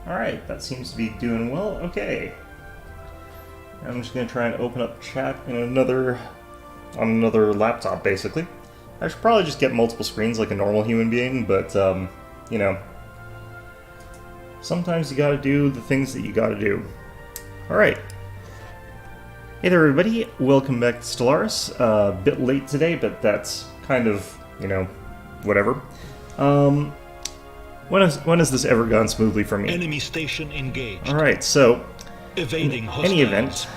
Alright, that seems to be doing well. Okay. I'm just going to try and open up chat in on another laptop, basically. I should probably just get multiple screens like a normal human being, but, you know, sometimes you gotta do the things that you gotta do. Alright. Hey there, everybody. Welcome back to Stellaris. A bit late today, but that's kind of, you know, whatever. When has this ever gone smoothly for me? Enemy station engaged. Alright, so, Evading in hostiles. any event...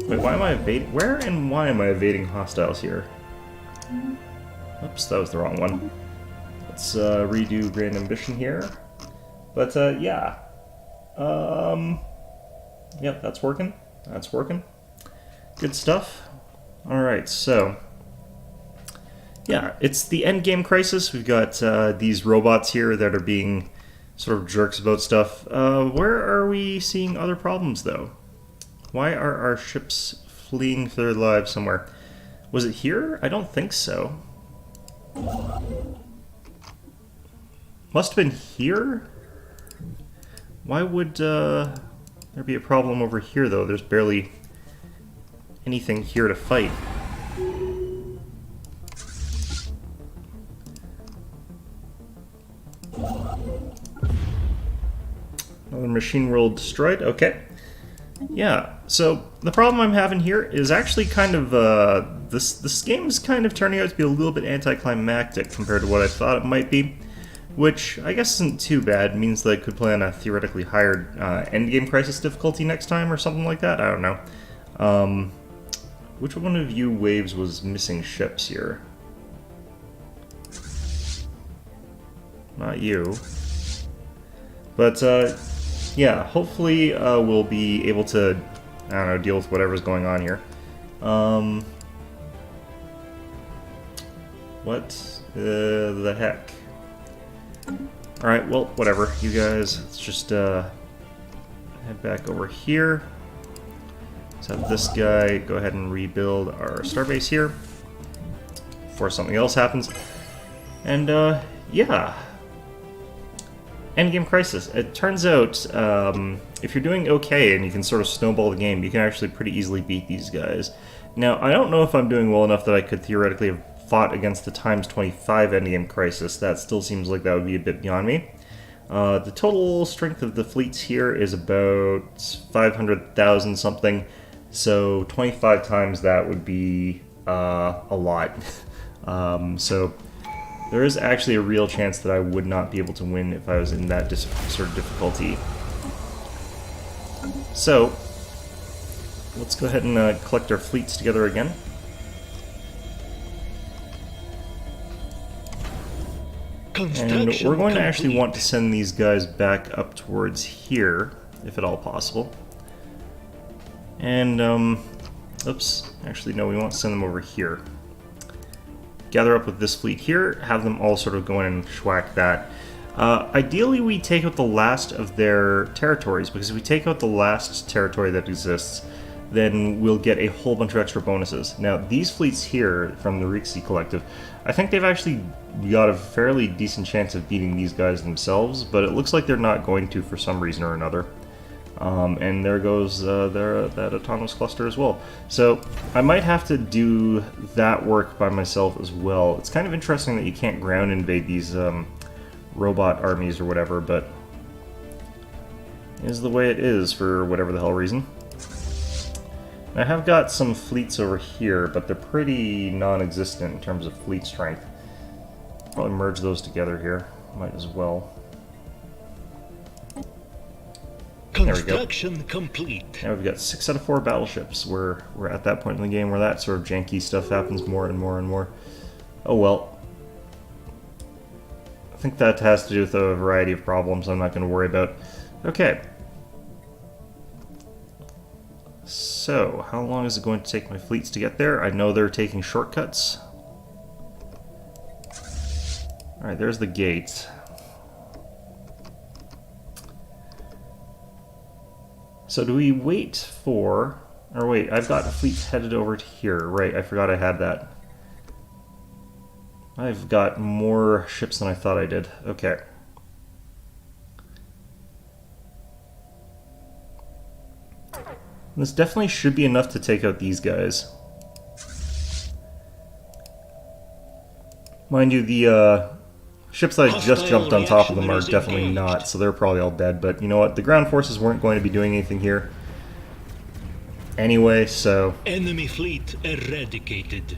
Wait, why am I evading... Where and why am I evading hostiles here? Oops, that was the wrong one. Let's redo Grand Ambition here. But, yeah. Yep, that's working. That's working. Good stuff. Alright, so... yeah, it's the endgame crisis. We've got these robots here that are being sort of jerks about stuff. Where are we seeing other problems, though? Why are our ships fleeing for their lives somewhere? Was it here? I don't think so. Must have been here? Why would there be a problem over here, though? There's barely anything here to fight. Another machine world destroyed. Okay. Yeah, so the problem I'm having here is actually kind of, this game is kind of turning out to be a little bit anticlimactic compared to what I thought it might be, which I guess isn't too bad. It means that I could play on a theoretically higher endgame crisis difficulty next time or something like that. I don't know. Which one of you waves was missing ships here? Not you. But, yeah, hopefully we'll be able to, I don't know, deal with whatever's going on here. What the heck? Alright, well, whatever. You guys, let's just head back over here. Let's have this guy go ahead and rebuild our starbase here before something else happens. And, yeah. Endgame crisis. It turns out, if you're doing okay and you can sort of snowball the game, you can actually pretty easily beat these guys. Now, I don't know if I'm doing well enough that I could theoretically have fought against the times 25 endgame crisis. That still seems like that would be a bit beyond me. The total strength of the fleets here is about 500,000 something, so 25 times that would be a lot. So there is actually a real chance that I would not be able to win if I was in that sort of difficulty. So, let's go ahead and collect our fleets together again. And we're going to actually want to send these guys back up towards here, if at all possible. And, oops, actually no, we won't send them over here. Gather up with this fleet here, have them all sort of go in and schwack that. Ideally, we take out the last of their territories, because if we take out the last territory that exists, then we'll get a whole bunch of extra bonuses. Now, these fleets here from the Rixi Collective, I think they've actually got a fairly decent chance of beating these guys themselves, but it looks like they're not going to for some reason or another. And there goes that autonomous cluster as well. So I might have to do that work by myself as well. It's kind of interesting that you can't ground invade these robot armies or whatever, but it is the way it is for whatever the hell reason. I have got some fleets over here, but they're pretty non-existent in terms of fleet strength. Probably merge those together here. Might as well. There we go. Construction complete. Now we've got 6 out of 4 battleships. We're at that point in the game where that sort of janky stuff happens more and more and more. Oh well. I think that has to do with a variety of problems I'm not going to worry about. Okay. So, how long is it going to take my fleets to get there? I know they're taking shortcuts. Alright, there's the gate. So do we wait for... Or wait, I've got fleets headed over to here. Right, I forgot I had that. I've got more ships than I thought I did. Okay. This definitely should be enough to take out these guys. Mind you, the ships that I just jumped on top of them are definitely not, so they're probably all dead. But you know what? The ground forces weren't going to be doing anything here anyway, so... Enemy fleet eradicated.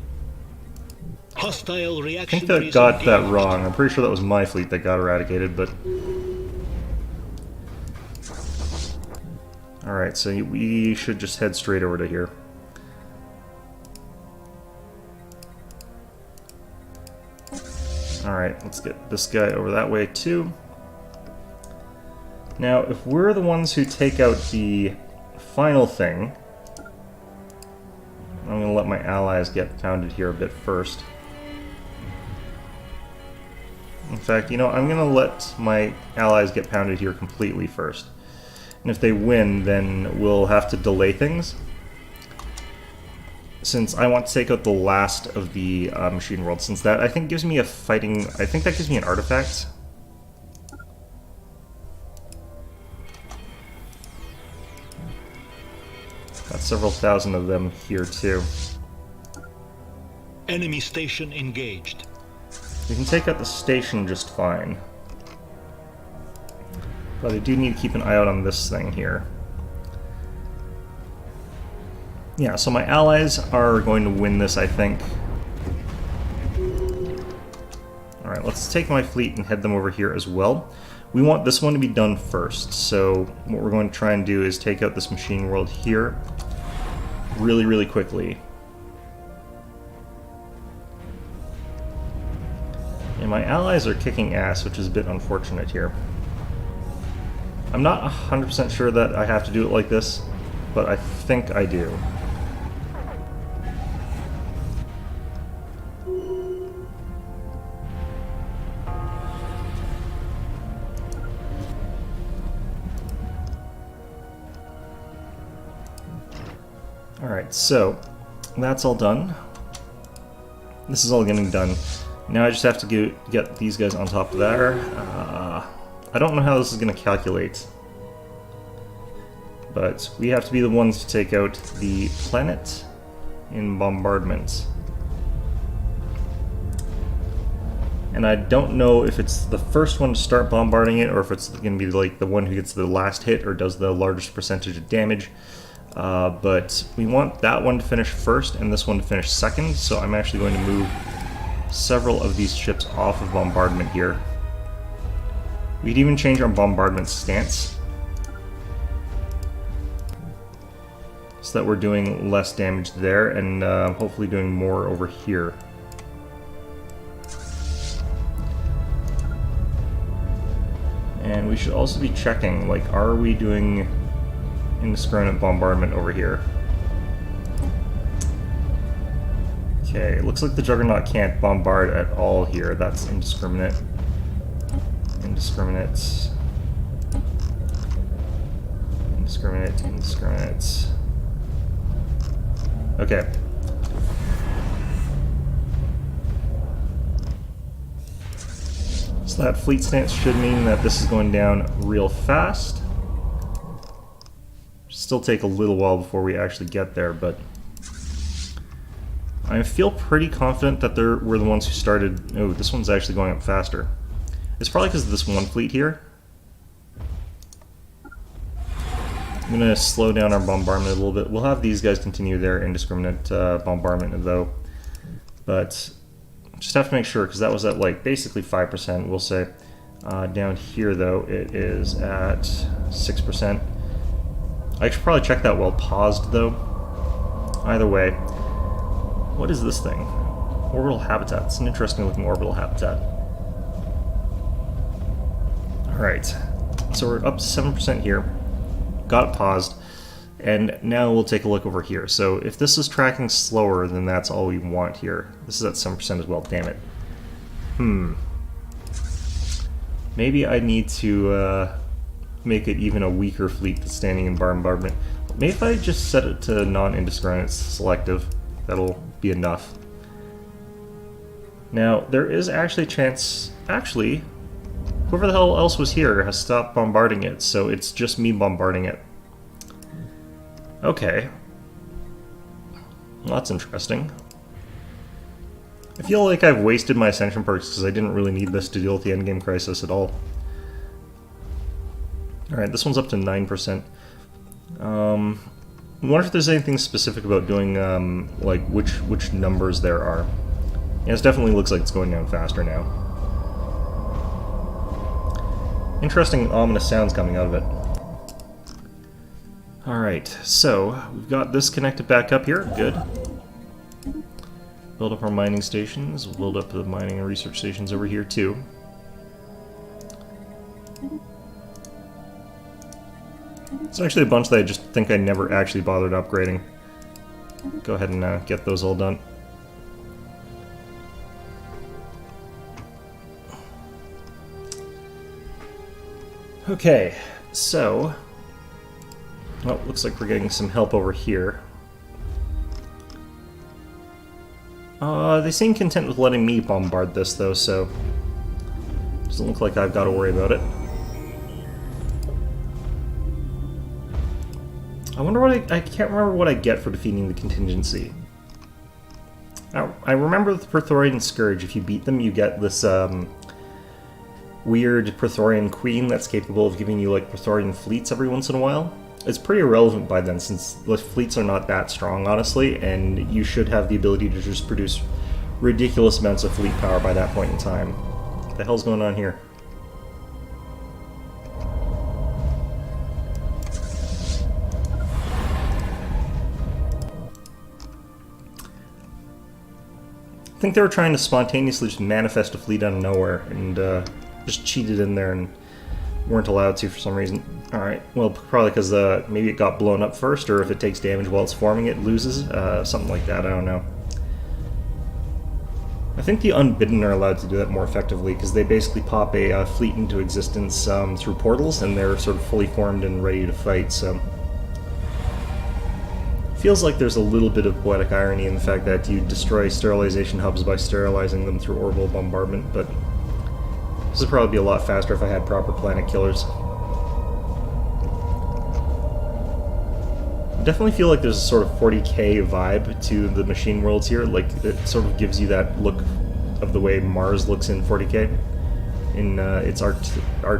Hostile I reaction. think that got that wrong. I'm pretty sure that was my fleet that got eradicated, but... Alright, so we should just head straight over to here. Alright, let's get this guy over that way too. Now, if we're the ones who take out the final thing, I'm going to let my allies get pounded here a bit first. In fact, you know, I'm going to let my allies get pounded here completely first. And if they win, then we'll have to delay things. Since I want to take out the last of the machine world, since that, I think, gives me a fighting... I think that gives me an artifact. Got several thousand of them here, too. Enemy station engaged. We can take out the station just fine. But I do need to keep an eye out on this thing here. Yeah, so my allies are going to win this, I think. Alright, let's take my fleet and head them over here as well. We want this one to be done first, so what we're going to try and do is take out this machine world here really, really quickly. And my allies are kicking ass, which is a bit unfortunate here. I'm not 100% sure that I have to do it like this, but I think I do. Alright, so that's all done. This is all getting done. Now I just have to get these guys on top of there. I don't know how this is going to calculate. But we have to be the ones to take out the planet in bombardment. And I don't know if it's the first one to start bombarding it, or if it's going to be like the one who gets the last hit or does the largest percentage of damage. But we want that one to finish first and this one to finish second, so I'm actually going to move several of these ships off of bombardment here. We could even change our bombardment stance so that we're doing less damage there and hopefully doing more over here. And we should also be checking, like, are we doing indiscriminate bombardment over here? Okay, it looks like the Juggernaut can't bombard at all here. That's indiscriminate. Indiscriminate. Indiscriminate, indiscriminate. Okay. So that fleet stance should mean that this is going down real fast. Still take a little while before we actually get there, but I feel pretty confident that we're the ones who started... Oh, this one's actually going up faster. It's probably because of this one fleet here. I'm going to slow down our bombardment a little bit. We'll have these guys continue their indiscriminate bombardment, though. But just have to make sure, because that was at, like, basically 5%, we'll say. Down here, though, it is at 6%. I should probably check that while paused, though. Either way. What is this thing? Orbital habitat. It's an interesting looking orbital habitat. Alright. So we're up to 7% here. Got it paused. And now we'll take a look over here. So if this is tracking slower, then that's all we want here. This is at 7% as well, damn it. Maybe I need to make it even a weaker fleet that's standing in bombardment. Maybe if I just set it to non-indiscriminate selective, that'll be enough. Now, there is actually a chance... Actually, whoever the hell else was here has stopped bombarding it, so it's just me bombarding it. Okay. Well, that's interesting. I feel like I've wasted my Ascension perks because I didn't really need this to deal with the endgame crisis at all. Alright, this one's up to 9%. I wonder if there's anything specific about doing, like, which numbers there are. Yeah, it definitely looks like it's going down faster now. Interesting ominous sounds coming out of it. Alright, so we've got this connected back up here. Good. Build up our mining stations. We'll build up the mining and research stations over here too. It's actually a bunch that I just think I never actually bothered upgrading. Go ahead and get those all done. Okay, so... oh, looks like we're getting some help over here. They seem content with letting me bombard this, though, so... doesn't look like I've got to worry about it. I wonder what I can't remember what I get for defeating the contingency. I remember with Praetorian Scourge, if you beat them, you get this, weird Praetorian Queen that's capable of giving you, like, Praetorian fleets every once in a while. It's pretty irrelevant by then, since the fleets are not that strong, honestly, and you should have the ability to just produce ridiculous amounts of fleet power by that point in time. What the hell's going on here? I think they were trying to spontaneously just manifest a fleet out of nowhere, and just cheated in there and weren't allowed to for some reason. Alright, well, probably because maybe it got blown up first, or if it takes damage while it's forming, it loses. Something like that, I don't know. I think the Unbidden are allowed to do that more effectively, because they basically pop a fleet into existence through portals, and they're sort of fully formed and ready to fight, so... feels like there's a little bit of poetic irony in the fact that you destroy sterilization hubs by sterilizing them through orbital bombardment, but this would probably be a lot faster if I had proper planet killers. I definitely feel like there's a sort of 40k vibe to the machine worlds here, like it sort of gives you that look of the way Mars looks in 40k in its art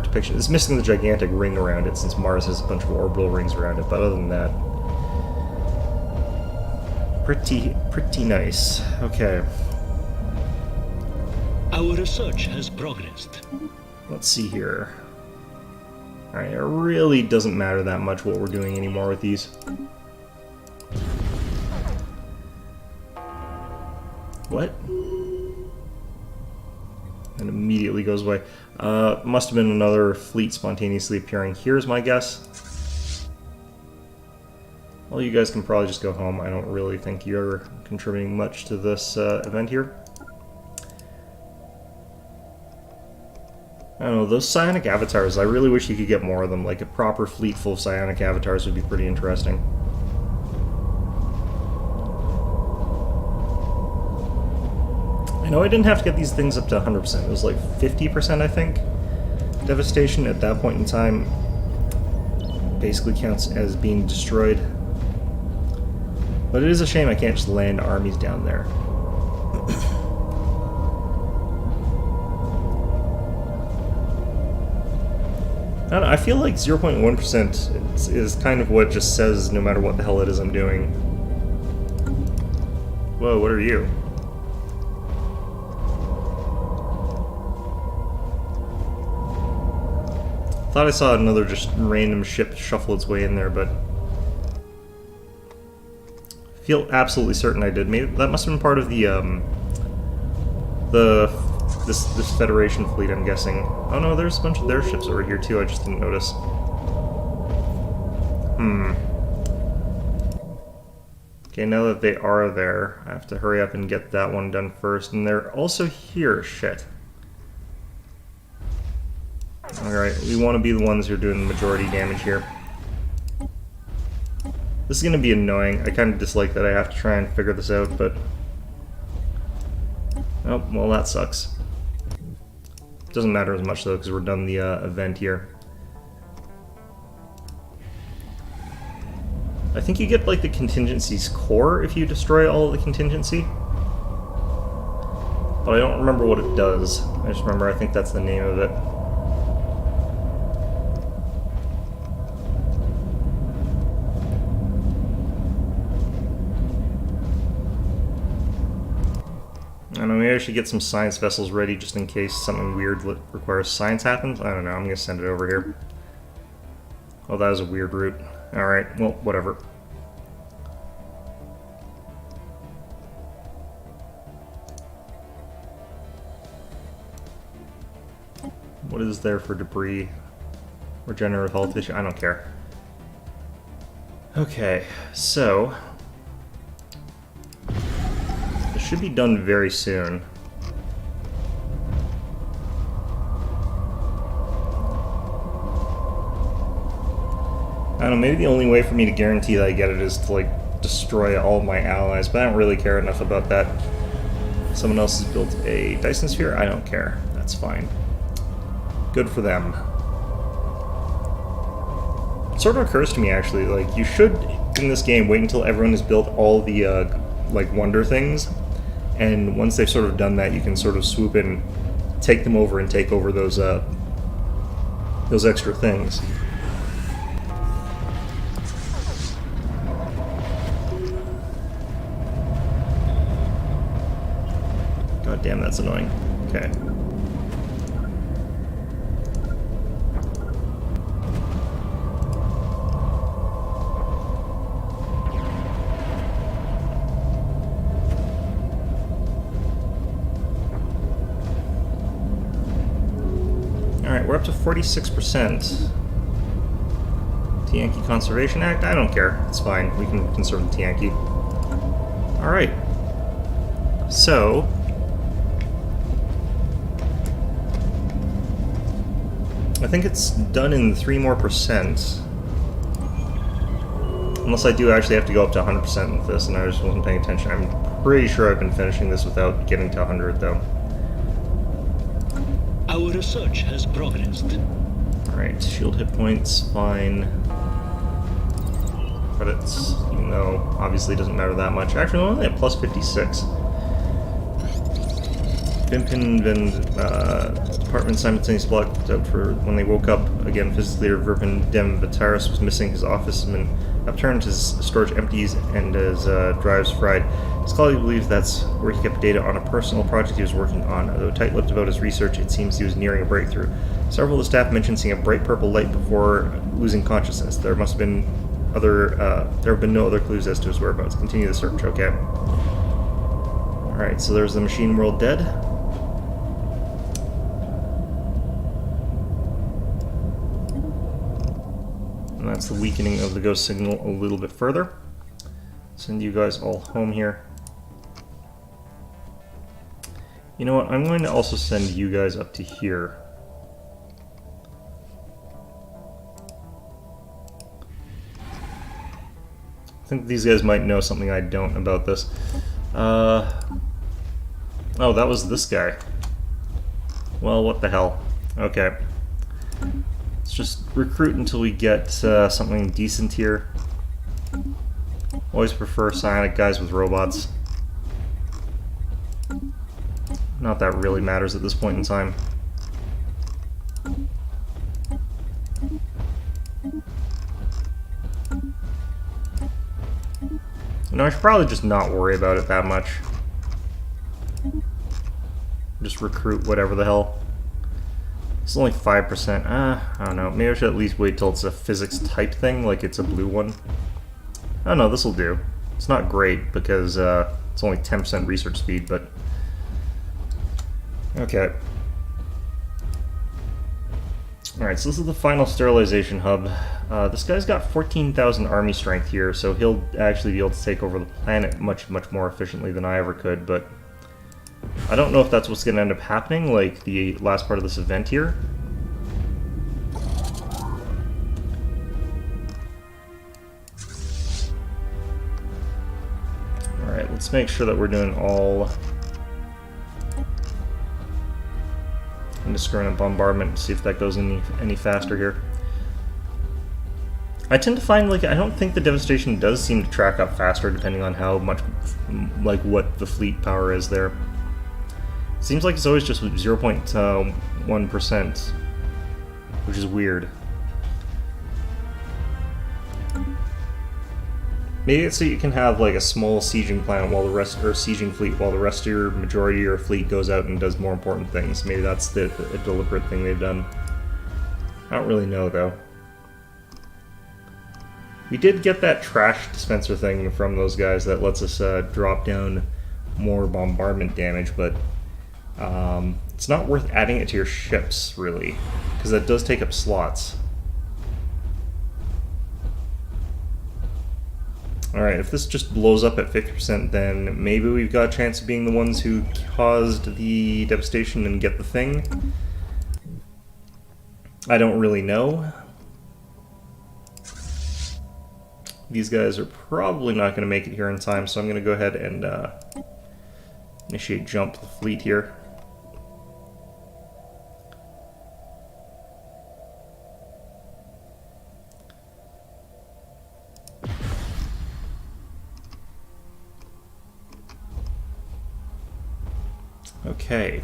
depiction. It's missing the gigantic ring around it since Mars has a bunch of orbital rings around it, but other than that, pretty nice. Okay. Our research has progressed. Let's see here. Alright, it really doesn't matter that much what we're doing anymore with these. What? And immediately goes away. Must have been another fleet spontaneously appearing. Here's my guess. Well, you guys can probably just go home. I don't really think you're contributing much to this event here. I don't know, those psionic avatars, I really wish you could get more of them. Like, a proper fleet full of psionic avatars would be pretty interesting. I know I didn't have to get these things up to 100%. It was like 50%, I think. Devastation at that point in time basically counts as being destroyed. But it is a shame I can't just land armies down there. I don't know, I feel like 0.1% is kind of what just says no matter what the hell it is I'm doing. Whoa, what are you? Thought I saw another just random ship shuffle its way in there, but I feel absolutely certain I did. Maybe that must have been part of this Federation fleet, I'm guessing. Oh no, there's a bunch of their ships over here too, I just didn't notice. Okay, now that they are there, I have to hurry up and get that one done first, and they're also here, shit. Alright, we want to be the ones who are doing the majority damage here. This is going to be annoying. I kind of dislike that I have to try and figure this out, but... oh, well that sucks. Doesn't matter as much though, because we're done the event here. I think think you get like the contingency's core if you destroy all of the contingency. But I don't remember what it does. I just remember I think that's the name of it. I don't know, maybe I should get some science vessels ready just in case something weird that requires science happens. I don't know, I'm gonna send it over here. Oh, that was a weird route. Alright, well, whatever. What is there for debris? Regenerative health issue? I don't care. Okay, so... this should be done very soon. I don't know, maybe the only way for me to guarantee that I get it is to, like, destroy all of my allies, but I don't really care enough about that. Someone else has built a Dyson Sphere? I don't care. That's fine. Good for them. It sort of occurs to me, actually, like, you should, in this game, wait until everyone has built all the, like, wonder things, and once they've sort of done that, you can sort of swoop in, take them over, and take over those extra things. God damn, that's annoying. Okay. Alright, we're up to 46%. Tianqi Conservation Act? I don't care. It's fine. We can conserve the Tianqi. Alright. So... I think it's done in 3 more percent. Unless I do actually have to go up to 100% with this, and I just wasn't paying attention. I'm pretty sure I've been finishing this without getting to 100, though. Our research has progressed. Alright, shield hit points, fine. Credits, even though obviously it doesn't matter that much. Actually, I'm only at plus 56. Vimpin and department simultaneously blocked out for when they woke up. Again, physics leader Verpin Dem Vitaris was missing. His office has been upturned, his storage empties, and his drives fried. His colleague believes that's where he kept data on a personal project he was working on. Though tight-lipped about his research, it seems he was nearing a breakthrough. Several of the staff mentioned seeing a bright purple light before losing consciousness. There must have been there have been no other clues as to his whereabouts. Continue the search, okay. Alright, so there's the machine world dead. And that's the weakening of the ghost signal a little bit further. Send you guys all home here. You know what, I'm going to also send you guys up to here. I think these guys might know something I don't about this. Oh, that was this guy. Well, what the hell. Okay. Let's just recruit until we get something decent here. Always prefer psionic guys with robots. Not that really matters at this point in time. No, I should probably just not worry about it that much. Just recruit whatever the hell. It's only 5%. I don't know. Maybe I should at least wait till it's a physics type thing, like it's a blue one. Oh no, this'll do. It's not great because it's only 10% research speed, but... Okay. Alright, so this is the final sterilization hub. This guy's got 14,000 army strength here, so he'll actually be able to take over the planet much, much more efficiently than I ever could, but... I don't know if that's what's going to end up happening, like the last part of this event here. Alright, let's make sure that we're doing all indiscriminate bombardment, see if that goes any faster here. I tend to find, like, I don't think the devastation does seem to track up faster depending on how much, like, what the fleet power is there. Seems like it's always just 0.1%, which is weird. Maybe it's so you can have like a small sieging planet while the rest, or sieging fleet while the rest of your majority of your fleet goes out and does more important things. Maybe that's a deliberate thing they've done. I don't really know though. We did get that trash dispenser thing from those guys that lets us drop down more bombardment damage, but it's not worth adding it to your ships really, because that does take up slots. Alright, if this just blows up at 50%, then maybe we've got a chance of being the ones who caused the devastation and get the thing. I don't really know. These guys are probably not going to make it here in time, so I'm going to go ahead and initiate jump the fleet here. Okay.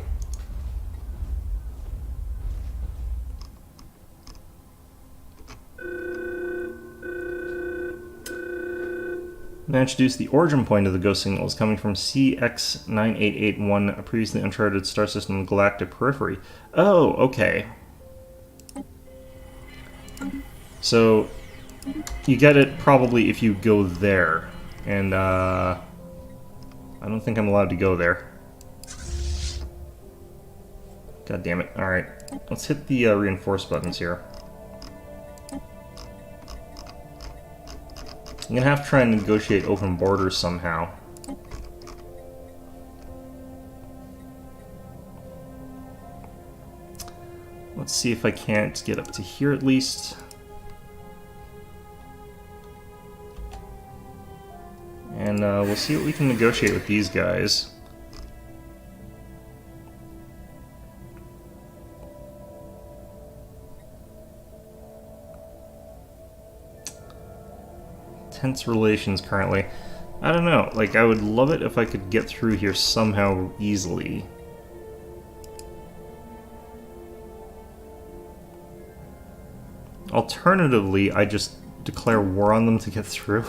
Now introduce the origin point of the ghost signal is coming from CX9881, a previously uncharted star system in the galactic periphery. Oh, okay. So you get it probably if you go there, and I don't think I'm allowed to go there. God damn it. Alright, let's hit the reinforce buttons here. I'm gonna have to try and negotiate open borders somehow. Let's see if I can't get up to here at least. And we'll see what we can negotiate with these guys. Tense relations currently. I don't know, like, I would love it if I could get through here somehow easily. Alternatively, I just declare war on them to get through.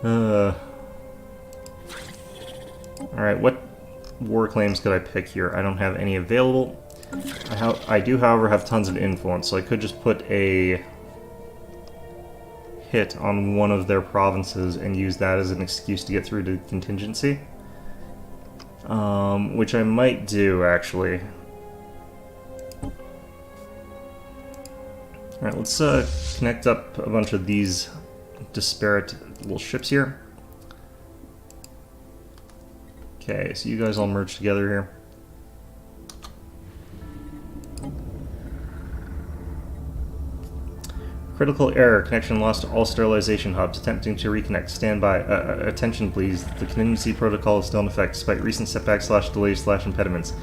Alright, what war claims could I pick here? I don't have any available. I do, however, have tons of influence, so I could just put a hit on one of their provinces and use that as an excuse to get through to contingency. Which I might do, actually. Alright, let's connect up a bunch of these disparate little ships here. Okay, so you guys all merge together here. Critical error. Connection lost to all sterilization hubs. Attempting to reconnect. Stand by. Attention, please. The contingency protocol is still in effect, despite recent setbacks / delays / impediments.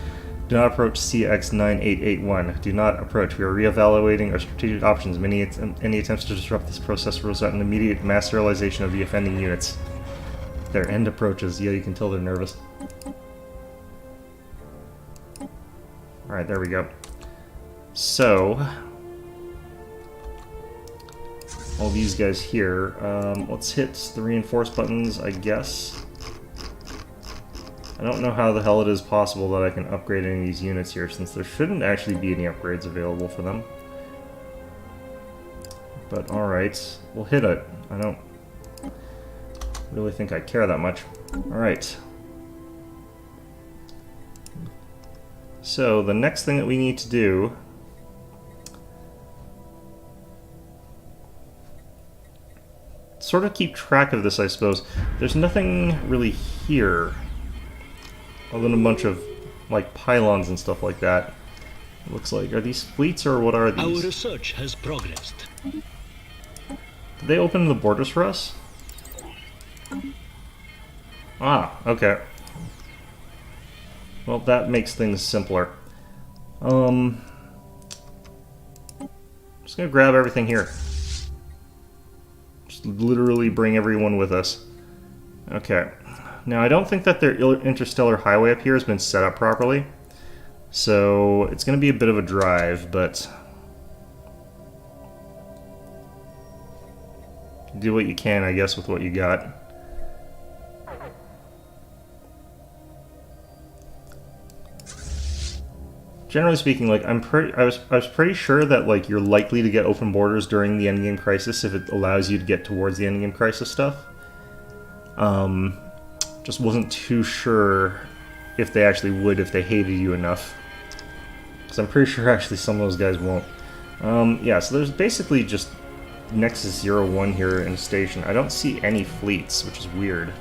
Do not approach CX9881. Do not approach. We are reevaluating our strategic options. Any attempts to disrupt this process will result in immediate mass sterilization of the offending units. Their end approaches. Yeah, you can tell they're nervous. Alright, there we go. So all these guys here. Let's hit the reinforce buttons, I guess. I don't know how the hell it is possible that I can upgrade any of these units here, since there shouldn't actually be any upgrades available for them. But alright, we'll hit it. I don't really think I care that much. Alright. So, the next thing that we need to do sort of keep track of this, I suppose. There's nothing really here other than a bunch of like pylons and stuff like that. It looks like. Are these fleets or what are these? Our research has progressed. Did they open the borders for us? Ah, okay. Well, that makes things simpler. Just gonna grab everything here. Just literally bring everyone with us. Okay. Now, I don't think that their interstellar highway up here has been set up properly. So, it's going to be a bit of a drive, but... do what you can, I guess, with what you got. Generally speaking, like, I was pretty sure that, like, you're likely to get open borders during the endgame crisis if it allows you to get towards the endgame crisis stuff. Just wasn't too sure if they actually would, if they hated you enough. Because I'm pretty sure actually some of those guys won't. Yeah, so there's basically just Nexus 01 here in station. I don't see any fleets, which is weird.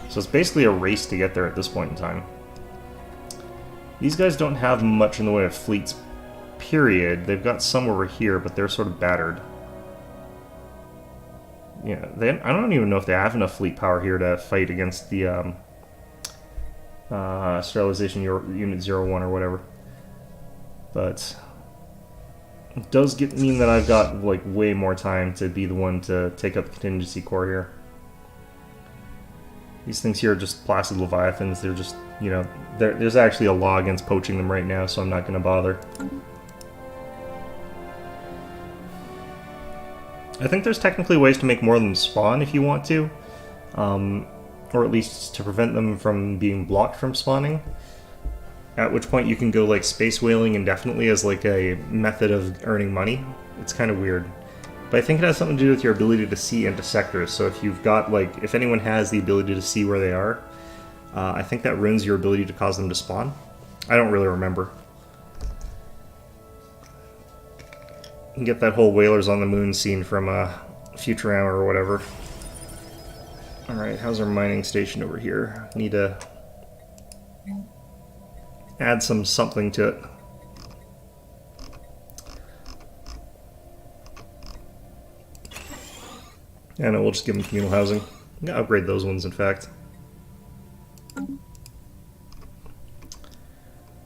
So it's basically a race to get there at this point in time. These guys don't have much in the way of fleets, period. They've got some over here, but they're sort of battered. Yeah, I don't even know if they have enough fleet power here to fight against the Sterilization Unit 01 or whatever. But it does mean that I've got like way more time to be the one to take up the contingency core here. These things here are just placid leviathans. They're just, you know, there's actually a law against poaching them right now, so I'm not going to bother. I think there's technically ways to make more of them spawn if you want to, or at least to prevent them from being blocked from spawning. At which point you can go like space whaling indefinitely as like a method of earning money. It's kind of weird. But I think it has something to do with your ability to see into sectors. So if you've got like, if anyone has the ability to see where they are, I think that ruins your ability to cause them to spawn. I don't really remember. You can get that whole Whalers on the Moon scene from Futurama or whatever. Alright, how's our mining station over here? Need to add something to it. Yeah, no, we'll just give them communal housing. I'm gonna upgrade those ones, in fact.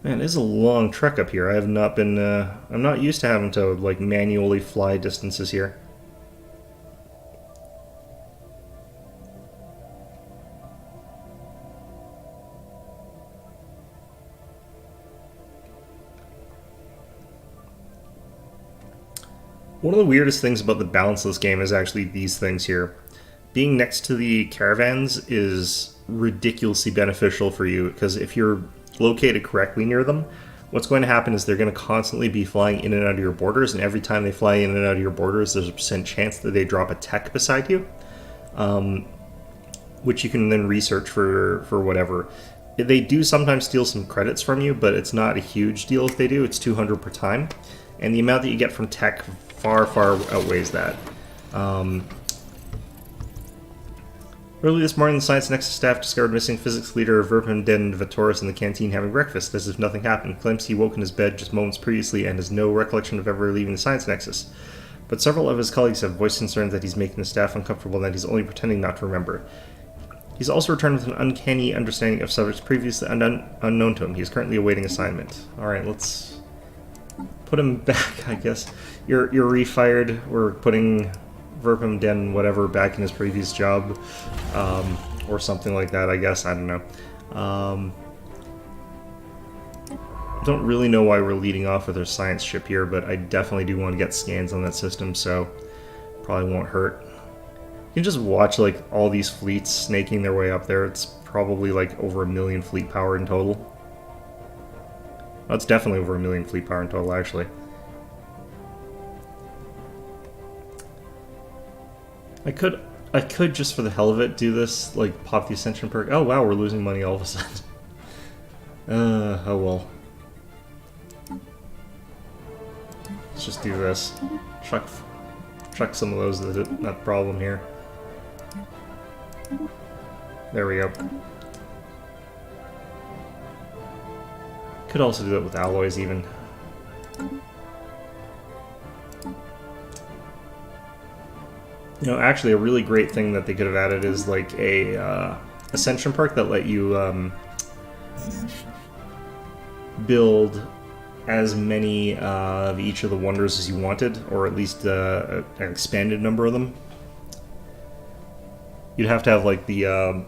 Man, it is a long trek up here. I have not been, I'm not used to having to, like, manually fly distances here. One of the weirdest things about the balance of this game is actually these things here. Being next to the caravans is ridiculously beneficial for you, because if you're located correctly near them, what's going to happen is they're going to constantly be flying in and out of your borders, and every time they fly in and out of your borders, there's a % chance that they drop a tech beside you, which you can then research for whatever. They do sometimes steal some credits from you, but it's not a huge deal if they do. It's 200 per time, and the amount that you get from tech far outweighs that. Early this morning, the Science Nexus staff discovered missing physics leader Verpin Den Vatoris in the canteen having breakfast, as if nothing happened. Claims he woke in his bed just moments previously and has no recollection of ever leaving the Science Nexus. But several of his colleagues have voiced concerns that he's making the staff uncomfortable and that he's only pretending not to remember. He's also returned with an uncanny understanding of subjects previously unknown to him. He is currently awaiting assignment. Alright, let's put him back, I guess. You're refired. We're putting Verpim Den whatever back in his previous job, or something like that, I guess. I don't know. Don't really know why we're leading off with our science ship here, but I definitely do want to get scans on that system, so probably won't hurt. You can just watch like all these fleets snaking their way up there. It's probably like over 1 million fleet power in total. Well, it's definitely over 1 million fleet power in total, actually. I could just for the hell of it do this, like pop the Ascension perk. Oh wow, we're losing money all of a sudden. Oh well. Let's just do this. Chuck some of those, that problem here. There we go. Could also do that with alloys even. You know, actually, a really great thing that they could have added is like a Ascension perk that let you build as many of each of the wonders as you wanted, or at least an expanded number of them. You'd have to have like the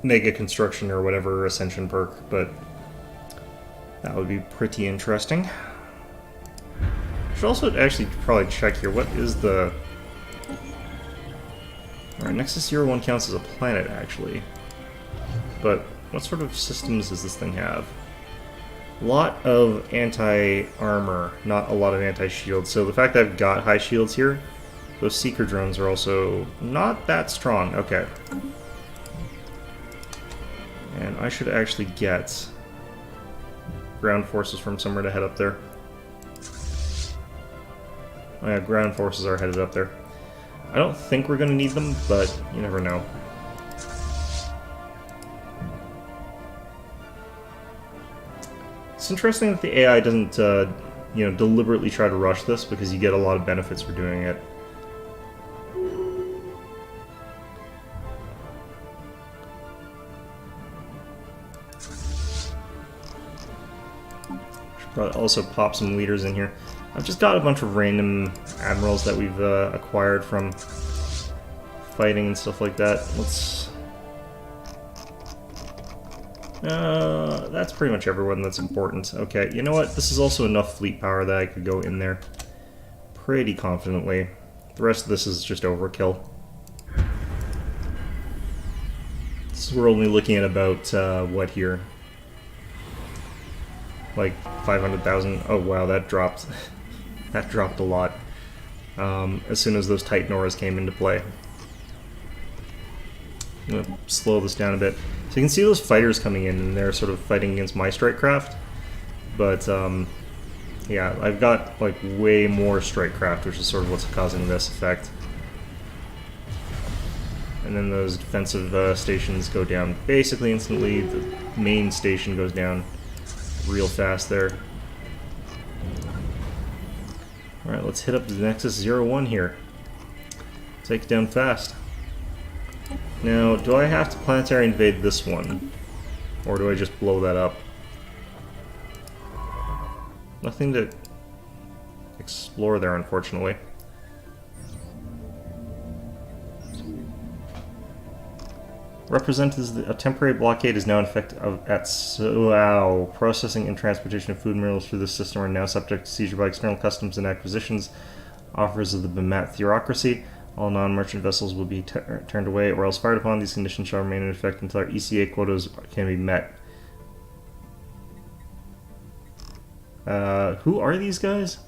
Mega Construction or whatever Ascension perk, but that would be pretty interesting. Should also actually probably check here. What is the... Alright, Nexus 01 counts as a planet, actually. But what sort of systems does this thing have? A lot of anti-armor, not a lot of anti-shield. So the fact that I've got high shields here, those Seeker drones are also not that strong. Okay. And I should actually get ground forces from somewhere to head up there. Oh yeah, ground forces are headed up there. I don't think we're going to need them, but you never know. It's interesting that the AI doesn't, deliberately try to rush this, because you get a lot of benefits for doing it. Should probably also pop some leaders in here. I've just got a bunch of random admirals that we've acquired from fighting and stuff like that. Let's... that's pretty much everyone that's important. Okay, you know what? This is also enough fleet power that I could go in there pretty confidently. The rest of this is just overkill. So we're only looking at about, what here? Like 500,000. Oh wow, that dropped. That dropped a lot as soon as those Titan auras came into play. I'm going to slow this down a bit. So you can see those fighters coming in, and they're sort of fighting against my strike craft. But, yeah, I've got, like, way more strike craft, which is sort of what's causing this effect. And then those defensive stations go down basically instantly. The main station goes down real fast there. Alright, let's hit up the Nexus 01 here. Take it down fast. Now, do I have to planetary invade this one? Or do I just blow that up? Nothing to explore there, unfortunately. Represented as a temporary blockade is now in effect wow. Processing and transportation of food and minerals through this system are now subject to seizure by external customs and acquisitions. Offers of the Bemat theocracy. All non-merchant vessels will be turned away or else fired upon. These conditions shall remain in effect until our ECA quotas can be met. Who are these guys?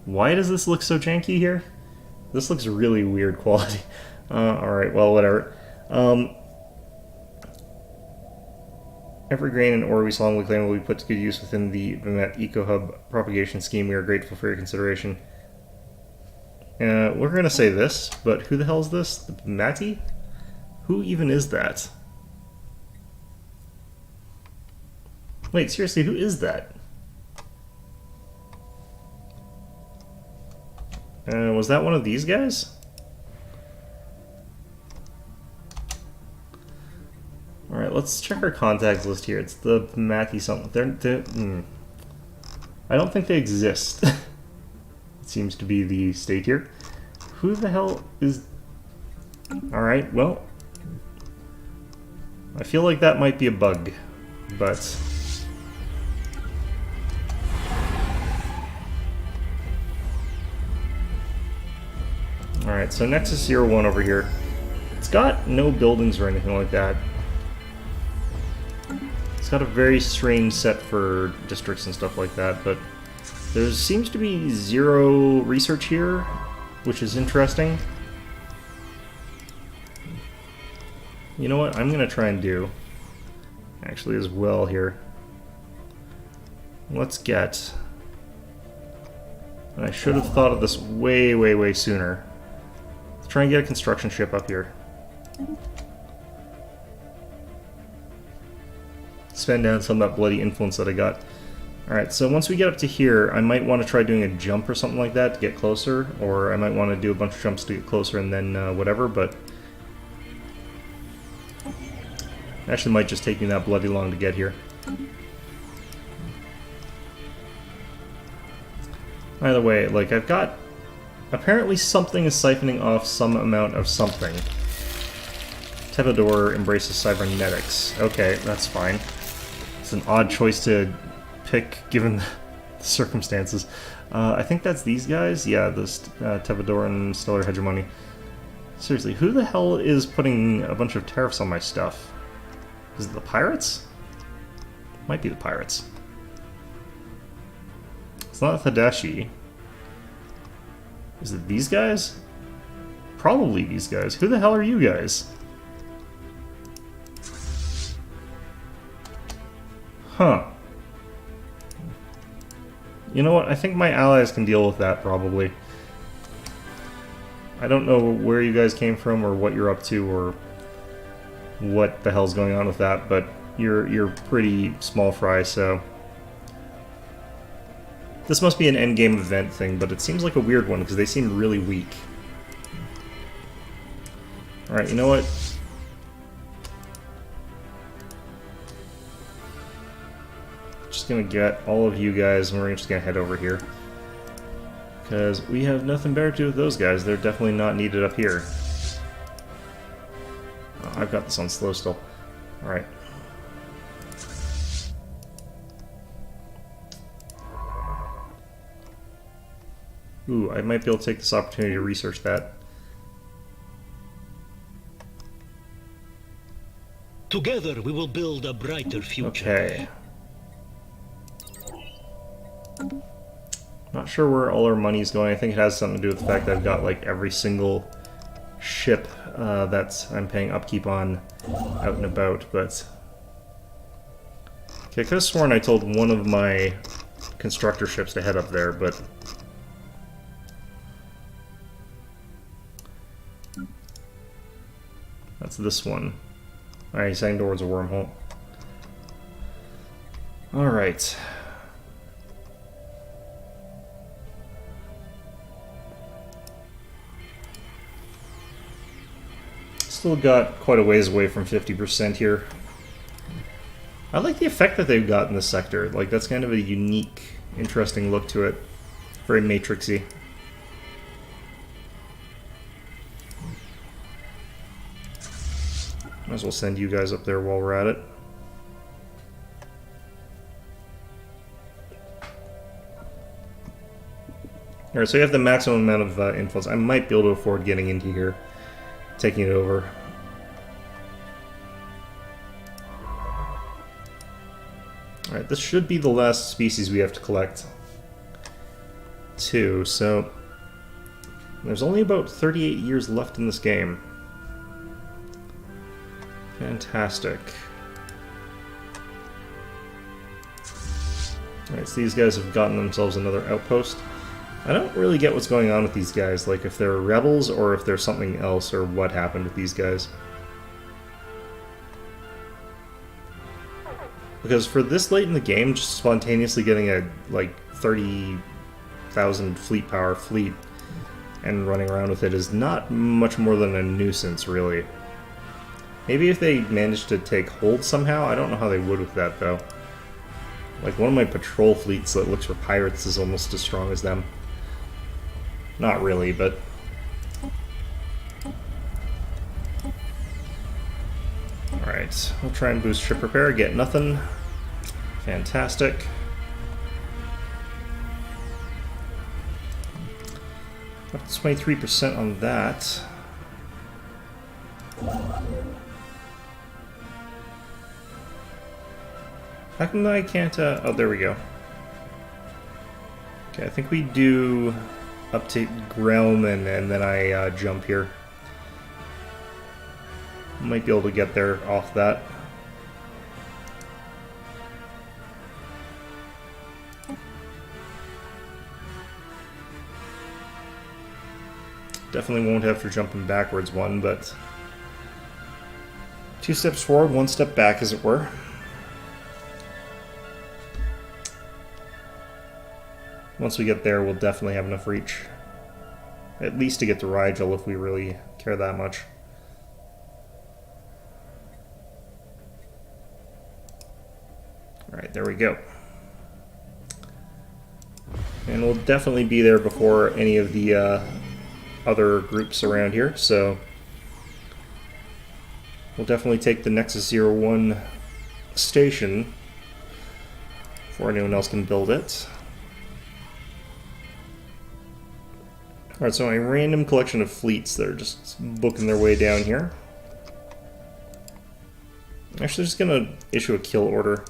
Why does this look so janky here? This looks really weird quality. Alright, well, whatever. Every grain and ore we solemnly claim will be put to good use within the Bemat Eco-Hub propagation scheme. We are grateful for your consideration. We're gonna say this, but who the hell is this? The Bemati? Who even is that? Wait, seriously, who is that? Was that one of these guys? Alright, let's check our contacts list here. It's the Bemati something. I don't think they exist. It seems to be the state here. Who the hell is... Alright, well... I feel like that might be a bug, but... Alright, so Nexus 01 over here. It's got no buildings or anything like that. It's got a very strange set for districts and stuff like that, but there seems to be zero research here, which is interesting. You know what I'm going to try and do, actually, as well here. Let's get... And I should have thought of this way, way, way sooner. Let's try and get a construction ship up here. Spend down some of that bloody influence that I got. Alright, so once we get up to here, I might want to try doing a jump or something like that to get closer, or I might want to do a bunch of jumps to get closer and then whatever, but... Actually might just take me that bloody long to get here. Either way, like, I've got... Apparently something is siphoning off some amount of something. Tevador embraces cybernetics. Okay, that's fine. It's an odd choice to pick, given the circumstances. I think that's these guys? Yeah, this Tevador and Stellar Hegemony. Seriously, who the hell is putting a bunch of tariffs on my stuff? Is it the pirates? Might be the pirates. It's not Hadashi. Is it these guys? Probably these guys. Who the hell are you guys? Huh. You know what? I think my allies can deal with that, probably. I don't know where you guys came from or what you're up to or what the hell's going on with that, but you're pretty small fry, so... This must be an endgame event thing, but it seems like a weird one because they seem really weak. Alright, you know what? Just gonna get all of you guys and we're just gonna head over here. Because we have nothing better to do with those guys. They're definitely not needed up here. Oh, I've got this on slow still. Alright. Ooh, I might be able to take this opportunity to research that. Together we will build a brighter future. Okay. Not sure where all our money's going. I think it has something to do with the fact that I've got like every single ship that I'm paying upkeep on out and about, but... Okay, I could have sworn I told one of my constructor ships to head up there, but... That's this one. Alright, he's heading towards a wormhole. Alright. Still got quite a ways away from 50% here. I like the effect that they've got in this sector. Like, that's kind of a unique, interesting look to it. Very matrixy. Might as well send you guys up there while we're at it. Alright, so you have the maximum amount of influence. I might be able to afford getting into here, taking it over. Alright, this should be the last species we have to collect, too, so... There's only about 38 years left in this game. Fantastic. Alright, so these guys have gotten themselves another outpost. I don't really get what's going on with these guys, like if they're rebels or if there's something else or what happened with these guys. Because for this late in the game, just spontaneously getting a, like, 30,000 fleet power fleet and running around with it is not much more than a nuisance, really. Maybe if they managed to take hold somehow, I don't know how they would with that, though. Like, one of my patrol fleets that looks for pirates is almost as strong as them. Not really, but... Alright, we'll try and boost ship repair, get nothing. Fantastic. Up to 23% on that. How come I can't, oh, there we go. Okay, I think we do up to Grelman and then I jump here. Might be able to get there off that. Definitely won't have for jumping backwards one, but 2 steps forward, 1 step back, as it were. Once we get there, we'll definitely have enough reach. At least to get to Rigel if we really care that much. Alright, there we go. And we'll definitely be there before any of the other groups around here, so we'll definitely take the Nexus 01 station before anyone else can build it. Alright, so a random collection of fleets that are just booking their way down here. Actually, just gonna issue a kill order.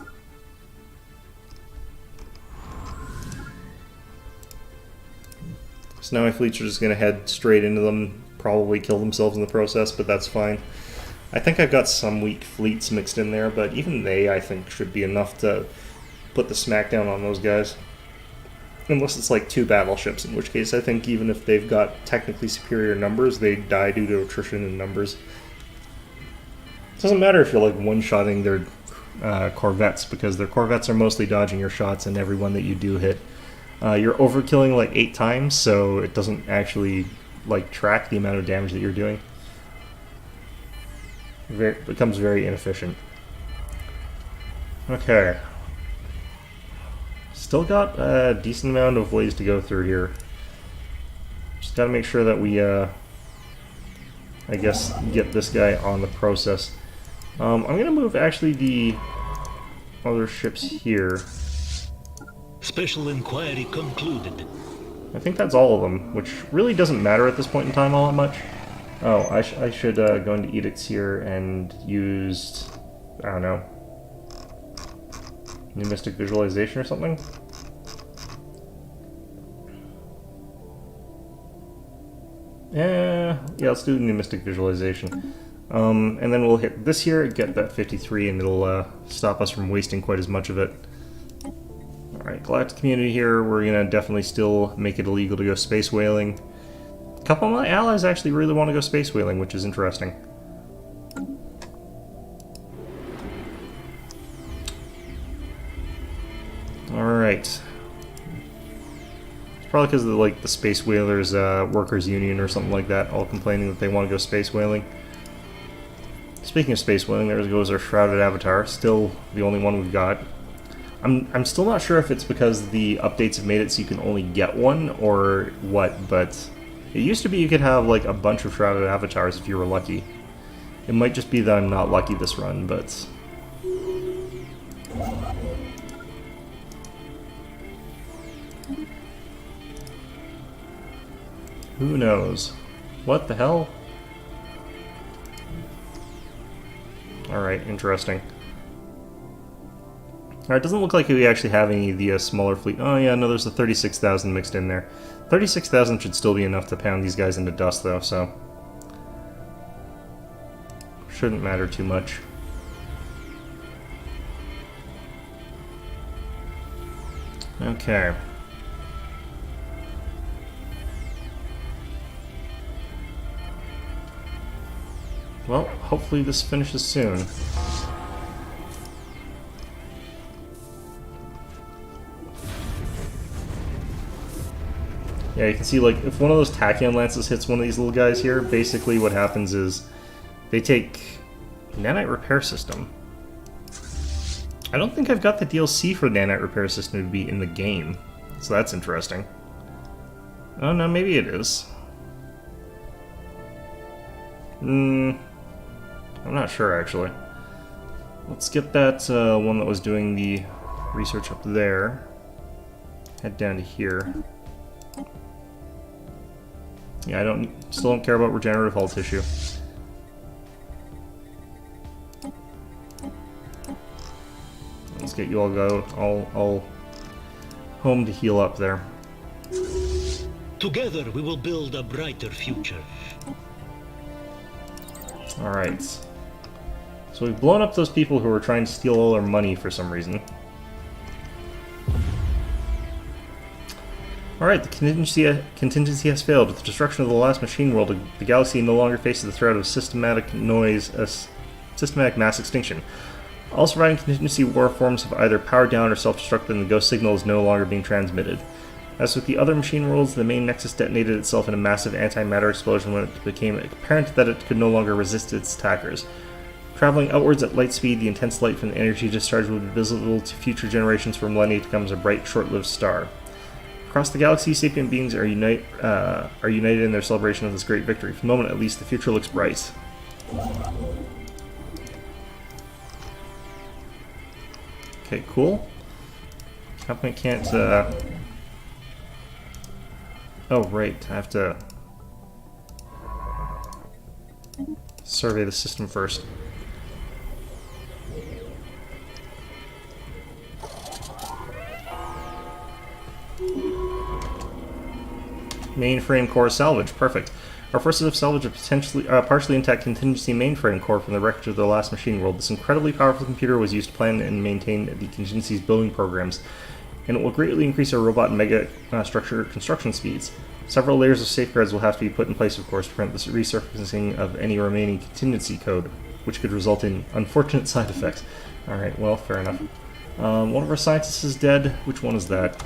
So now my fleets are just gonna head straight into them, probably kill themselves in the process, but that's fine. I think I've got some weak fleets mixed in there, but even they, I think, should be enough to put the smackdown on those guys. Unless it's like 2 battleships, in which case I think even if they've got technically superior numbers, they die due to attrition in numbers. It doesn't matter if you're like one-shotting their corvettes, because their corvettes are mostly dodging your shots and every one that you do hit. You're overkilling like 8 times, so it doesn't actually like track the amount of damage that you're doing. Becomes very inefficient. Okay. Still got a decent amount of ways to go through here. Just gotta make sure that we, I guess, get this guy on the process. I'm gonna move actually the other ships here. Special inquiry concluded. I think that's all of them, which really doesn't matter at this point in time all that much. Oh, I should go into edicts here and use, I don't know, New Mystic Visualization or something? Yeah, let's do New Mystic Visualization. And then we'll hit this here, get that 53, and it'll stop us from wasting quite as much of it. Alright, Galactic Community here, we're gonna definitely still make it illegal to go space whaling. A couple of my allies actually really want to go space whaling, which is interesting. Alright. It's probably because of like the Space Whalers Workers Union or something like that, all complaining that they want to go space whaling. Speaking of space whaling, there goes our Shrouded Avatar, still the only one we've got. I'm still not sure if it's because the updates have made it so you can only get one or what, but it used to be you could have like a bunch of Shrouded Avatars if you were lucky. It might just be that I'm not lucky this run, but... who knows? What the hell? Alright, interesting. Alright, doesn't look like we actually have any of the smaller fleet. Oh yeah, no, there's a 36,000 mixed in there. 36,000 should still be enough to pound these guys into dust, though, so... shouldn't matter too much. Okay. Well, hopefully this finishes soon. Yeah, you can see, like, if one of those Tachyon Lances hits one of these little guys here, basically what happens is they take Nanite Repair System. I don't think I've got the DLC for Nanite Repair System to be in the game, so that's interesting. Oh no, maybe it is. I'm not sure, actually. Let's get that one that was doing the research up there. Head down to here. Yeah, still don't care about regenerative hull tissue. Let's get you all home to heal up there. Together we will build a brighter future. Alright. So we've blown up those people who were trying to steal all our money for some reason. Alright, the contingency has failed. With the destruction of the last machine world, the galaxy no longer faces the threat of systematic mass extinction. All surviving contingency war forms have either powered down or self-destructed, and the ghost signal is no longer being transmitted. As with the other machine worlds, the main nexus detonated itself in a massive antimatter explosion when it became apparent that it could no longer resist its attackers. Traveling outwards at light speed, the intense light from the energy discharge will be visible to future generations for millennia to come as a bright, short-lived star. Across the galaxy, sapient beings are united in their celebration of this great victory. For the moment, at least, the future looks bright. Okay, cool. How come I can't, Oh, right, I have to survey the system first. Mainframe core salvage, perfect. Our forces have salvaged a potentially partially intact contingency mainframe core from the wreckage of the last machine world. This incredibly powerful computer was used to plan and maintain the contingency's building programs, and it will greatly increase our robot and mega structure construction speeds. Several layers of safeguards will have to be put in place, of course, to prevent the resurfacing of any remaining contingency code, which could result in unfortunate side effects. Alright, well, fair enough. One of our scientists is dead. Which one is that?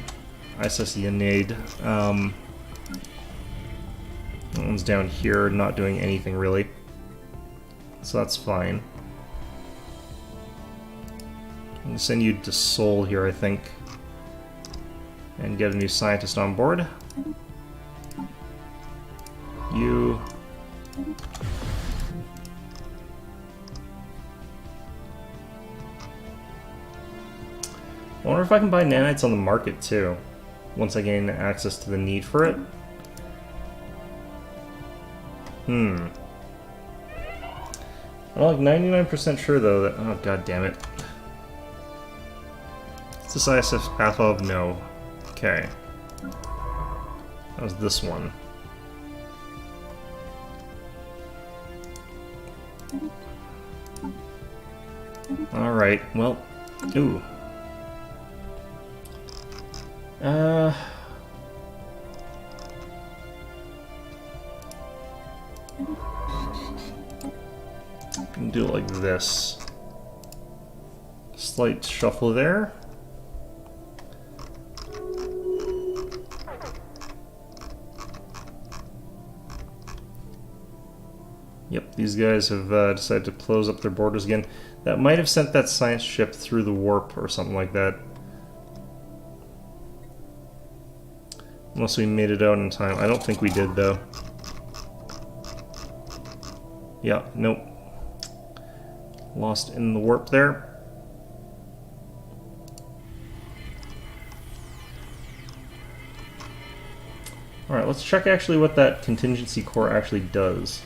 Isocianide. That one's down here, not doing anything really. So that's fine. I'm going to send you to Seoul here, I think. And get a new scientist on board. You... I wonder if I can buy nanites on the market too, once I gain access to the need for it. I'm like 99% sure though that... Oh, god damn it. Is this ISS Patholob? No. Okay. That was this one. Alright, well... Ooh. Can do it like this. Slight shuffle there. Yep, these guys have decided to close up their borders again. That might have sent that science ship through the warp or something like that. Unless we made it out in time. I don't think we did, though. Yeah, nope. Lost in the warp there. Alright, let's check actually what that contingency core actually does.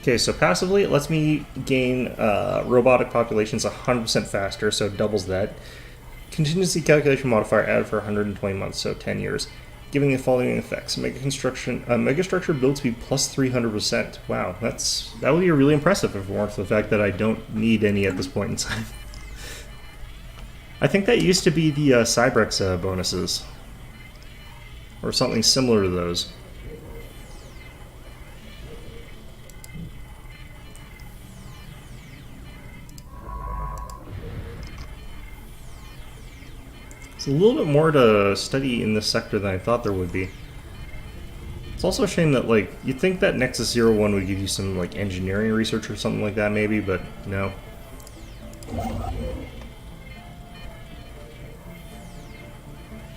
Okay, so passively it lets me gain robotic populations 100% faster, so it doubles that. Contingency calculation modifier added for 120 months, so 10 years. Giving the following effects: megastructure build speed plus 300%. Wow, that would be really impressive if it weren't for the fact that I don't need any at this point in time. I think that used to be the Cybrex bonuses, or something similar to those. It's a little bit more to study in this sector than I thought there would be. It's also a shame that, like, you'd think that Nexus 01 would give you some, like, engineering research or something like that, maybe, but no.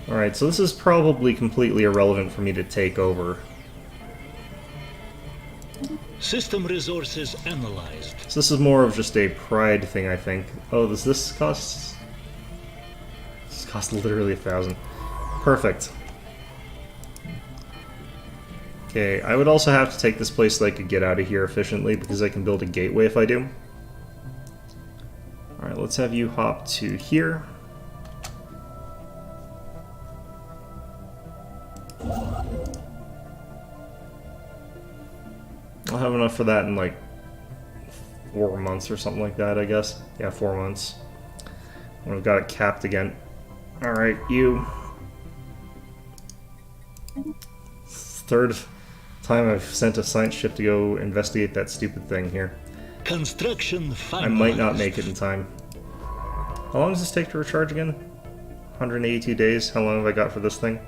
Alright, so this is probably completely irrelevant for me to take over. System resources analyzed. So this is more of just a pride thing, I think. Oh, does this cost... This costs literally 1,000. Perfect. Okay, I would also have to take this place so I could get out of here efficiently, because I can build a gateway if I do. Alright, let's have you hop to here. I'll have enough for that in like 4 months or something like that, I guess. Yeah, 4 months. When I've got it capped again. Alright, you. Third time I've sent a science ship to go investigate that stupid thing here. Construction finalized. I might not make it in time. How long does this take to recharge again? 182 days. How long have I got for this thing?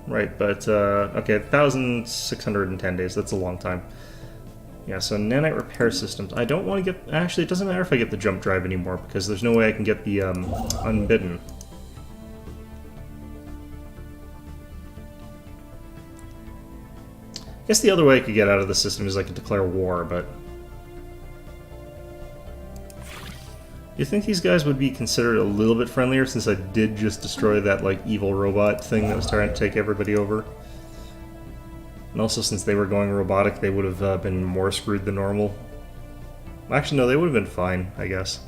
Right, but, okay, 1,610 days. That's a long time. Yeah, so nanite repair systems. I don't want to get... Actually, it doesn't matter if I get the jump drive anymore, because there's no way I can get the unbidden. I guess the other way I could get out of the system is I could declare war, but... You think these guys would be considered a little bit friendlier since I did just destroy that, like, evil robot thing that was trying to take everybody over? And also, since they were going robotic, they would have been more screwed than normal. Actually, no, they would have been fine, I guess.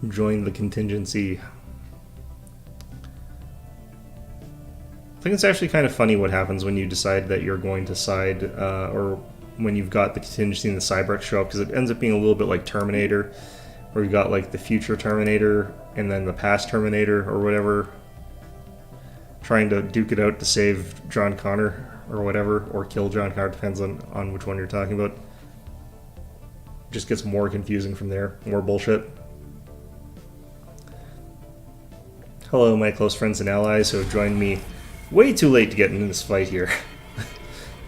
Join the contingency. I think it's actually kind of funny what happens when you decide that you're going to side, or when you've got the contingency and the Cybrex show up, because it ends up being a little bit like Terminator, where you've got like the future Terminator and then the past Terminator or whatever, trying to duke it out to save John Connor or whatever, or kill John Connor, depends on which one you're talking about. Just gets more confusing from there, more bullshit. Hello, my close friends and allies who have joined me way too late to get into this fight here.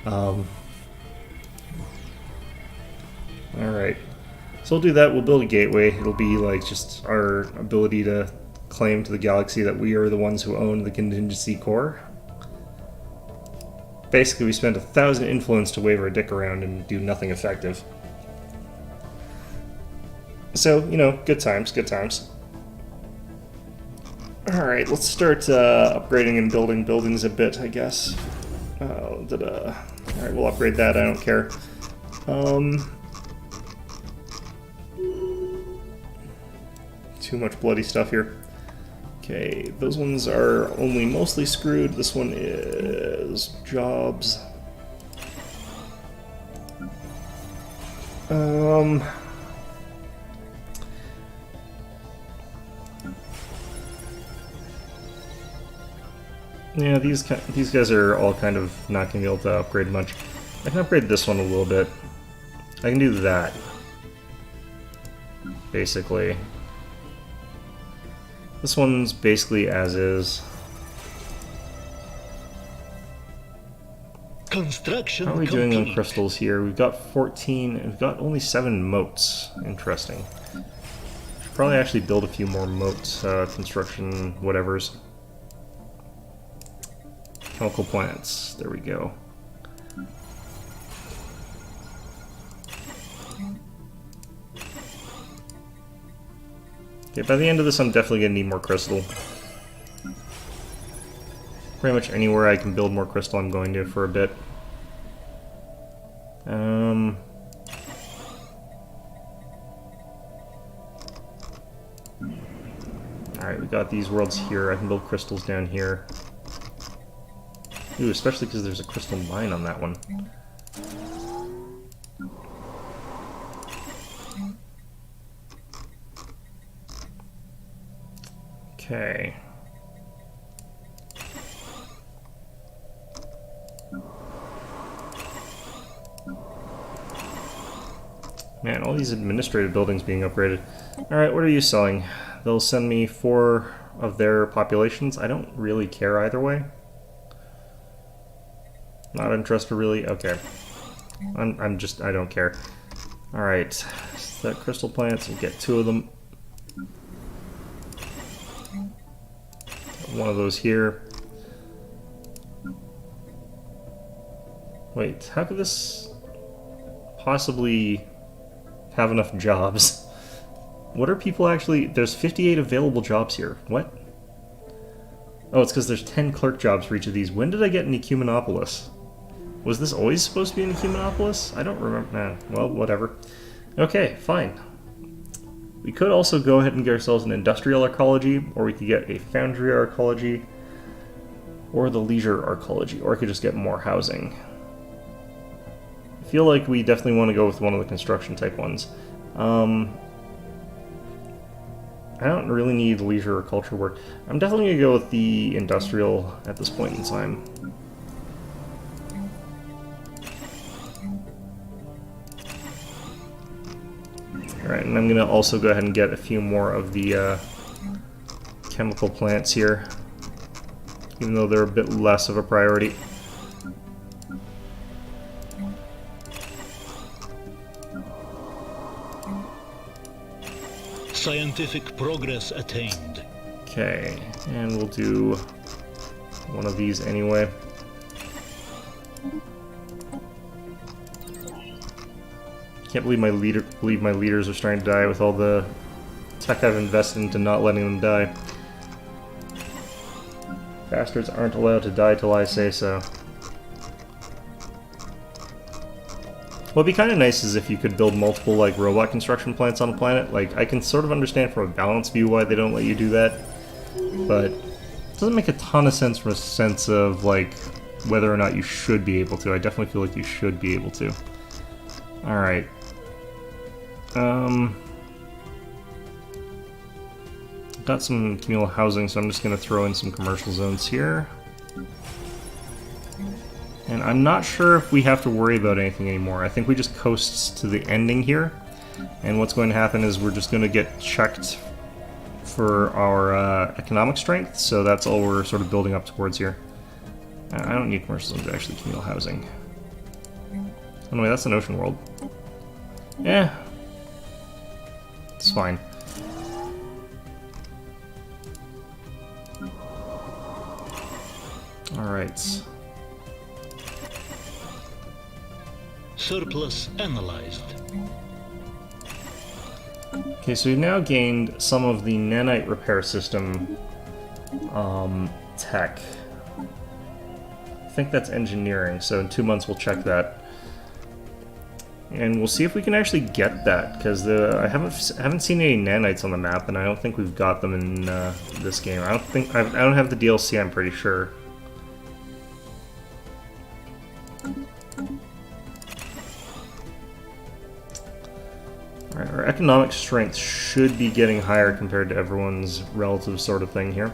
Alright. So we'll do that, we'll build a gateway. It'll be like just our ability to claim to the galaxy that we are the ones who own the contingency core. Basically, we spent 1,000 influence to wave our dick around and do nothing effective. So, you know, good times, good times. Alright, let's start upgrading and building buildings a bit, I guess. Alright, we'll upgrade that, I don't care. Too much bloody stuff here. Okay, those ones are only mostly screwed. This one is jobs. Yeah, these guys are all kind of not going to be able to upgrade much. I can upgrade this one a little bit. I can do that, basically. This one's basically as is. Construction How are we complete. doing on crystals here? We've got 14, and we've got only 7 moats. Interesting. Should probably actually build a few more moats, construction whatevers. Chemical plants, there we go. Okay, by the end of this I'm definitely going to need more crystal. Pretty much anywhere I can build more crystal I'm going to for a bit. Alright, we got these worlds here. I can build crystals down here. Ooh, especially because there's a crystal mine on that one. Okay. Man, all these administrative buildings being upgraded. Alright, what are you selling? They'll send me 4 of their populations. I don't really care either way. Not interested really? Okay. I don't care. Alright. Set crystal plants, we'll get 2 of them. One of those here. Wait, how could this possibly have enough jobs? What are people actually... There's 58 available jobs here. What? Oh, it's because there's 10 clerk jobs for each of these. When did I get an Ecumenopolis? Was this always supposed to be an Ecumenopolis? I don't remember. Nah, well, whatever. Okay, fine. We could also go ahead and get ourselves an industrial arcology, or we could get a foundry arcology, or the leisure arcology, or I could just get more housing. I feel like we definitely want to go with one of the construction type ones. I don't really need leisure or culture work. I'm definitely going to go with the industrial at this point in time. Alright, and I'm going to also go ahead and get a few more of the chemical plants here. even though they're a bit less of a priority. Scientific progress attained. Okay, and we'll do one of these anyway. Can't believe my leaders are starting to die with all the tech I've invested into not letting them die. Bastards aren't allowed to die till I say so. What'd be kind of nice is if you could build multiple, like, robot construction plants on a planet. Like, I can sort of understand from a balance view why they don't let you do that, but it doesn't make a ton of sense from a sense of, like, whether or not you should be able to. I definitely feel like you should be able to. Alright. Got some communal housing, so I'm just going to throw in some commercial zones here. And I'm not sure if we have to worry about anything anymore. I think we just coast to the ending here. And what's going to happen is we're just going to get checked for our economic strength, so that's all we're sort of building up towards here. I don't need commercial zones, actually, communal housing. Anyway, that's an ocean world. Yeah. It's fine. Alright. Surplus analyzed. Okay, so we've now gained some of the nanite repair system tech. I think that's engineering, so in 2 months we'll check that. And we'll see if we can actually get that, because I haven't seen any nanites on the map, and I don't think we've got them in this game. I don't have the DLC, I'm pretty sure. Alright, our economic strength should be getting higher compared to everyone's relative sort of thing here.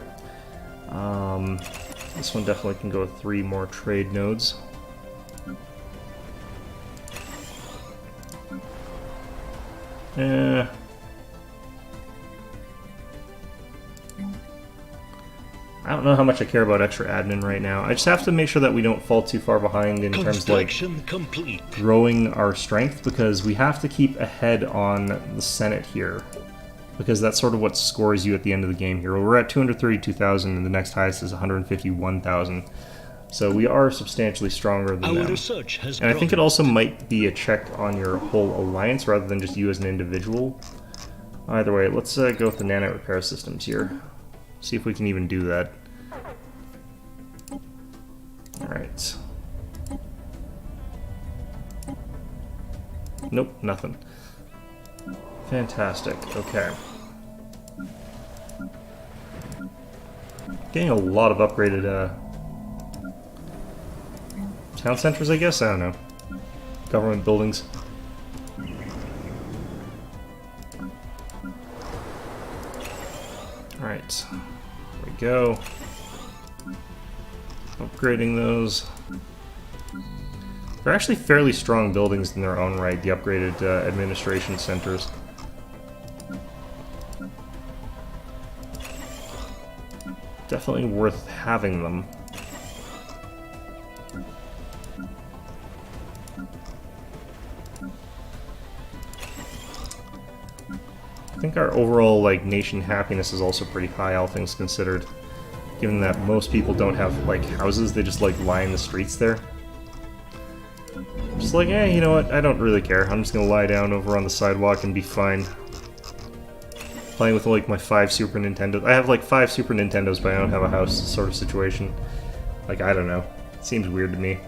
This one definitely can go with 3 more trade nodes. I don't know how much I care about extra admin right now. I just have to make sure that we don't fall too far behind in terms of, like, complete. growing our strength, because we have to keep ahead on the Senate here, because that's sort of what scores you at the end of the game here. We're at 232,000 and the next highest is 151,000. So we are substantially stronger than them. Research has and I think it also might be a check on your whole alliance rather than just you as an individual. Either way, let's go with the nanite repair systems here. See if we can even do that. Alright. Nope, nothing. Fantastic, okay. Getting a lot of upgraded town centers, I guess? I don't know. Government buildings. Alright. There we go. Upgrading those. They're actually fairly strong buildings in their own right, the upgraded administration centers. Definitely worth having them. I think our overall, like, nation happiness is also pretty high, all things considered. Given that most people don't have, like, houses, they just, like, lie in the streets there. Just like, you know what, I don't really care. I'm just gonna lie down over on the sidewalk and be fine. Playing with, like, my 5 Super Nintendos. I have, like, 5 Super Nintendos, but I don't have a house sort of situation. Like, I don't know. It seems weird to me.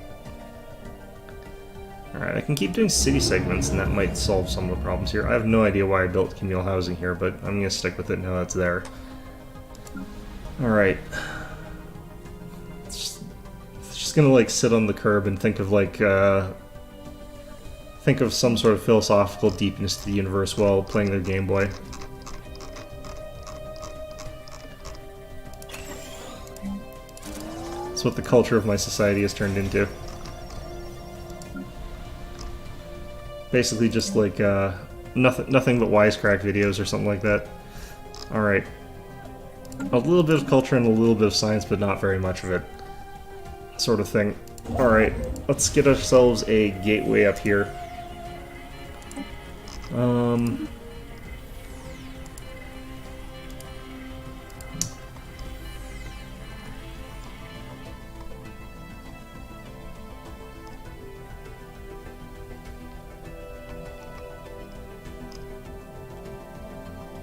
Alright, I can keep doing city segments, and that might solve some of the problems here. I have no idea why I built communal housing here, but I'm gonna stick with it now that's there. Alright. It's just gonna, like, sit on the curb and think of, like, think of some sort of philosophical deepness to the universe while playing their Game Boy. That's what the culture of my society has turned into. Basically just like, nothing but wisecrack videos or something like that. Alright. A little bit of culture and a little bit of science, but not very much of it. Sort of thing. Alright, let's get ourselves a gateway up here.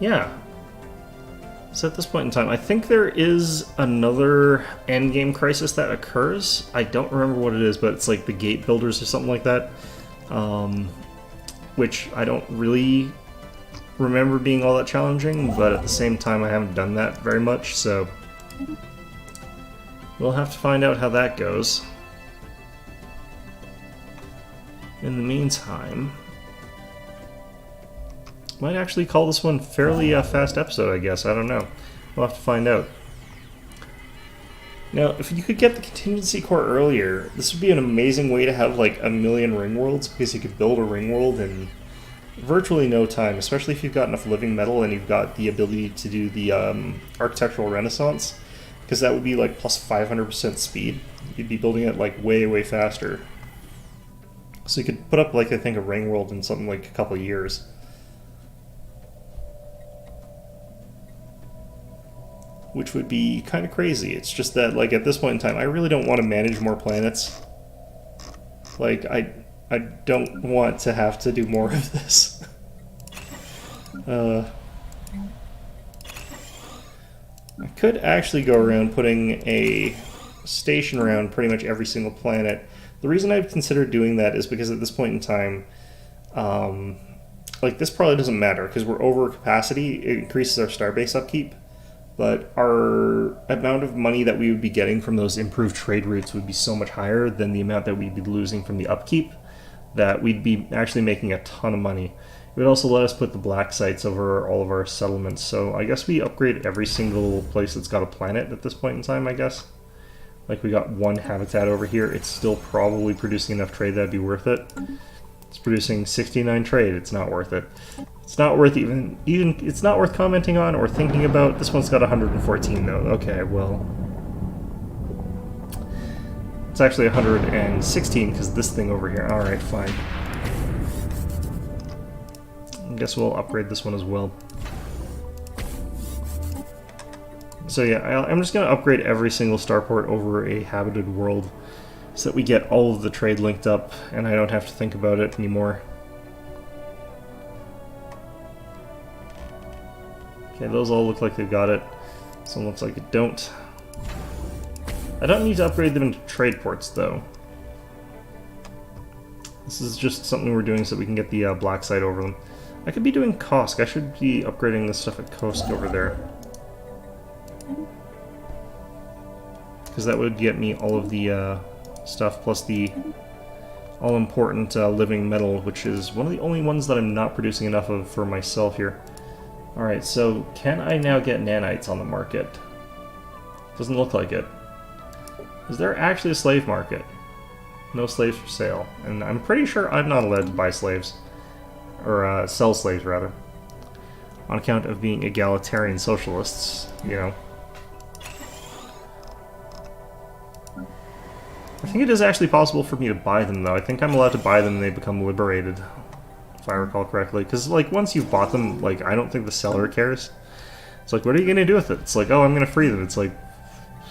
Yeah. So at this point in time, I think there is another endgame crisis that occurs. I don't remember what it is, but it's like the gate builders or something like that. Which I don't really remember being all that challenging, but at the same time I haven't done that very much, so we'll have to find out how that goes. In the meantime, might actually call this one fairly fast episode, I guess. I don't know. We'll have to find out. Now, if you could get the contingency core earlier, this would be an amazing way to have like 1,000,000 ring worlds, because you could build a ring world in virtually no time, especially if you've got enough living metal and you've got the ability to do the architectural renaissance, because that would be like plus 500% speed. You'd be building it like way, way faster. So you could put up like, I think, a ring world in something like a couple of years. Which would be kind of crazy. It's just that, like, at this point in time, I really don't want to manage more planets. Like, I don't want to have to do more of this. I could actually go around putting a station around pretty much every single planet. The reason I've considered doing that is because at this point in time, like, this probably doesn't matter, because we're over capacity. It increases our starbase upkeep. But our amount of money that we would be getting from those improved trade routes would be so much higher than the amount that we'd be losing from the upkeep that we'd be actually making a ton of money. It would also let us put the black sites over all of our settlements, so I guess we upgrade every single place that's got a planet at this point in time, I guess. Like, we got one habitat over here. It's still probably producing enough trade that'd be worth it. It's producing 69 trade. It's not worth it. It's not worth even it's not worth commenting on or thinking about. This one's got 114 though. Okay, well, it's actually 116 because this thing over here. All right, fine. I guess we'll upgrade this one as well. So yeah, I'm just gonna upgrade every single starport over a habited world, so that we get all of the trade linked up, and I don't have to think about it anymore. Okay, those all look like they've got it. Some looks like it don't. I don't need to upgrade them into trade ports, though. This is just something we're doing so we can get the black site over them. I could be doing Kosk. I should be upgrading this stuff at Kosk over there. Because that would get me all of the stuff, plus the all-important living metal, which is one of the only ones that I'm not producing enough of for myself here. Alright, so can I now get nanites on the market? Doesn't look like it. Is there actually a slave market? No slaves for sale. And I'm pretty sure I'm not allowed to buy slaves. Or sell slaves, rather. On account of being egalitarian socialists, you know. I think it is actually possible for me to buy them, though. I think I'm allowed to buy them and they become liberated, if I recall correctly. Because, like, once you've bought them, like, I don't think the seller cares. It's like, what are you going to do with it? It's like, oh, I'm going to free them. It's like,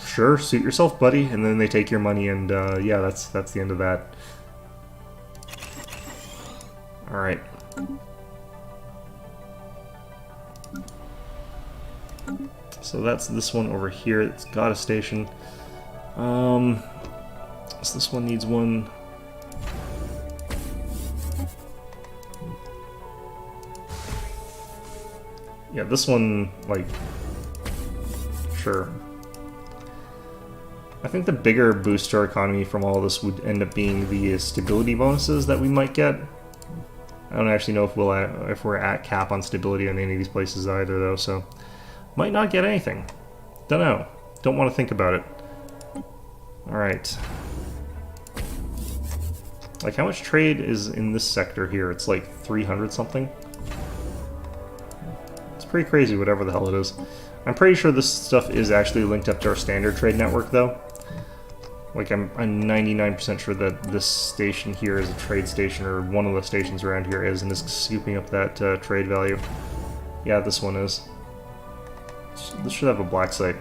sure, suit yourself, buddy. And then they take your money, and, yeah, that's the end of that. Alright. So that's this one over here. It's got a station. So this one needs one. Yeah, this one, like, sure. I think the bigger boost to our economy from all this would end up being the stability bonuses that we might get. I don't actually know if we're at cap on stability on any of these places either, though, so might not get anything. Don't know. Don't want to think about it. Alright. Like, how much trade is in this sector here? It's like 300 something. It's pretty crazy, whatever the hell it is. I'm pretty sure this stuff is actually linked up to our standard trade network, though. Like, I'm 99% sure that this station here is a trade station, or one of the stations around here is, and is scooping up that trade value. Yeah, this one is. This should have a black site.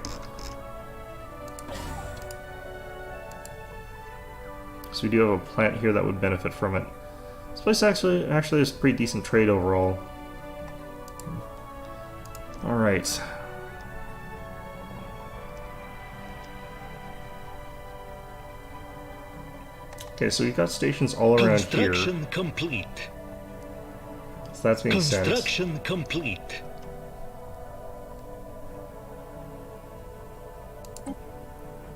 So we do have a plant here that would benefit from it. This place actually has pretty decent trade overall. Alright. Okay, so we've got stations all around here. Construction complete. So that's being sent. Construction complete.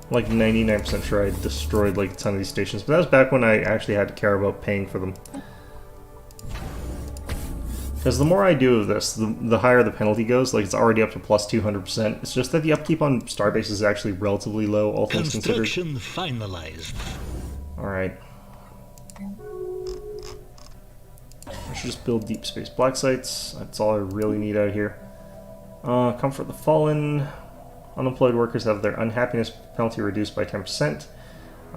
Like 99% sure I destroyed like a ton of these stations, but that was back when I actually had to care about paying for them. Because the more I do of this, the higher the penalty goes. Like, it's already up to plus 200%. It's just that the upkeep on Starbase is actually relatively low, all things considered. Construction finalized. Alright. I should just build deep space black sites. That's all I really need out here. Comfort the Fallen. Unemployed workers have their unhappiness penalty reduced by 10%.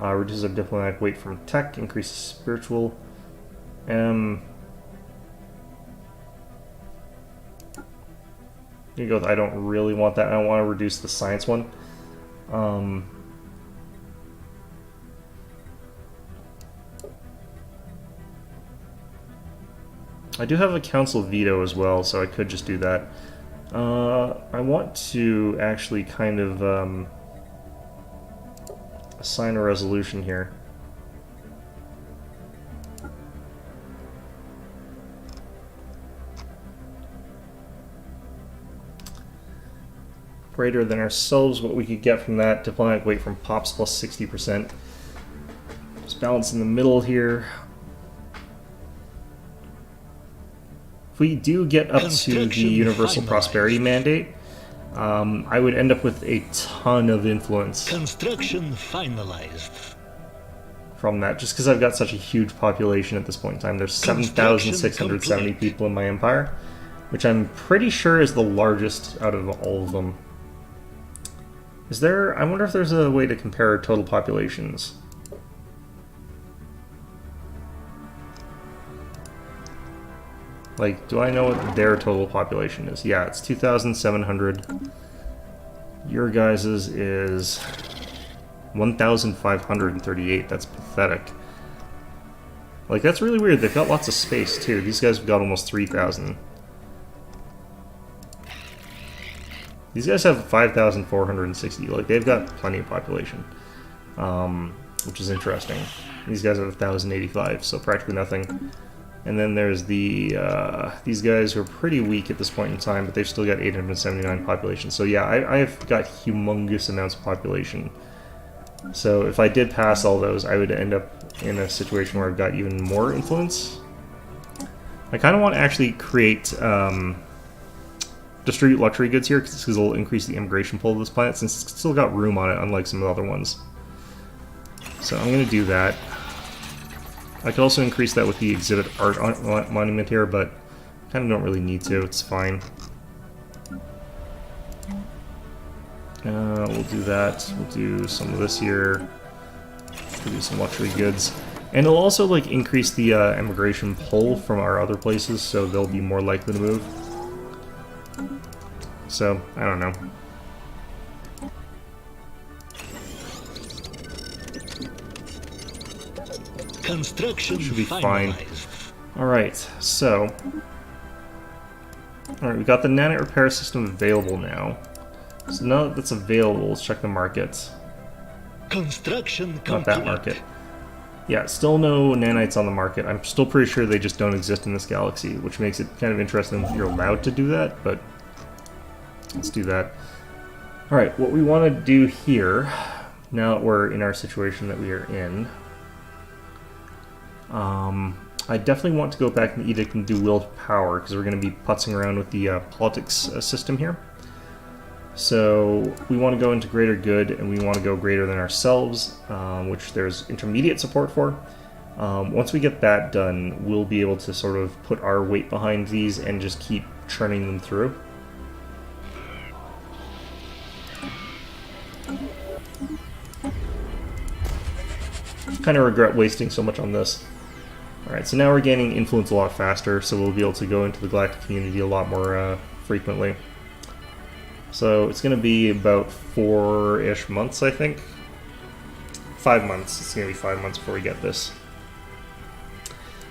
Reduces their diplomatic weight from tech. Increases spiritual. Here you go. I don't really want that. I don't want to reduce the science one. I do have a council veto as well, so I could just do that. I want to actually kind of assign a resolution here. Greater than ourselves, what we could get from that. Diplomatic weight from Pops plus 60%. Just balance in the middle here. If we do get up to the Universal Prosperity Mandate, I would end up with a ton of influence. Construction finalized. From that, just because I've got such a huge population at this point in time. There's 7,670 people in my empire, which I'm pretty sure is the largest out of all of them. Is there... I wonder if there's a way to compare total populations. Like, do I know what their total population is? Yeah, it's 2,700. Your guys's is 1,538. That's pathetic. Like, that's really weird. They've got lots of space, too. These guys have got almost 3,000. These guys have 5,460. Like, they've got plenty of population. Which is interesting. These guys have 1,085, so practically nothing. And then there's the these guys who are pretty weak at this point in time, but they've still got 879 population. So yeah, I've got humongous amounts of population. So if I did pass all those, I would end up in a situation where I've got even more influence. I kind of want to actually create distribute luxury goods here, because it'll increase the immigration pull of this planet, since it's still got room on it, unlike some of the other ones. So I'm going to do that. I could also increase that with the exhibit art monument here, but kind of don't really need to. It's fine. We'll do that. We'll do some of this here. We'll do some luxury goods. And it'll also like increase the immigration pull from our other places, so they'll be more likely to move. So, I don't know. Construction should be finalized. fine. Alright, so... Alright, we got the nanite repair system available now. So now that that's available, let's check the market. Construction complete. Not that market. Yeah, still no nanites on the market. I'm still pretty sure they just don't exist in this galaxy, which makes it kind of interesting if you're allowed to do that, but... Let's do that. Alright, what we want to do here, now that we're in our situation that we are in... I definitely want to go back and Edict and do Will to Power, because we're going to be putzing around with the politics system here. So we want to go into Greater Good, and we want to go greater than ourselves, which there's intermediate support for. Once we get that done, we'll be able to sort of put our weight behind these and just keep churning them through. Kind of regret wasting so much on this. Alright, so now we're gaining influence a lot faster, so we'll be able to go into the galactic community a lot more frequently. So it's going to be about 4-ish months, I think. 5 months. It's going to be 5 months before we get this.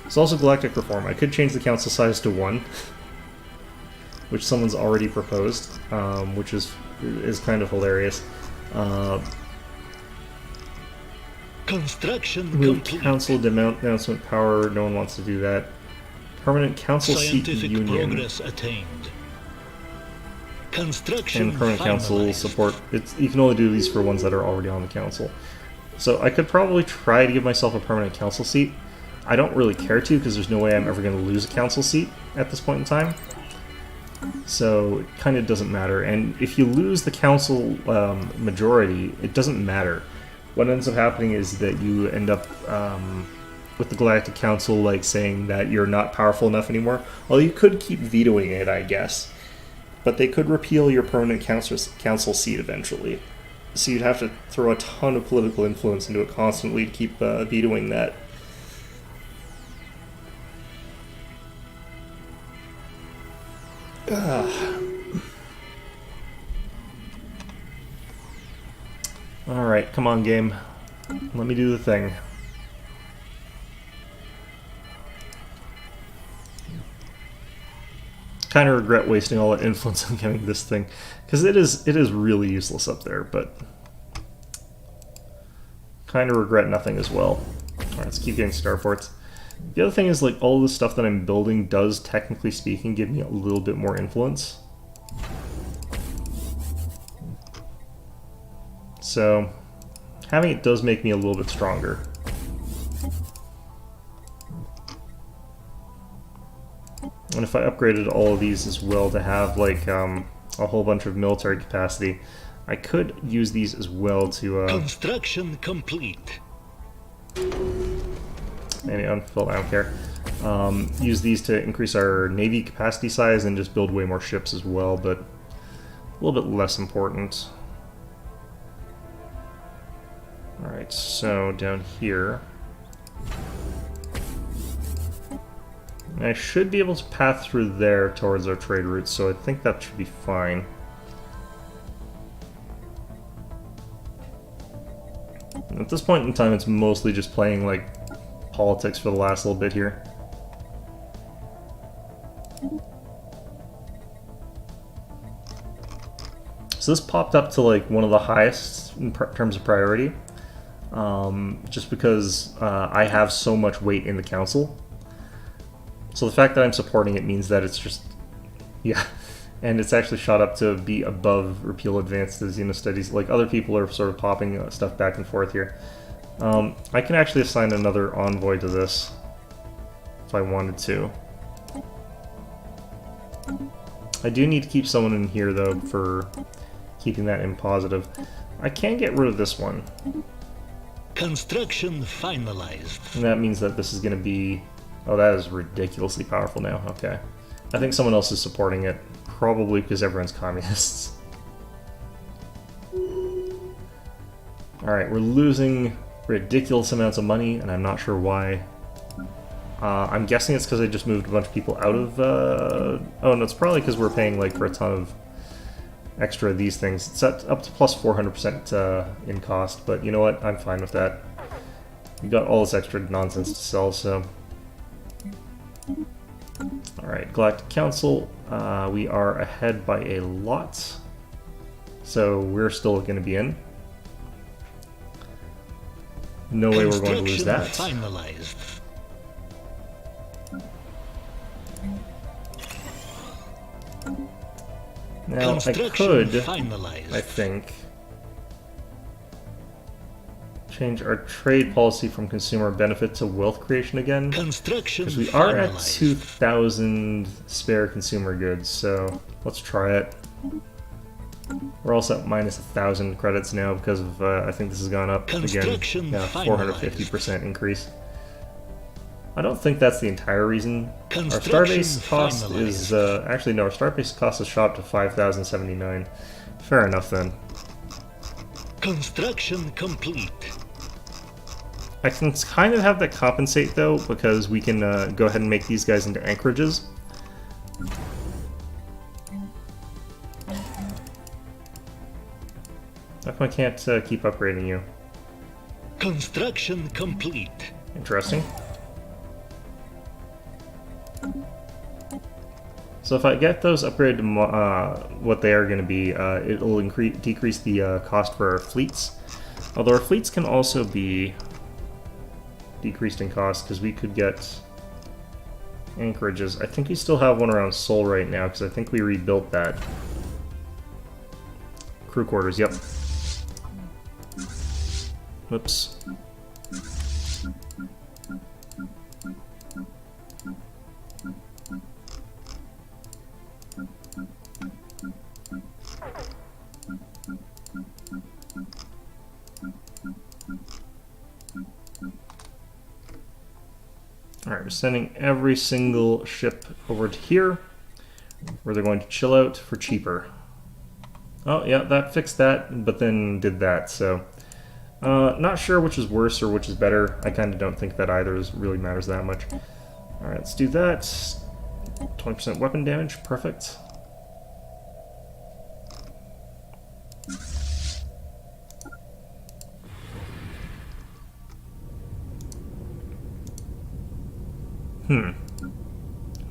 It's also galactic reform. I could change the council size to 1, which someone's already proposed, which is kind of hilarious. Construction complete. Council announcement power. No one wants to do that. Permanent council Scientific seat union. progress attained. Construction And permanent council finalized. support. You can only do these for ones that are already on the council. So I could probably try to give myself a permanent council seat. I don't really care to, because there's no way I'm ever going to lose a council seat at this point in time. So it kind of doesn't matter. And if you lose the council majority, it doesn't matter. What ends up happening is that you end up with the Galactic Council like saying that you're not powerful enough anymore. Well, you could keep vetoing it, I guess. But they could repeal your permanent council seat eventually. So you'd have to throw a ton of political influence into it constantly to keep vetoing that. Alright, come on, game. Let me do the thing. Kind of regret wasting all that influence on getting this thing, because it is really useless up there, but kind of regret nothing as well. Alright, let's keep getting starports. The other thing is, like, all the stuff that I'm building does, technically speaking, give me a little bit more influence. So, having it does make me a little bit stronger. And if I upgraded all of these as well to have, like, a whole bunch of military capacity, I could use these as well to, Construction complete. maybe unfilled, I don't care. Use these to increase our navy capacity size and just build way more ships as well, but a little bit less important. Alright, so down here, I should be able to path through there towards our trade routes, so I think that should be fine. At this point in time, it's mostly just playing, like, politics for the last little bit here. So this popped up to, like, one of the highest in terms of priority. Just because I have so much weight in the council. So the fact that I'm supporting it means that it's just, yeah, and it's actually shot up to be above repeal advanced Xeno studies. Like, other people are sort of popping stuff back and forth here. I can actually assign another envoy to this if I wanted to. I do need to keep someone in here though for keeping that in positive. I can get rid of this one. Construction finalized. And that means that this is going to be... Oh, that is ridiculously powerful now. Okay. I think someone else is supporting it. Probably because everyone's communists. Alright, we're losing ridiculous amounts of money, and I'm not sure why. I'm guessing it's because I just moved a bunch of people out of... Oh, no, it's probably because we're paying, like, for a ton of extra of these things. It's up to plus 400% in cost, but you know what? I'm fine with that. We got all this extra nonsense to sell, so... Alright, Galactic Council. We are ahead by a lot. So we're still going to be in. No way we're going to lose that. Finalized. Now, I could, I think, change our trade policy from consumer benefit to wealth creation again. Because we are at 2,000 spare consumer goods, so let's try it. We're also at minus 1,000 credits now because of, I think this has gone up again. Yeah, 450% increase. I don't think that's the entire reason. Our starbase cost is, actually no, our starbase cost is shot to 5,079. Fair enough then. Construction complete. I can kind of have that compensate though, because we can go ahead and make these guys into anchorages. How come I can't keep upgrading you? Construction complete. Interesting. So if I get those upgraded to what they are going to be, it'll decrease the cost for our fleets. Although our fleets can also be decreased in cost, because we could get anchorages. I think we still have one around Seoul right now, because I think we rebuilt that. Crew quarters, yep. Whoops. Alright, we're sending every single ship over to here, where they're going to chill out for cheaper. Oh, yeah, that fixed that, but then did that, so... not sure which is worse or which is better. I kind of don't think that either really matters that much. Alright, let's do that. 20% weapon damage, perfect.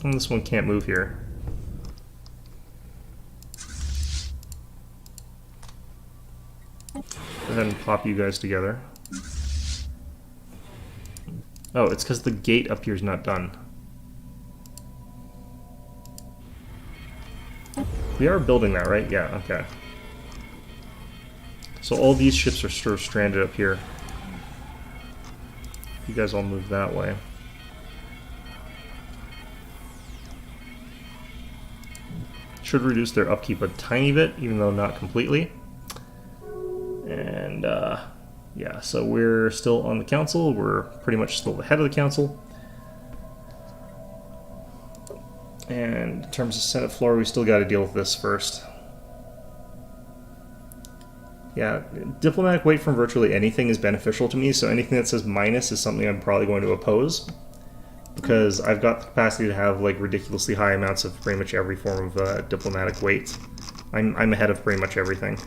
And this one can't move here. Go ahead and pop you guys together. Oh, it's because the gate up here is not done. We are building that, right? Yeah, okay. So all these ships are sort of stranded up here. You guys all move that way. Should reduce their upkeep a tiny bit, even though not completely. And, yeah, so we're still on the council. We're pretty much still the head of the council. And in terms of Senate floor, we still got to deal with this first. Yeah, diplomatic weight from virtually anything is beneficial to me, so anything that says minus is something I'm probably going to oppose. Because I've got the capacity to have like ridiculously high amounts of pretty much every form of diplomatic weight. I'm ahead of pretty much everything.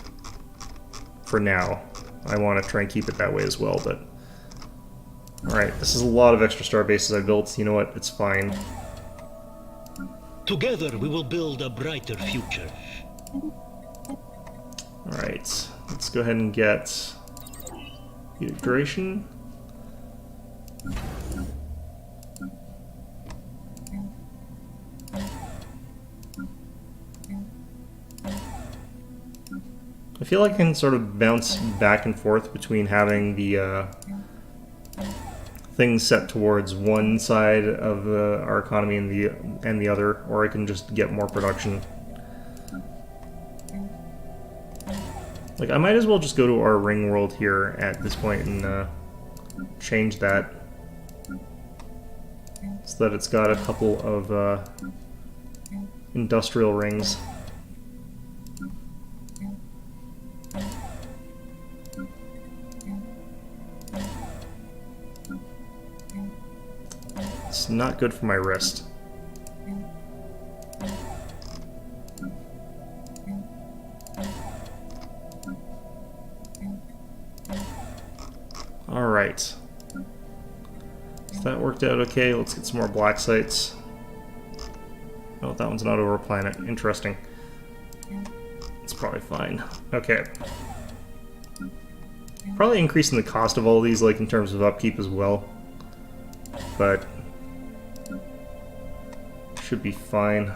For now. I want to try and keep it that way as well, but... Alright, this is a lot of extra star bases I built. You know what? It's fine. Together we will build a brighter future. Alright, let's go ahead and get... duration. I feel like I can sort of bounce back and forth between having the things set towards one side of our economy and the other, or I can just get more production. Like, I might as well just go to our ring world here at this point and change that so that it's got a couple of industrial rings. It's not good for my wrist. Alright. So that worked out okay. Let's get some more black sites. Oh, that one's not over a planet. Interesting. It's probably fine. Okay. Probably increasing the cost of all these, like, in terms of upkeep as well. But... should be fine.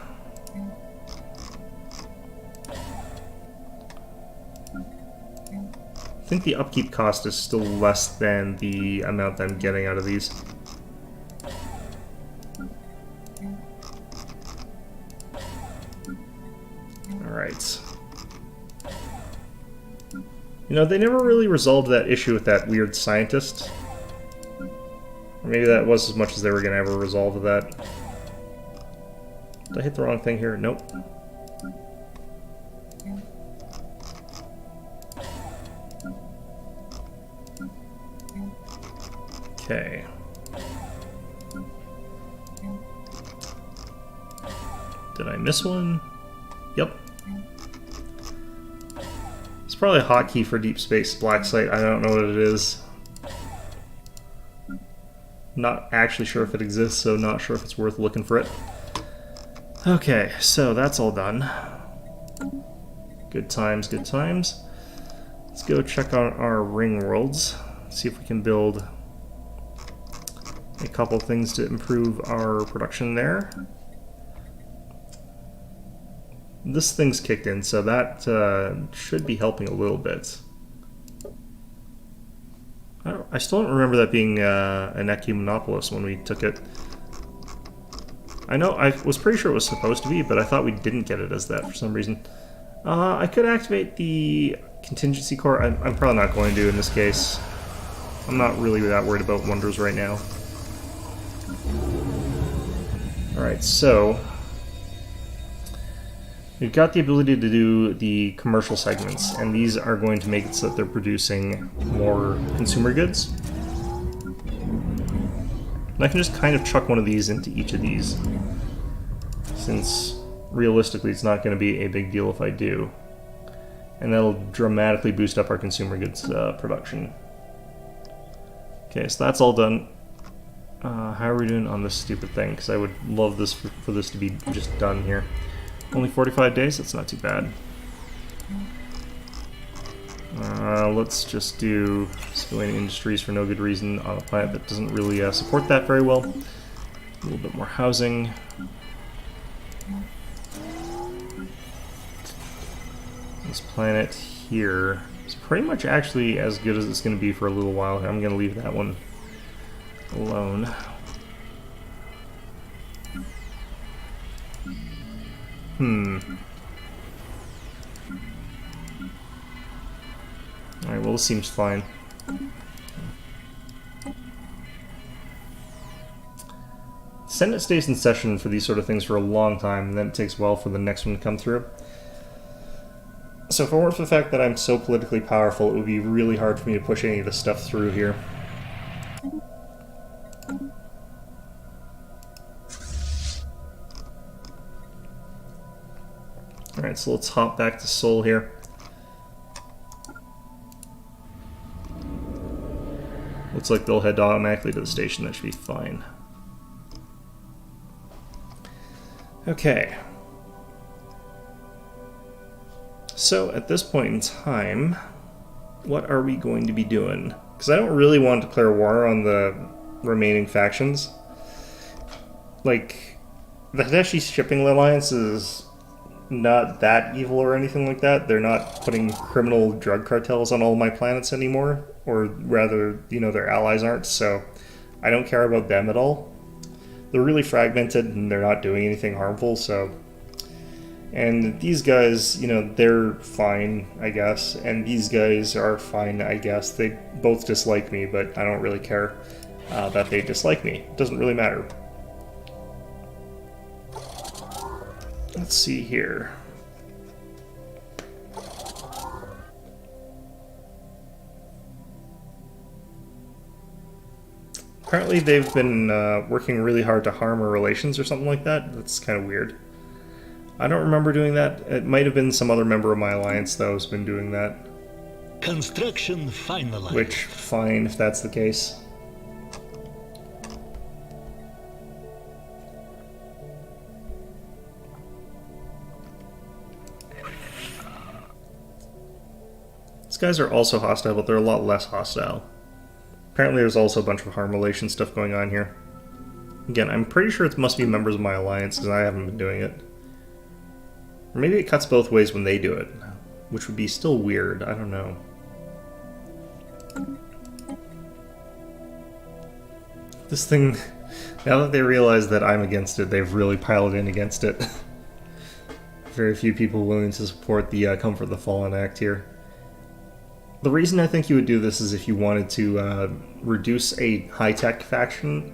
I think the upkeep cost is still less than the amount that I'm getting out of these. Alright. You know, they never really resolved that issue with that weird scientist. Or maybe that was as much as they were going to ever resolve that. Did I hit the wrong thing here? Nope. Okay. Did I miss one? Yep. It's probably a hotkey for Deep Space Black Site. I don't know what it is. Not actually sure if it exists, so not sure if it's worth looking for it. Okay, so that's all done. Good times, good times. Let's go check out our ring worlds. See if we can build a couple things to improve our production there. This thing's kicked in, so that should be helping a little bit. I still don't remember that being an Ecumenopolis when we took it. I know, I was pretty sure it was supposed to be, but I thought we didn't get it as that for some reason. I could activate the contingency core. I'm probably not going to in this case. I'm not really that worried about wonders right now. Alright, so we've got the ability to do the commercial segments, and these are going to make it so that they're producing more consumer goods. And I can just kind of chuck one of these into each of these, since realistically it's not going to be a big deal if I do. And that'll dramatically boost up our consumer goods production. Okay, so that's all done. How are we doing on this stupid thing? Because I would love this for this to be just done here. Only 45 days? That's not too bad. Let's just do civilian industries for no good reason on a planet that doesn't really support that very well. A little bit more housing. This planet here is pretty much actually as good as it's going to be for a little while. I'm going to leave that one alone. Alright, well, this seems fine. Senate stays in session for these sort of things for a long time, and then it takes a while for the next one to come through. So if it weren't for the fact that I'm so politically powerful, it would be really hard for me to push any of this stuff through here. Alright, so let's hop back to Sol here. Looks like they'll head automatically to the station. That should be fine. Okay. So, at this point in time, what are we going to be doing? Because I don't really want to declare war on the remaining factions. Like, the Hadeshi Shipping Alliance is not that evil or anything like that. They're not putting criminal drug cartels on all my planets anymore. Or rather, you know, their allies aren't, so I don't care about them at all. They're really fragmented and they're not doing anything harmful, so... And these guys, you know, they're fine, I guess. And these guys are fine, I guess. They both dislike me, but I don't really care that they dislike me. It doesn't really matter. Let's see here. Apparently they've been working really hard to harm our relations or something like that. That's kind of weird. I don't remember doing that. It might have been some other member of my alliance, though, who's been doing that. Construction finalized. Which, fine, if that's the case. These guys are also hostile, but they're a lot less hostile. Apparently there's also a bunch of harm relation stuff going on here. Again, I'm pretty sure it must be members of my alliance, because I haven't been doing it. Or maybe it cuts both ways when they do it, which would be still weird. I don't know. This thing, now that they realize that I'm against it, they've really piled in against it. Very few people willing to support the Comfort the Fallen Act here. The reason I think you would do this is if you wanted to reduce a high-tech faction.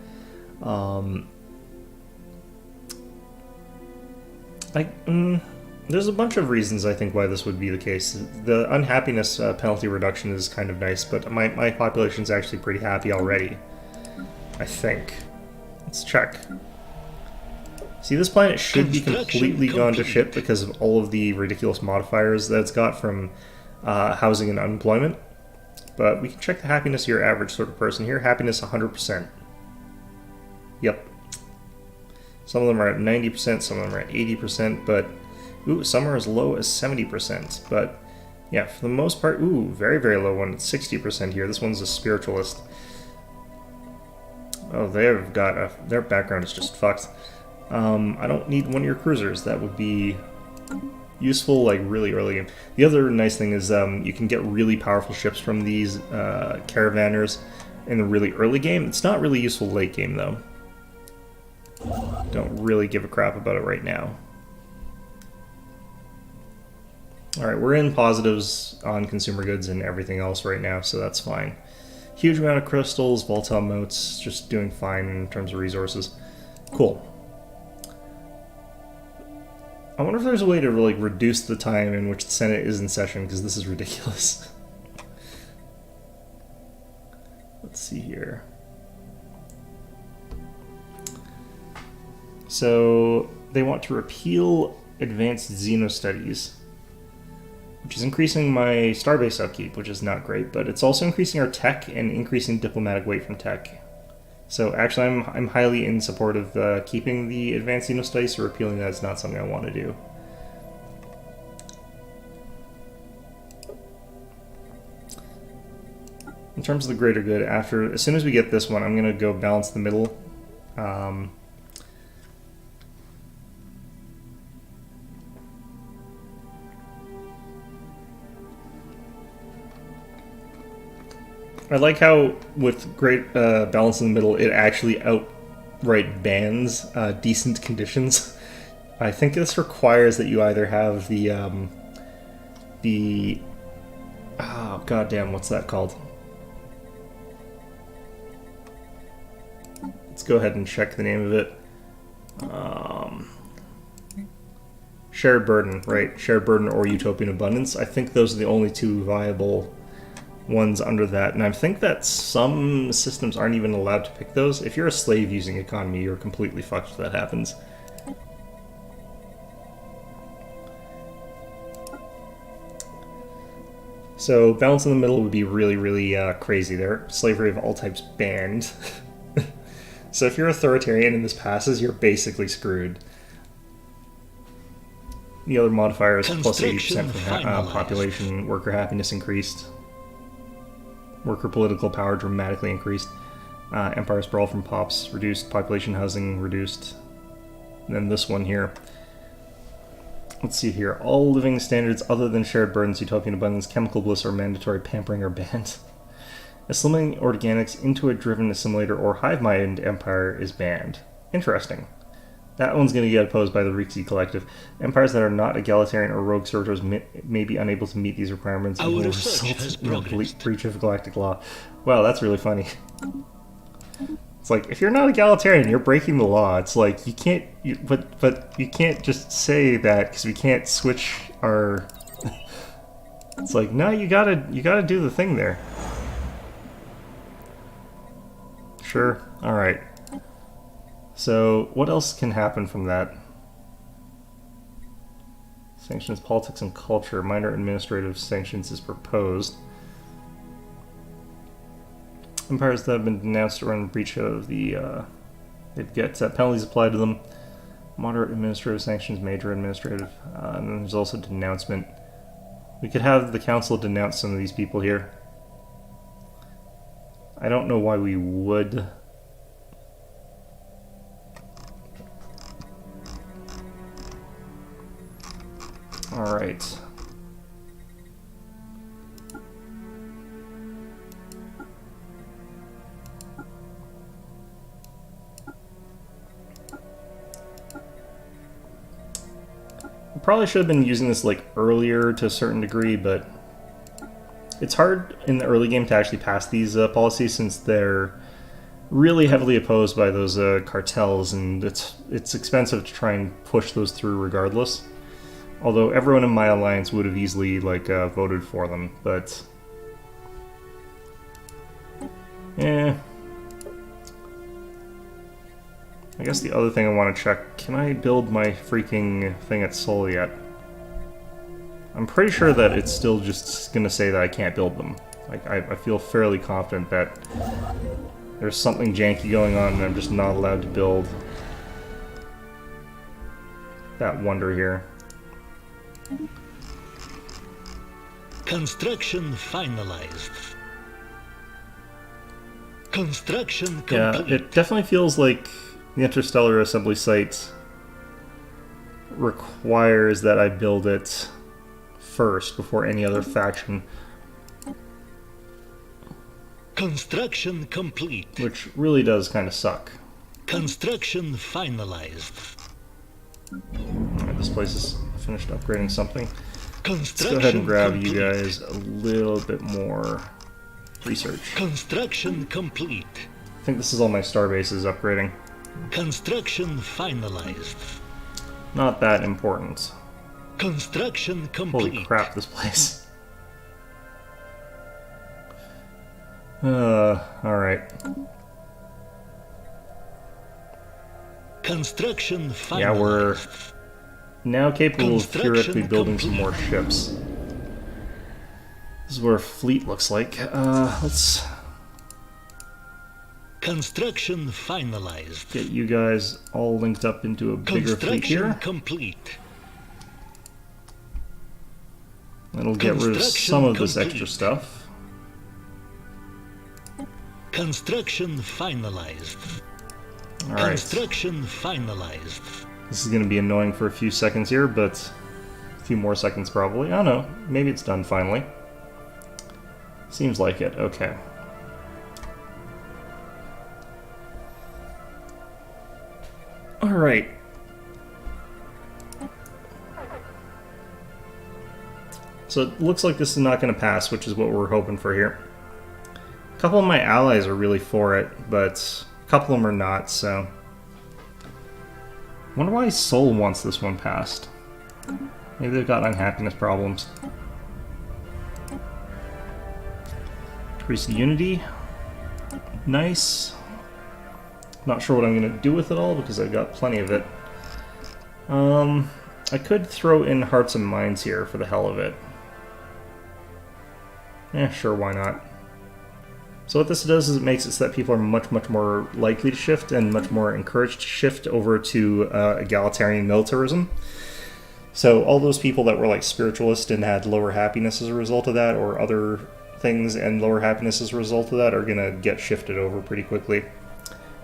There's a bunch of reasons I think why this would be the case. The unhappiness penalty reduction is kind of nice, but my population's actually pretty happy already. I think. Let's check. See, this planet should be completely gone to shit because of all of the ridiculous modifiers that it's got from housing and unemployment. But we can check the happiness of your average sort of person here. Happiness 100%. Yep. Some of them are at 90%, some of them are at 80%, but ooh, some are as low as 70%. But yeah, for the most part, ooh, very, very low one. It's 60% here. This one's a spiritualist. Oh, they've got their background is just fucked. I don't need one of your cruisers. That would be useful, like, really early game. The other nice thing is you can get really powerful ships from these caravanners in the really early game. It's not really useful late game, though. Don't really give a crap about it right now. Alright, we're in positives on consumer goods and everything else right now, so that's fine. Huge amount of crystals, volatile motes, just doing fine in terms of resources. Cool. I wonder if there's a way to like reduce the time in which the Senate is in session, because this is ridiculous. Let's see here. So they want to repeal advanced Xeno studies, which is increasing my starbase upkeep, which is not great, but it's also increasing our tech and increasing diplomatic weight from tech. So actually, I'm highly in support of keeping the advanced Xeno studies, so repealing that is not something I want to do. In terms of the greater good, as soon as we get this one, I'm going to go balance the middle. I like how, with great balance in the middle, it actually outright bans decent conditions. I think this requires that you either have oh goddamn, what's that called? Let's go ahead and check the name of it. Shared burden, right? Shared burden or utopian abundance. I think those are the only two viable ones under that, and I think that some systems aren't even allowed to pick those. If you're a slave using economy, you're completely fucked if that happens. So balance in the middle would be really, really crazy there. Slavery of all types banned. So if you're authoritarian and this passes, you're basically screwed. The other modifier is plus 80% for population. Worker happiness increased. Worker political power dramatically increased. Empire sprawl from pops reduced. Population housing reduced. And then this one here. Let's see here. All living standards other than shared burdens, utopian abundance, chemical bliss, or mandatory pampering are banned. Assimilating organics into a driven assimilator or hive mind empire is banned. Interesting. That one's going to get opposed by the Rixi Collective. Empires that are not egalitarian or rogue servitors may be unable to meet these requirements and will result in a breach of galactic law. Wow, that's really funny. It's like, if you're not egalitarian, you're breaking the law. It's like, you can't, but you can't just say that because we can't switch our... It's like, no, you gotta do the thing there. Sure, alright. So, what else can happen from that? Sanctions, politics, and culture. Minor administrative sanctions is proposed. Empires that have been denounced or in breach of the... it gets penalties applied to them. Moderate administrative sanctions, major administrative. And then there's also denouncement. We could have the council denounce some of these people here. I don't know why we would... Alright. We probably should have been using this like earlier to a certain degree, but it's hard in the early game to actually pass these policies since they're really heavily opposed by those cartels, and it's expensive to try and push those through regardless. Although everyone in my alliance would have easily like voted for them, but guess the other thing I want to check, can I build my freaking thing at Sol yet? I'm pretty sure that it's still just going to say that I can't build them. Like, I feel fairly confident that there's something janky going on and I'm just not allowed to build that wonder here. Construction finalized. Construction complete. Yeah, it definitely feels like the interstellar assembly site requires that I build it first before any other faction. Construction complete. Which really does kind of suck. Construction finalized. Alright, this place is finished upgrading something. Let's Construction go ahead and grab complete. you guys a little bit more research. Construction complete. I think this is all my star bases upgrading. Construction finalized. Not that important. Construction complete. Holy crap, this place. Alright. Construction finalized. Yeah, we're now capable of Construction theoretically building some complete. more ships. This is what our fleet looks like. Let's Construction finalized. get you guys all linked up into a bigger fleet Construction here. complete. That'll get rid of Construction some of this complete. extra stuff. Construction finalized. Alright. Construction finalized. This is going to be annoying for a few seconds here, but a few more seconds probably. I don't know. Maybe it's done finally. Seems like it. Okay. Alright. So it looks like this is not going to pass, which is what we're hoping for here. A couple of my allies are really for it, but a couple of them are not, so... I wonder why Sol wants this one passed. Maybe they've got unhappiness problems. Increase the unity. Nice. Not sure what I'm going to do with it all because I've got plenty of it. I could throw in Hearts and Minds here for the hell of it. Yeah, sure, why not? So what this does is it makes it so that people are much more likely to shift and much more encouraged to shift over to egalitarian militarism. So all those people that were like spiritualist and had lower happiness as a result of that, or other things and lower happiness as a result of that, are going to get shifted over pretty quickly.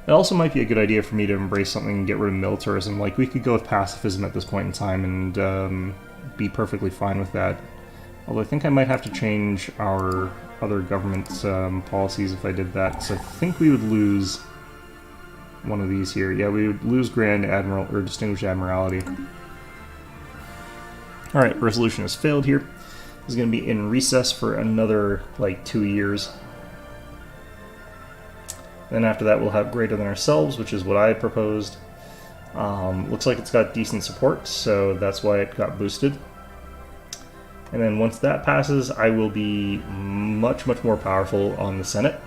It also might be a good idea for me to embrace something and get rid of militarism. Like, we could go with pacifism at this point in time and be perfectly fine with that. Although I think I might have to change our other government policies if I did that. So I think we would lose one of these here. Yeah, we would lose Grand Admiral, or Distinguished Admiralty. Alright, resolution has failed here. This is going to be in recess for another, like, 2 years. Then after that we'll have greater than ourselves, which is what I proposed. Looks like it's got decent support, so that's why it got boosted. And then once that passes, I will be much more powerful on the Senate.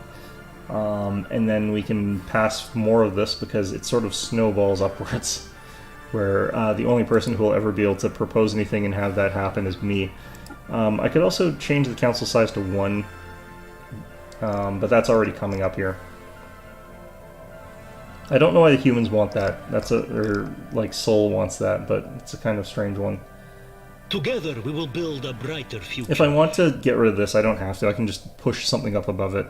And then we can pass more of this because it sort of snowballs upwards, where the only person who will ever be able to propose anything and have that happen is me. I could also change the council size to 1, but that's already coming up here. I don't know why the humans want that. Or like Sol wants that, but it's a kind of strange one. Together we will build a brighter future. If I want to get rid of this, I don't have to. I can just push something up above it.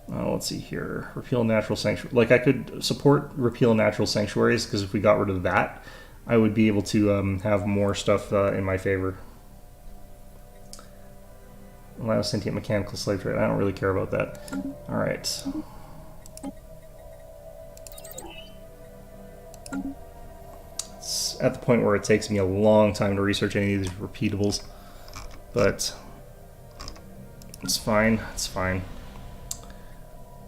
Let's see here. Repeal natural sanctuary. Like, I could support repeal natural sanctuaries, because if we got rid of that, I would be able to have more stuff in my favor. Allow sentient mechanical slave trade. I don't really care about that. Alright. It's at the point where it takes me a long time to research any of these repeatables. But it's fine. It's fine.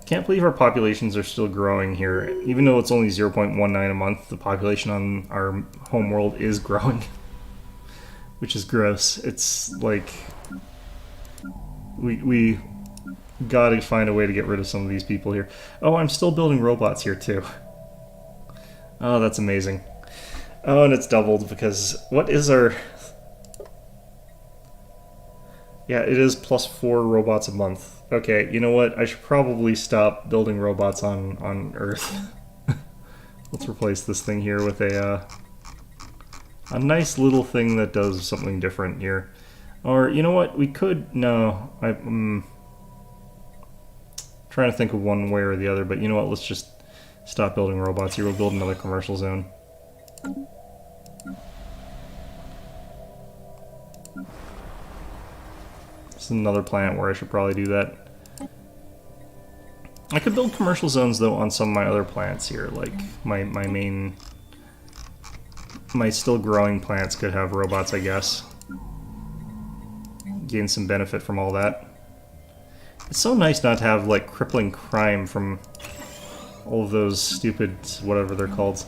Can't believe our populations are still growing here. Even though it's only 0.19 a month, the population on our home world is growing. Which is gross. It's like... We gotta find a way to get rid of some of these people here. Oh, I'm still building robots here too. Oh, that's amazing. Oh, and it's doubled because what is our... Yeah, it is +4 robots a month. Okay, you know what? I should probably stop building robots on Earth. Let's replace this thing here with a nice little thing that does something different here. Or, you know what? We could... No. I'm trying to think of one way or the other, but you know what? Let's just stop building robots here. We'll build another commercial zone. This is another planet where I should probably do that. I could build commercial zones, though, on some of my other planets here. Like, my main... My still growing planets could have robots, I guess. Gain some benefit from all that. It's so nice not to have, like, crippling crime from all of those stupid, whatever they're called.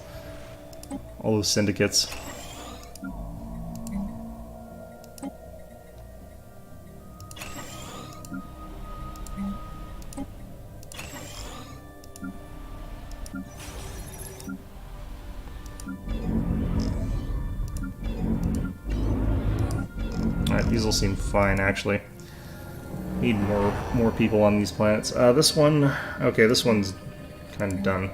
All those syndicates. Alright, these will seem fine, actually. Need more people on these planets. This one... Okay, this one's kind of done.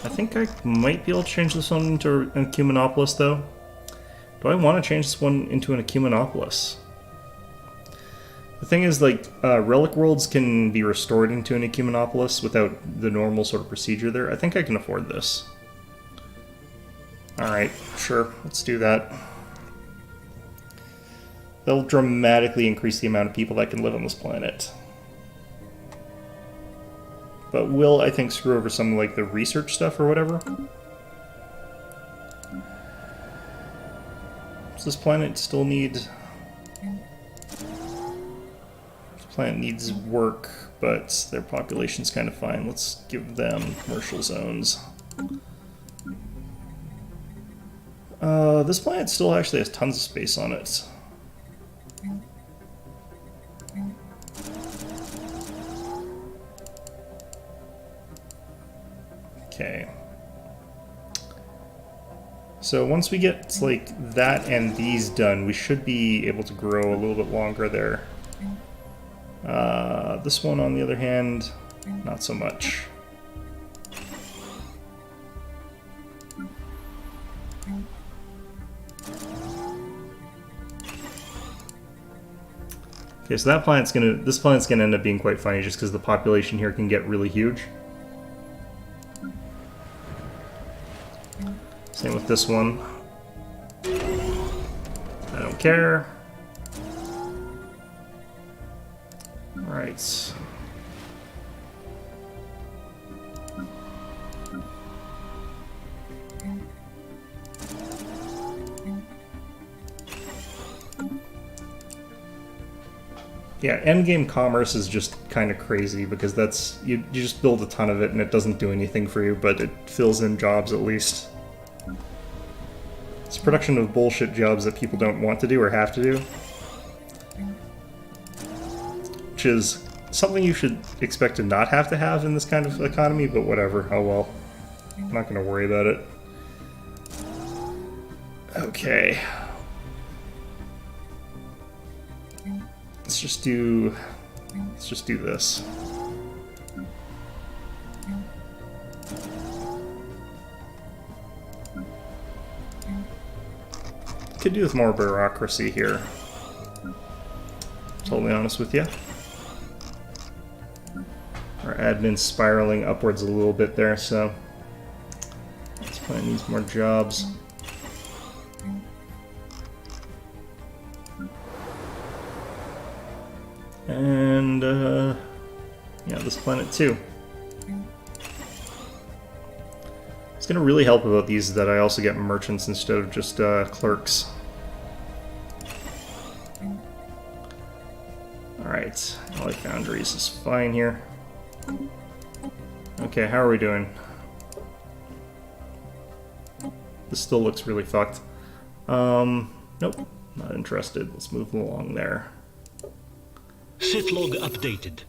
I think I might be able to change this one into an Ecumenopolis, though. Do I want to change this one into an Ecumenopolis? The thing is, like, relic worlds can be restored into an Ecumenopolis without the normal sort of procedure there. I think I can afford this. Alright, sure, let's do that. They'll dramatically increase the amount of people that can live on this planet. But will, I think, screw over some, like, the research stuff or whatever. Does this planet still need... This planet needs work, but their population's kind of fine. Let's give them commercial zones. This planet still actually has tons of space on it. Okay. So once we get, like, that and these done, we should be able to grow a little bit longer there. This one, on the other hand, not so much. Okay, so this planet's gonna end up being quite funny just because the population here can get really huge. Same with this one. I don't care. Alright. Yeah, endgame commerce is just kind of crazy because that's you just build a ton of it and it doesn't do anything for you, but it fills in jobs at least. It's production of bullshit jobs that people don't want to do or have to do. Which is something you should expect to not have to have in this kind of economy, but whatever, oh well. I'm not going to worry about it. Okay. Let's just do this. Could do with more bureaucracy here. Totally honest with you. Our admin's spiraling upwards a little bit there, so this planet needs more jobs. And, yeah, this planet too. It's going to really help about these that I also get merchants instead of just clerks. Alright, Ally Foundries is fine here. Okay, how are we doing? This still looks really fucked. Nope, not interested. Let's move along there. Sith log updated.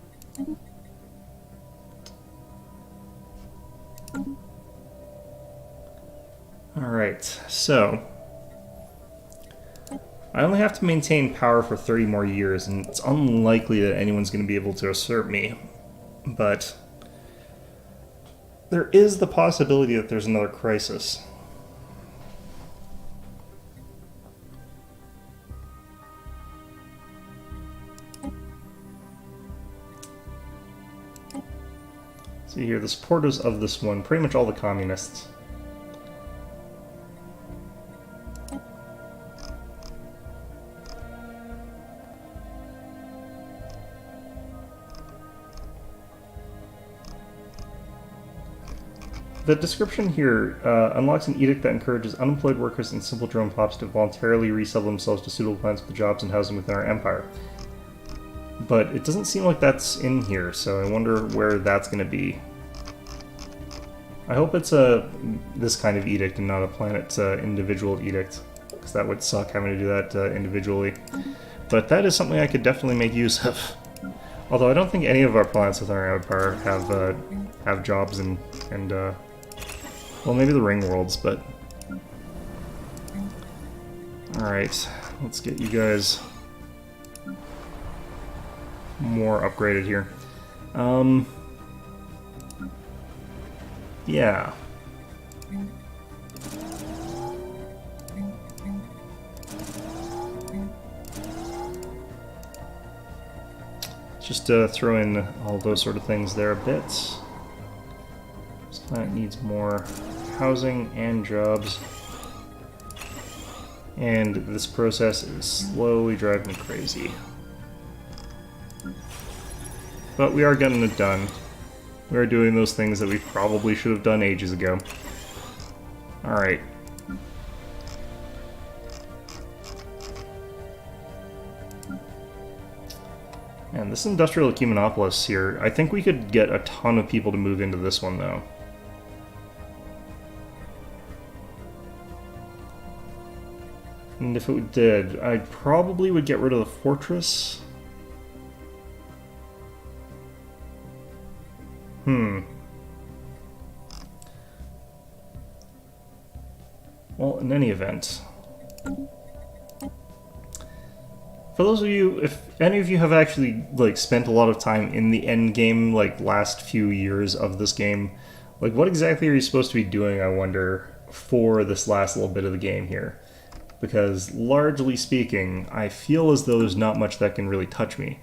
Alright, so I only have to maintain power for 30 more years, and it's unlikely that anyone's going to be able to usurp me. But there is the possibility that there's another crisis. See here, the supporters of this one, pretty much all the communists. The description here unlocks an edict that encourages unemployed workers and simple drone pops to voluntarily resettle themselves to suitable plans for jobs and housing within our empire. But it doesn't seem like that's in here, so I wonder where that's going to be. I hope it's this kind of edict and not a planet individual edict, because that would suck having to do that individually. But that is something I could definitely make use of. Although I don't think any of our planets within our empire have jobs and well, maybe the ring worlds, but... Alright, let's get you guys more upgraded here. Yeah. Just throw in all those sort of things there a bit. This planet needs more housing and jobs. And this process is slowly driving me crazy. But we are getting it done. We are doing those things that we probably should have done ages ago. Alright. And this industrial ecumenopolis here, I think we could get a ton of people to move into this one, though. And if it did, I probably would get rid of the fortress. Well, in any event. For those of you, if any of you have actually, like, spent a lot of time in the end game, like, last few years of this game, like, what exactly are you supposed to be doing, I wonder, for this last little bit of the game here? Because, largely speaking, I feel as though there's not much that can really touch me.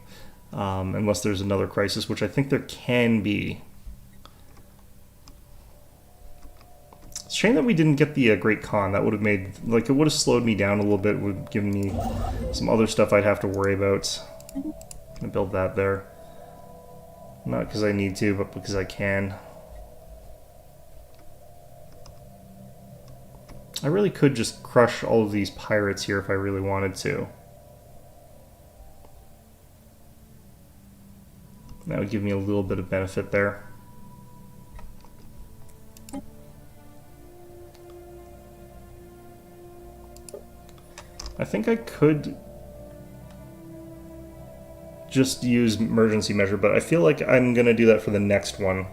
Unless there's another crisis, which I think there can be. It's a shame that we didn't get the Great Khan. That would have made, like, it would have slowed me down a little bit, would have given me some other stuff I'd have to worry about. I'm gonna build that there. Not because I need to, but because I can. I really could just crush all of these pirates here if I really wanted to. That would give me a little bit of benefit there. I think I could just use emergency measure, but I feel like I'm going to do that for the next one.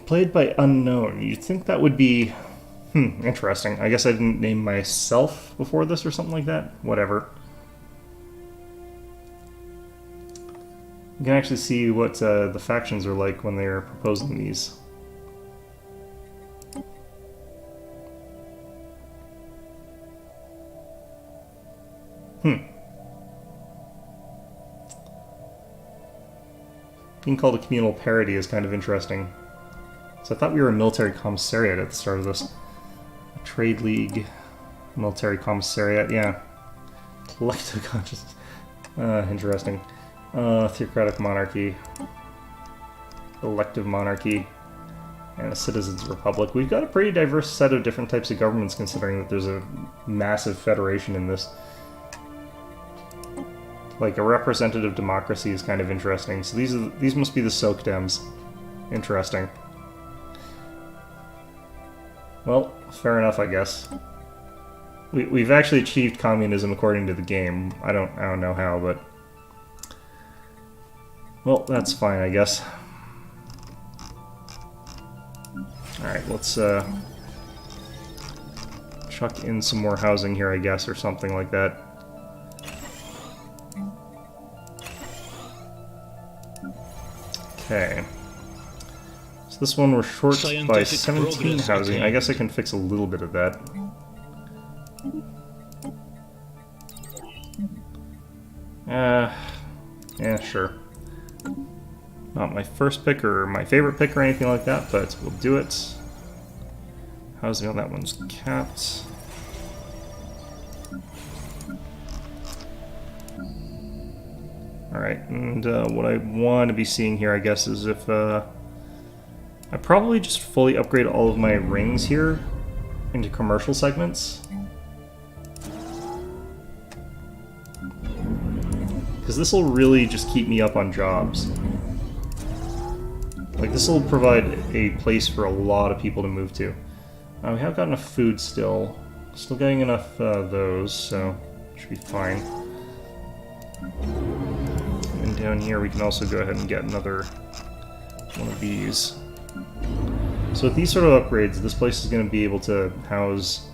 Played by unknown. You'd think that would be... interesting. I guess I didn't name myself before this or something like that. Whatever. You can actually see what the factions are like when they're proposing these. Being called a communal parody is kind of interesting. So I thought we were a military commissariat at the start of this. A trade league, military commissariat, yeah. Collective consciousness. Interesting. Theocratic monarchy. Elective monarchy. And a citizens' republic. We've got a pretty diverse set of different types of governments, considering that there's a massive federation in this. Like, a representative democracy is kind of interesting. So these must be the Soakdems. Interesting. Well, fair enough, I guess. We've actually achieved communism according to the game. I don't know how, but... Well, that's fine, I guess. Alright, let's chuck in some more housing here, I guess, or something like that. Okay. So this one we're short by 17 housing. I guess I can fix a little bit of that. Yeah, sure. Not my first pick or my favorite pick or anything like that, but we'll do it. Housing on that one's capped. Alright, and what I want to be seeing here, I guess, is if I probably just fully upgrade all of my rings here into commercial segments. Because this will really just keep me up on jobs. Like, this will provide a place for a lot of people to move to. We have got enough food still. Still getting enough those, so should be fine. And down here we can also go ahead and get another one of these. So with these sort of upgrades, this place is going to be able to house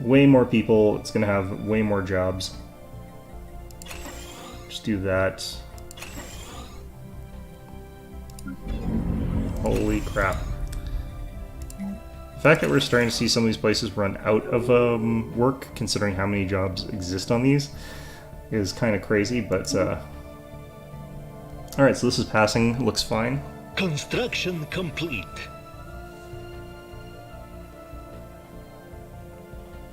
way more people. It's going to have way more jobs. Just do that. Holy crap. The fact that we're starting to see some of these places run out of work, considering how many jobs exist on these, is kind of crazy, but alright, so this is passing, looks fine. Construction complete.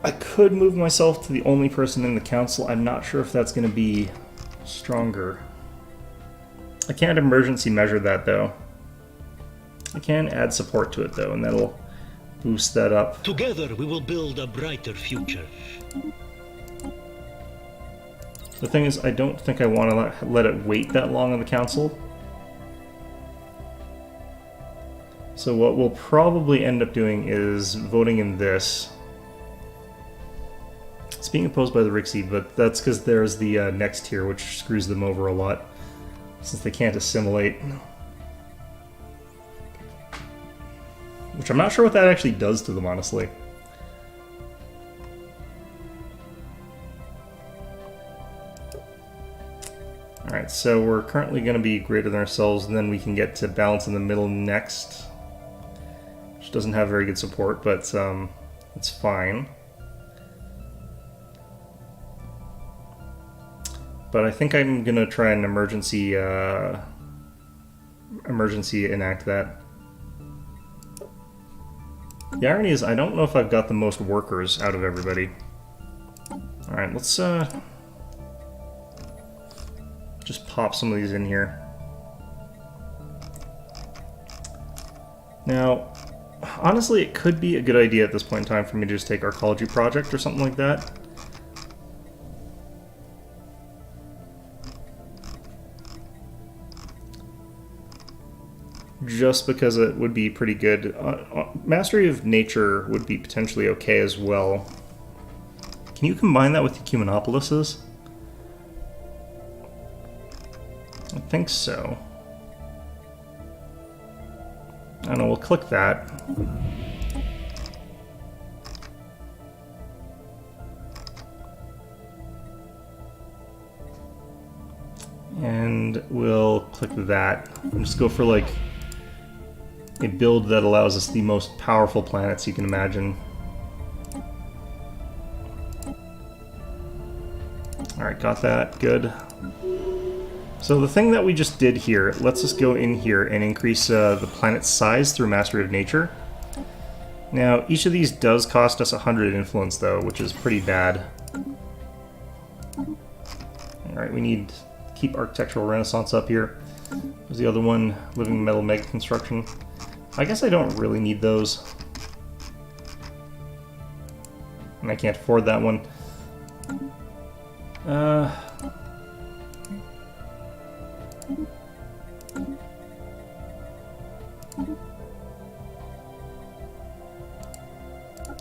I could move myself to the only person in the council. I'm not sure if that's going to be stronger. I can't emergency measure that, though. I can add support to it, though, and that'll boost that up. Together we will build a brighter future. The thing is, I don't think I want to let it wait that long on the council. So what we'll probably end up doing is voting in this. It's being opposed by the Rixie, but that's because there's the next tier, which screws them over a lot, since they can't assimilate. Which I'm not sure what that actually does to them, honestly. Alright, so we're currently going to be greater than ourselves, and then we can get to balance in the middle next. Which doesn't have very good support, but it's fine. But I think I'm going to try an emergency enact that. The irony is, I don't know if I've got the most workers out of everybody. Alright, let's just pop some of these in here. Now, honestly, it could be a good idea at this point in time for me to just take Arcology Project or something like that. Just because it would be pretty good. Mastery of Nature would be potentially okay as well. Can you combine that with the Ecumenopolises? I think so. I don't know, we'll click that. And we'll click that. And just go for like a build that allows us the most powerful planets you can imagine. Alright, got that. Good. So the thing that we just did here, let's just go in here and increase the planet's size through Mastery of Nature. Now, each of these does cost us 100 influence, though, which is pretty bad. Alright, we need to keep Architectural Renaissance up here. There's the other one, Living Metal Mega Construction. I guess I don't really need those. And I can't afford that one.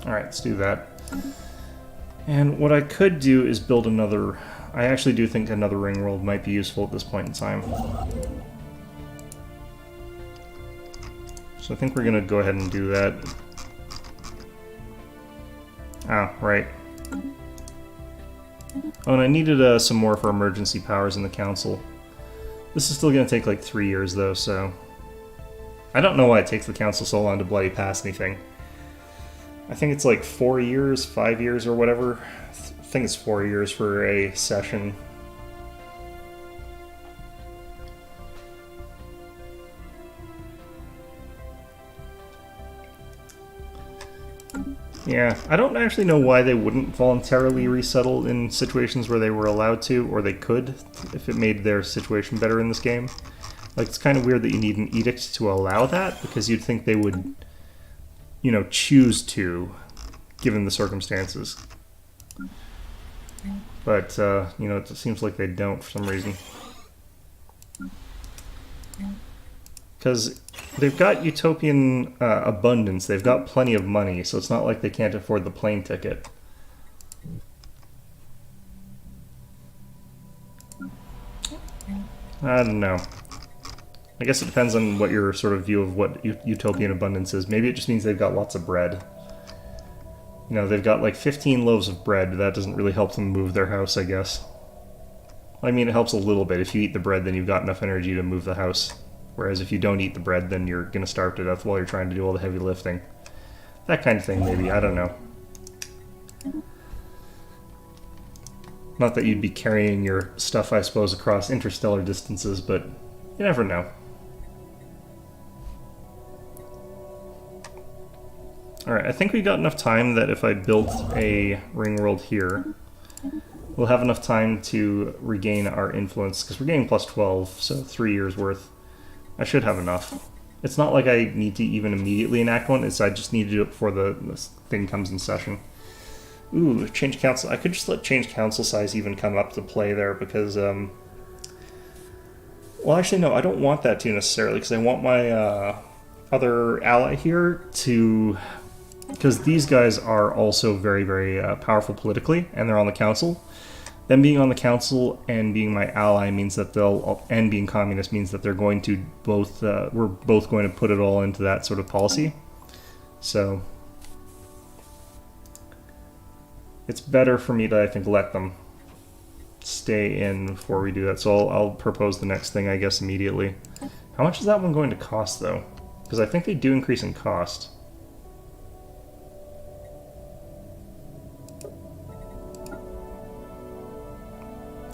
Alright, let's do that. And what I could do is build another... I actually do think another ring world might be useful at this point in time. So I think we're gonna go ahead and do that. Ah, right. Oh, and I needed some more for emergency powers in the council. This is still gonna take like 3 years though, so... I don't know why it takes the council so long to bloody pass anything. I think it's like 4 years, 5 years, or whatever. I think it's 4 years for a session. Yeah, I don't actually know why they wouldn't voluntarily resettle in situations where they were allowed to, or they could, if it made their situation better in this game. Like, it's kind of weird that you need an edict to allow that, because you'd think they would, you know, choose to, given the circumstances. But, you know, it seems like they don't for some reason. Because they've got utopian abundance, they've got plenty of money, so it's not like they can't afford the plane ticket. I don't know. I guess it depends on what your sort of view of what utopian abundance is. Maybe it just means they've got lots of bread. You know, they've got like 15 loaves of bread, but that doesn't really help them move their house, I guess. I mean, it helps a little bit. If you eat the bread, then you've got enough energy to move the house. Whereas if you don't eat the bread, then you're going to starve to death while you're trying to do all the heavy lifting. That kind of thing, maybe. I don't know. Not that you'd be carrying your stuff, I suppose, across interstellar distances, but you never know. Alright, I think we got enough time that if I built a ring world here, we'll have enough time to regain our influence, because we're getting plus 12, so 3 years worth. I should have enough. It's not like I need to even immediately enact one, it's I just need to do it before the thing comes in session. Ooh, change council. I could just let change council size even come up to play there, because, well, actually, no, I don't want that to necessarily, because I want my other ally here to... Because these guys are also very, very powerful politically, and they're on the council. Them being on the council and being my ally means that they'll, and being communist means that they're going to both, we're both going to put it all into that sort of policy. So, it's better for me to, I think, let them stay in before we do that. So I'll propose the next thing, I guess, immediately. How much is that one going to cost, though? Because I think they do increase in cost.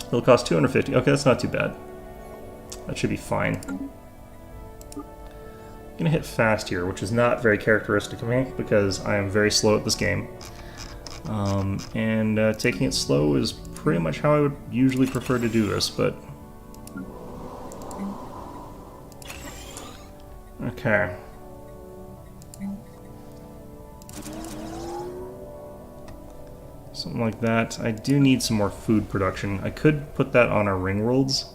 It'll cost 250. Okay, that's not too bad. That should be fine. I'm gonna hit fast here, which is not very characteristic of me because I am very slow at this game. Taking it slow is pretty much how I would usually prefer to do this, but... Okay. Something like that. I do need some more food production. I could put that on our ring worlds.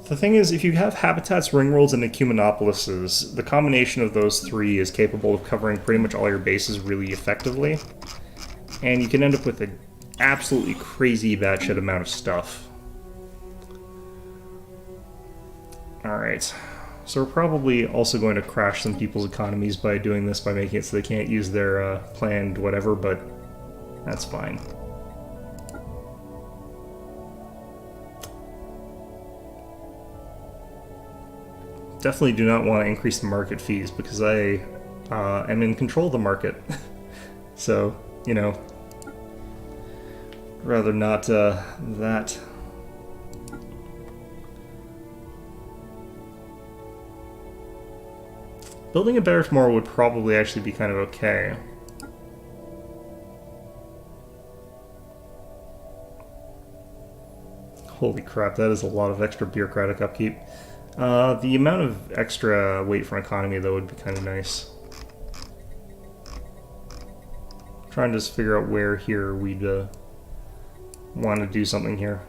The thing is, if you have habitats, ring worlds, and ecumenopolises, the combination of those three is capable of covering pretty much all your bases really effectively. And you can end up with an absolutely crazy batshit amount of stuff. Alright. So we're probably also going to crash some people's economies by doing this, by making it so they can't use their planned whatever, but that's fine. Definitely do not want to increase the market fees, because I am in control of the market. So, you know, rather not that... Building a barracks more would probably actually be kind of okay. Holy crap, that is a lot of extra bureaucratic upkeep. The amount of extra weight for an economy, though, would be kind of nice. I'm trying to just figure out where here we'd want to do something here.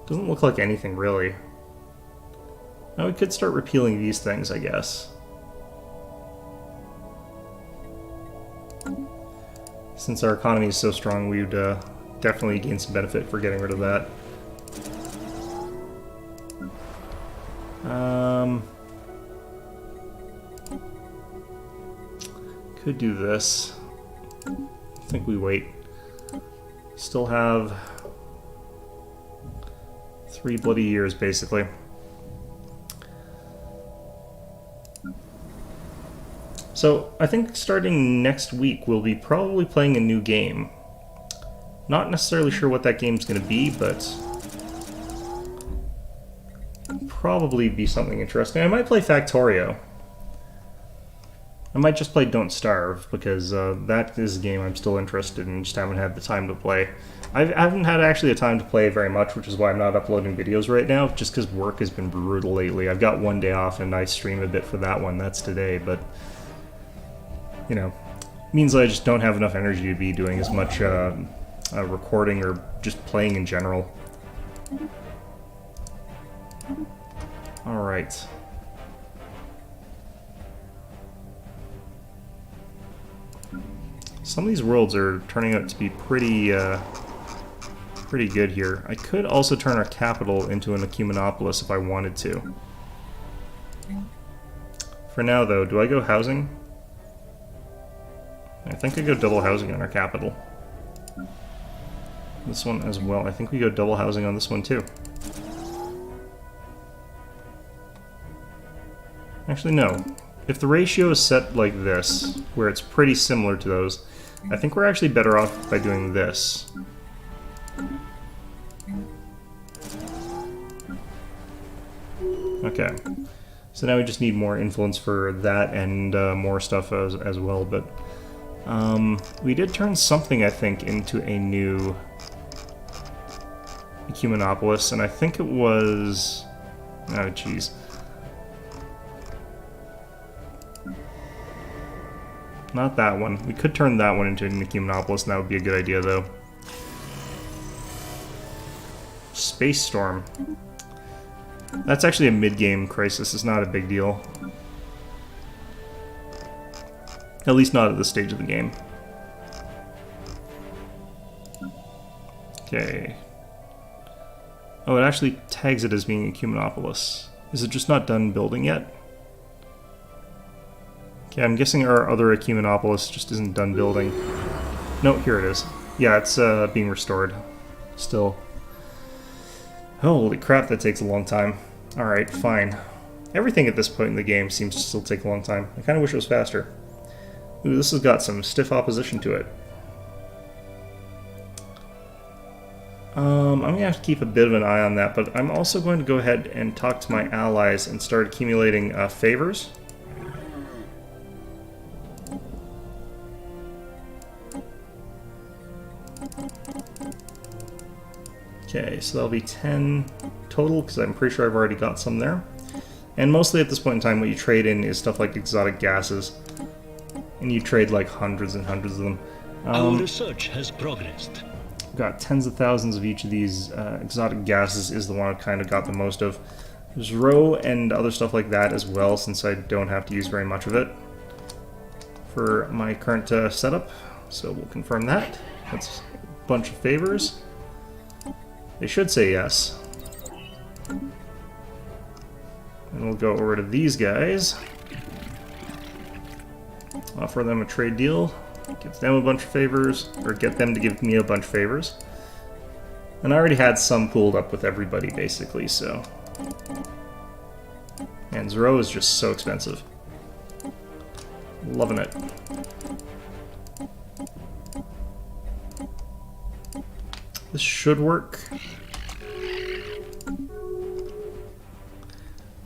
Doesn't look like anything, really. Now we could start repealing these things, I guess. Since our economy is so strong, we'd definitely gain some benefit for getting rid of that. Could do this. I think we wait. Still have 3 bloody years, basically. So, I think starting next week, we'll be probably playing a new game. Not necessarily sure what that game's going to be, but probably be something interesting. I might play Factorio. I might just play Don't Starve, because that is a game I'm still interested in, just haven't had the time to play. I haven't had actually a time to play very much, which is why I'm not uploading videos right now, just because work has been brutal lately. I've got one day off, and I stream a bit for that one. That's today, but, you know, means I just don't have enough energy to be doing as much recording or just playing in general. Alright. Some of these worlds are turning out to be pretty good here. I could also turn our capital into an Ecumenopolis if I wanted to. For now, though, do I go housing? I think I go double housing on our capital. This one as well. I think we go double housing on this one, too. Actually, no. If the ratio is set like this, where it's pretty similar to those, I think we're actually better off by doing this. Okay. So now we just need more influence for that and more stuff as well, but we did turn something, I think, into a new Ecumenopolis, and I think it was... oh, jeez. Not that one. We could turn that one into an Ecumenopolis, and that would be a good idea, though. Space Storm. That's actually a mid-game crisis. It's not a big deal. At least not at this stage of the game. Okay. Oh, it actually tags it as being Ecumenopolis. Is it just not done building yet? Okay, I'm guessing our other Ecumenopolis just isn't done building. No, here it is. Yeah, it's being restored. Still. Holy crap, that takes a long time. Alright, fine. Everything at this point in the game seems to still take a long time. I kind of wish it was faster. Ooh, this has got some stiff opposition to it. I'm going to have to keep a bit of an eye on that, but I'm also going to go ahead and talk to my allies and start accumulating favors. Okay, so that'll be 10 total, because I'm pretty sure I've already got some there. And mostly at this point in time, what you trade in is stuff like exotic gases. And you trade like hundreds and hundreds of them. Our research has progressed. Got tens of thousands of each of these. Exotic gases is the one I've kind of got the most of. There's row and other stuff like that as well, since I don't have to use very much of it for my current setup. So we'll confirm that. That's a bunch of favors. They should say yes. And we'll go over to these guys. Offer them a trade deal. Give them a bunch of favors, or get them to give me a bunch of favors. And I already had some pooled up with everybody, basically, so... And Zero is just so expensive. Loving it. This should work.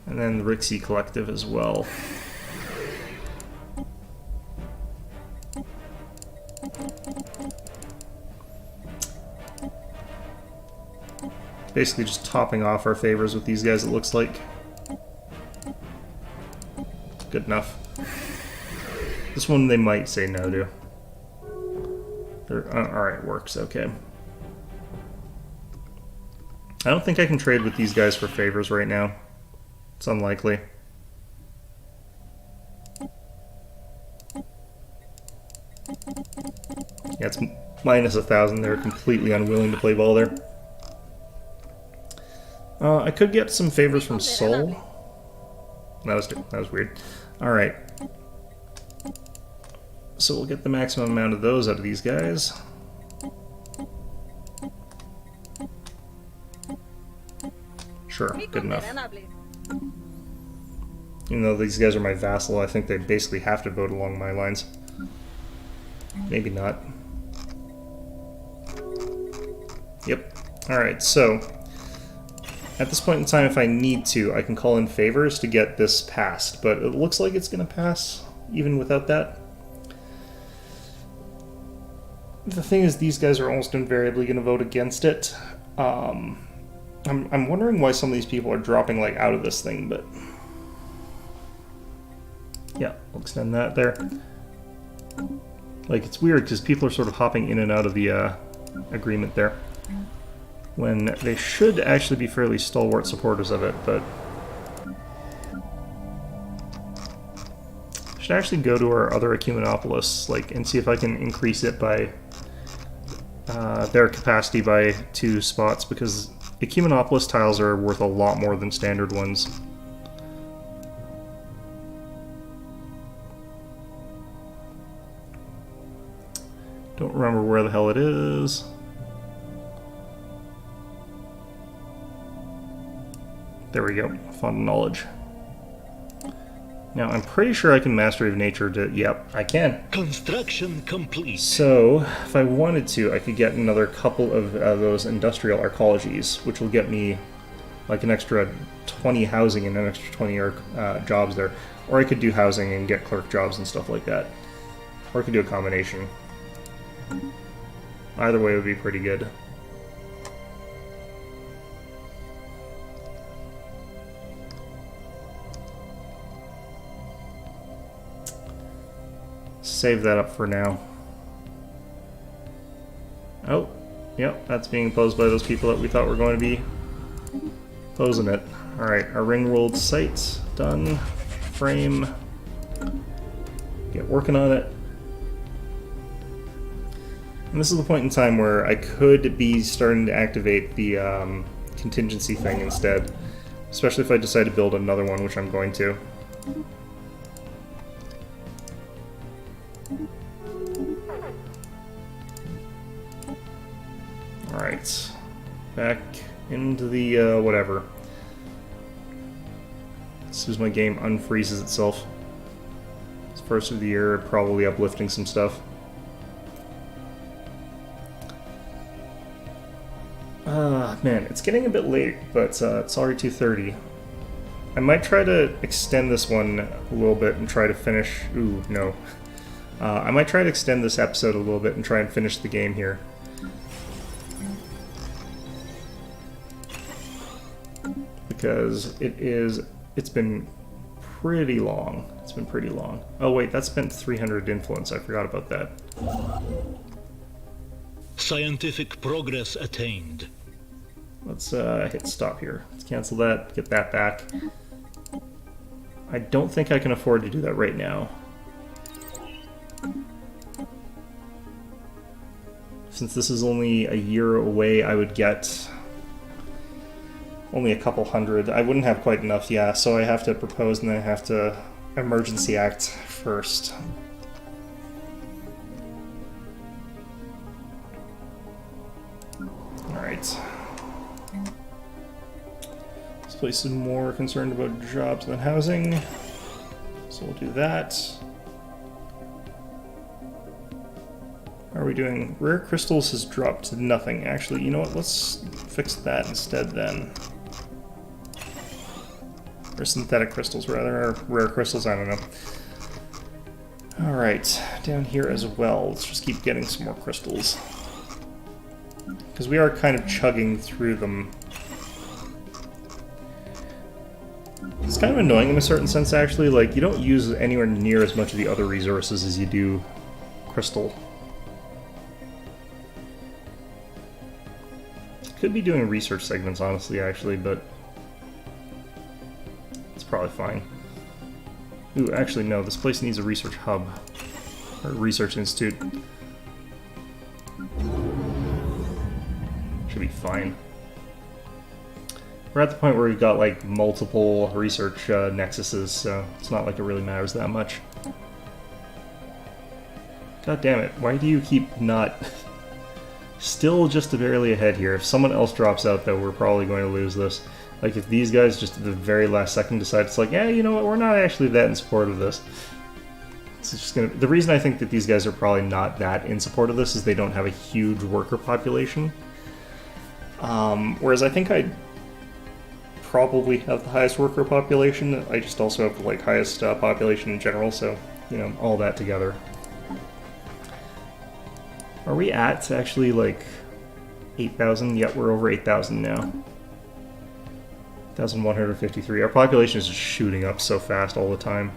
And then the Rixie Collective as well. Basically just topping off our favors with these guys, it looks like. Good enough. This one they might say no to. Alright, works, okay. I don't think I can trade with these guys for favors right now. It's unlikely. Yeah, it's Minus 1,000, they're completely unwilling to play ball there. I could get some favors from Sol. That was weird. Alright. So we'll get the maximum amount of those out of these guys. Sure, good enough. Even though these guys are my vassal, I think they basically have to vote along my lines. Maybe not. Yep. Alright, so at this point in time, if I need to, I can call in favors to get this passed, but it looks like it's going to pass even without that. The thing is, these guys are almost invariably going to vote against it. I'm wondering why some of these people are dropping like out of this thing, but yeah, we'll extend that there. Like, it's weird because people are sort of hopping in and out of the agreement there, when they should actually be fairly stalwart supporters of it, but I should actually go to our other Ecumenopolis, like, and see if I can increase it by their capacity by 2 spots, because Ecumenopolis tiles are worth a lot more than standard ones. Don't remember where the hell it is. There we go. Fond knowledge. Now, I'm pretty sure I can Mastery of Nature to... Yep, I can. Construction complete. So, if I wanted to, I could get another couple of those industrial arcologies, which will get me like an extra 20 housing and an extra 20 jobs there. Or I could do housing and get clerk jobs and stuff like that. Or I could do a combination. Either way would be pretty good. Save that up for now. Oh, yep, that's being opposed by those people that we thought were going to be opposing it. Alright, our ring-rolled site done. Frame. Get working on it. And this is the point in time where I could be starting to activate the contingency thing instead. Especially if I decide to build another one, which I'm going to. Alright. Back into the whatever. As soon as my game unfreezes itself. It's first of the year, probably uplifting some stuff. Man, it's getting a bit late, but it's already 2:30. I might try to extend this one a little bit and try to finish... Ooh, no. I might try to extend this episode a little bit and try and finish the game here. Because it's been pretty long. It's been pretty long. Oh wait, that spent 300 influence. I forgot about that. Scientific progress attained. Let's hit stop here. Let's cancel that, get that back. I don't think I can afford to do that right now. Since this is only a year away, I would get only a couple hundred. I wouldn't have quite enough, yeah, so I have to propose and then I have to emergency act first. Alright. This place is more concerned about jobs than housing, so we'll do that. How are we doing? Rare crystals has dropped to nothing. Actually, you know what? Let's fix that instead then. Or synthetic crystals, rather. Or rare crystals, I don't know. Alright, down here as well. Let's just keep getting some more crystals. Because we are kind of chugging through them. It's kind of annoying in a certain sense, actually. Like, you don't use anywhere near as much of the other resources as you do crystal. Could be doing research segments, honestly, actually, but it's probably fine. Ooh, actually, no, this place needs a research hub. Or research institute. Should be fine. We're at the point where we've got like multiple research nexuses, so it's not like it really matters that much. God damn it, why do you keep not... Still just barely ahead here. If someone else drops out, though, we're probably going to lose this. Like, if these guys just at the very last second decide it's like, yeah, you know what, we're not actually that in support of this. It's just gonna... The reason I think that these guys are probably not that in support of this is they don't have a huge worker population. Whereas I think I probably have the highest worker population. I just also have the, like, highest population in general, so, you know, all that together. Are we at actually like 8,000? Yep, we're over 8,000 now. 1,153. Our population is just shooting up so fast all the time.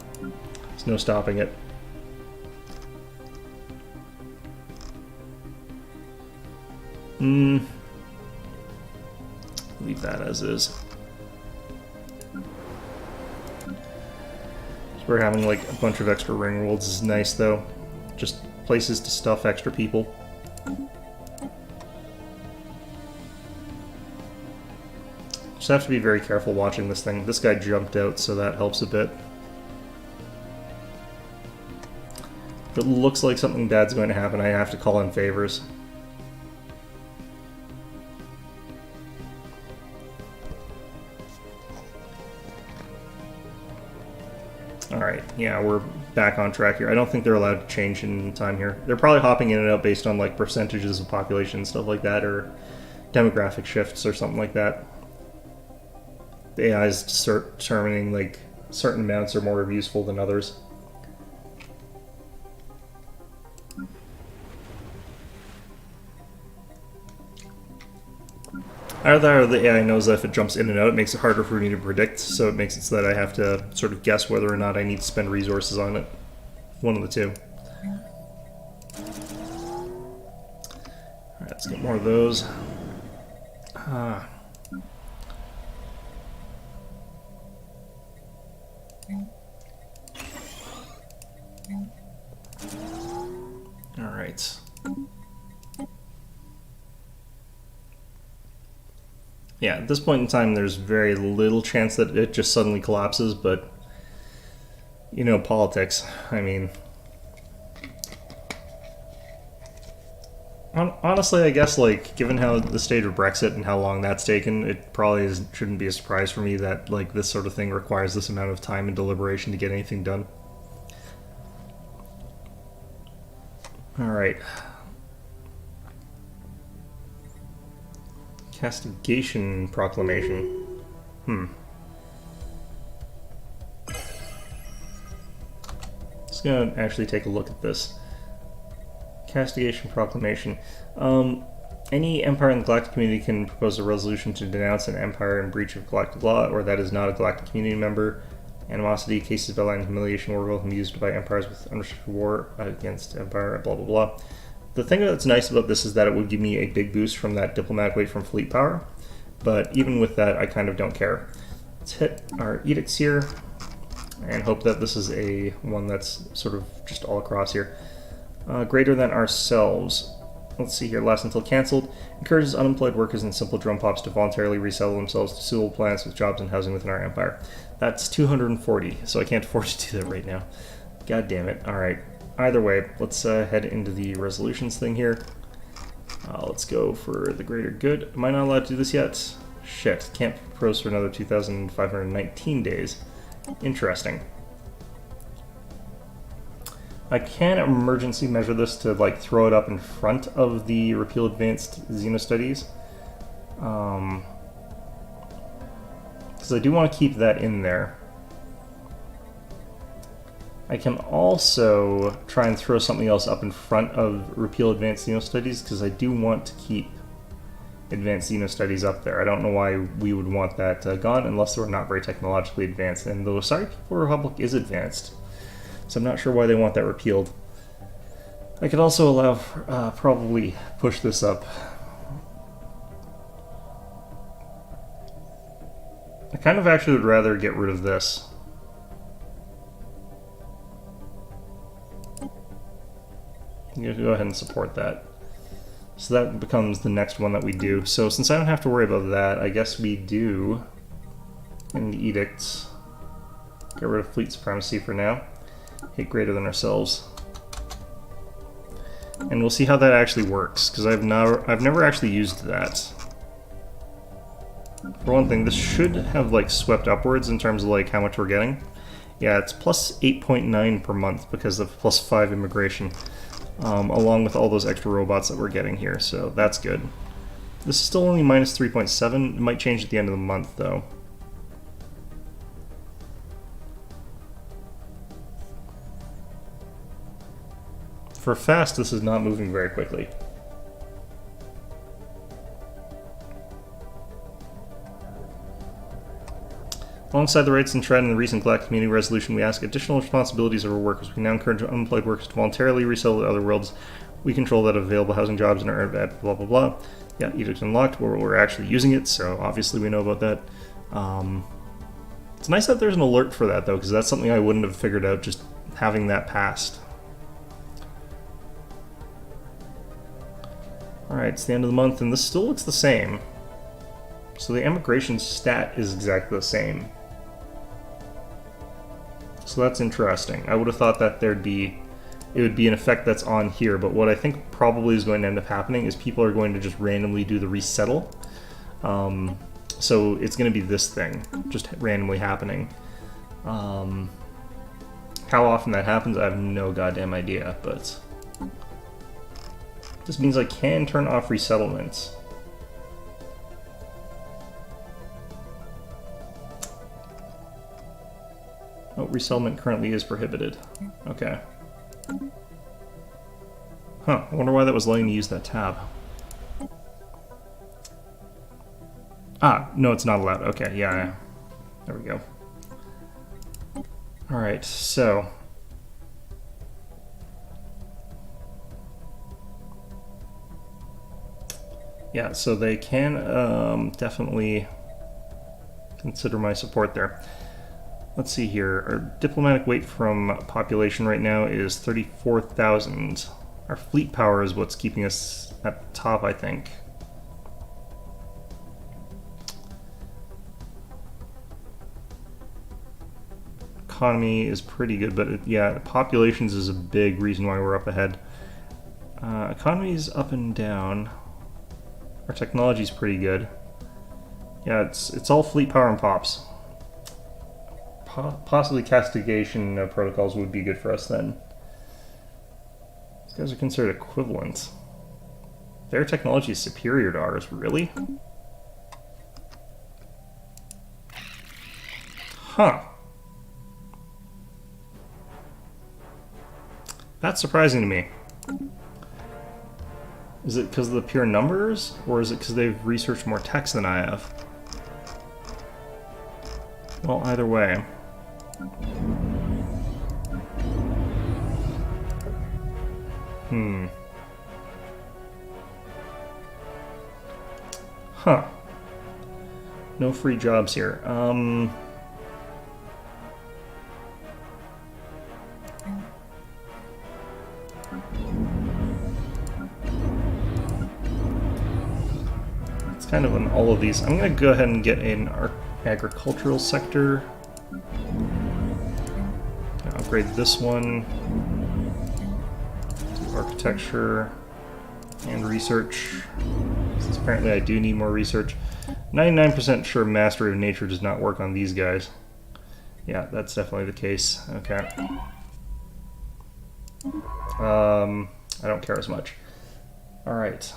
There's no stopping it. Leave that as is. So we're having like a bunch of extra ring worlds is nice though. Just places to stuff extra people. Just have to be very careful watching this thing. This guy jumped out, so that helps a bit. If it looks like something bad's going to happen, I have to call in favors. Alright, yeah, we're back on track here. I don't think they're allowed to change in time here. They're probably hopping in and out based on like percentages of population and stuff like that, or demographic shifts or something like that. The AI is determining like certain amounts are more useful than others. Either the AI knows that if it jumps in and out, it makes it harder for me to predict, so it makes it so that I have to sort of guess whether or not I need to spend resources on it. One of the two. Alright, let's get more of those. Alright. Yeah, at this point in time, there's very little chance that it just suddenly collapses, but, you know, politics, I mean... Honestly, I guess, like, given how the state of Brexit and how long that's taken, it probably shouldn't be a surprise for me that, like, this sort of thing requires this amount of time and deliberation to get anything done. Alright. Castigation proclamation. Just gonna actually take a look at this. Castigation proclamation. Any empire in the galactic community can propose a resolution to denounce an empire in breach of galactic law, or that is not a galactic community member. Animosity, cases of violence, humiliation, or will used by empires with unrestricted war against empire, blah blah blah. The thing that's nice about this is that it would give me a big boost from that diplomatic weight from fleet power, but even with that, I kind of don't care. Let's hit our edicts here, and hope that this is a one that's sort of just all across here. Greater than ourselves. Let's see here, last until cancelled. Encourages unemployed workers and simple drone pops to voluntarily resettle themselves to suitable planets with jobs and housing within our empire. That's 240, so I can't afford to do that right now. God damn it. Alright. Either way, let's head into the resolutions thing here. Let's go for the greater good. Am I not allowed to do this yet? Shit, can't propose for another 2,519 days. Interesting. I can emergency measure this to like throw it up in front of the repeal advanced xenostudies. Because I do want to keep that in there. I can also try and throw something else up in front of Repeal Advanced Xenostudies, because I do want to keep Advanced Xenostudies up there. I don't know why we would want that gone, unless we're not very technologically advanced. And the Sorry People Republic is advanced, so I'm not sure why they want that repealed. I could also allow, probably push this up. I kind of actually would rather get rid of this. I'm going to go ahead and support that. So that becomes the next one that we do. So since I don't have to worry about that, I guess we do in the edicts get rid of fleet supremacy for now. Hit greater than ourselves. And we'll see how that actually works, because I've never actually used that. For one thing, this should have like swept upwards in terms of like how much we're getting. Yeah, it's plus 8.9 per month because of plus 5 immigration, along with all those extra robots that we're getting here, so that's good. This is still only minus 3.7. It might change at the end of the month, though. For fast, this is not moving very quickly. Alongside the rights enshrined in the recent Galactic Community Resolution, we ask additional responsibilities of our workers. We now encourage unemployed workers to voluntarily resettle to other worlds. We control that available housing jobs and are blah blah blah. Yeah, edict unlocked, where we're actually using it, so obviously we know about that. It's nice that there's an alert for that, though, because that's something I wouldn't have figured out just having that passed. Alright, it's the end of the month, and this still looks the same. So the emigration stat is exactly the same. So that's interesting. I would have thought that it would be an effect that's on here, but what I think probably is going to end up happening is people are going to just randomly do the resettle. So it's going to be this thing, just randomly happening. How often that happens, I have no goddamn idea, but this means I can turn off resettlements. Oh, resettlement currently is prohibited. Okay. Huh, I wonder why that was letting me use that tab. Ah, no, it's not allowed. Okay, yeah. There we go. Alright, so... yeah, so they can definitely consider my support there. Let's see here. Our diplomatic weight from population right now is 34,000. Our fleet power is what's keeping us at the top, I think. Economy is pretty good, but yeah, populations is a big reason why we're up ahead. Economy is up and down. Our technology is pretty good. Yeah, it's all fleet power and pops. Possibly castigation protocols would be good for us then. These guys are considered equivalent. Their technology is superior to ours, really? Huh. That's surprising to me. Is it because of the pure numbers, or is it because they've researched more text than I have? Well, either way. Huh. No free jobs here. It's kind of on all of these. I'm going to go ahead and get an agricultural sector. Upgrade this one. Do architecture and research. Since apparently I do need more research. 99% sure mastery of nature does not work on these guys. Yeah, that's definitely the case. Okay. I don't care as much. Alright.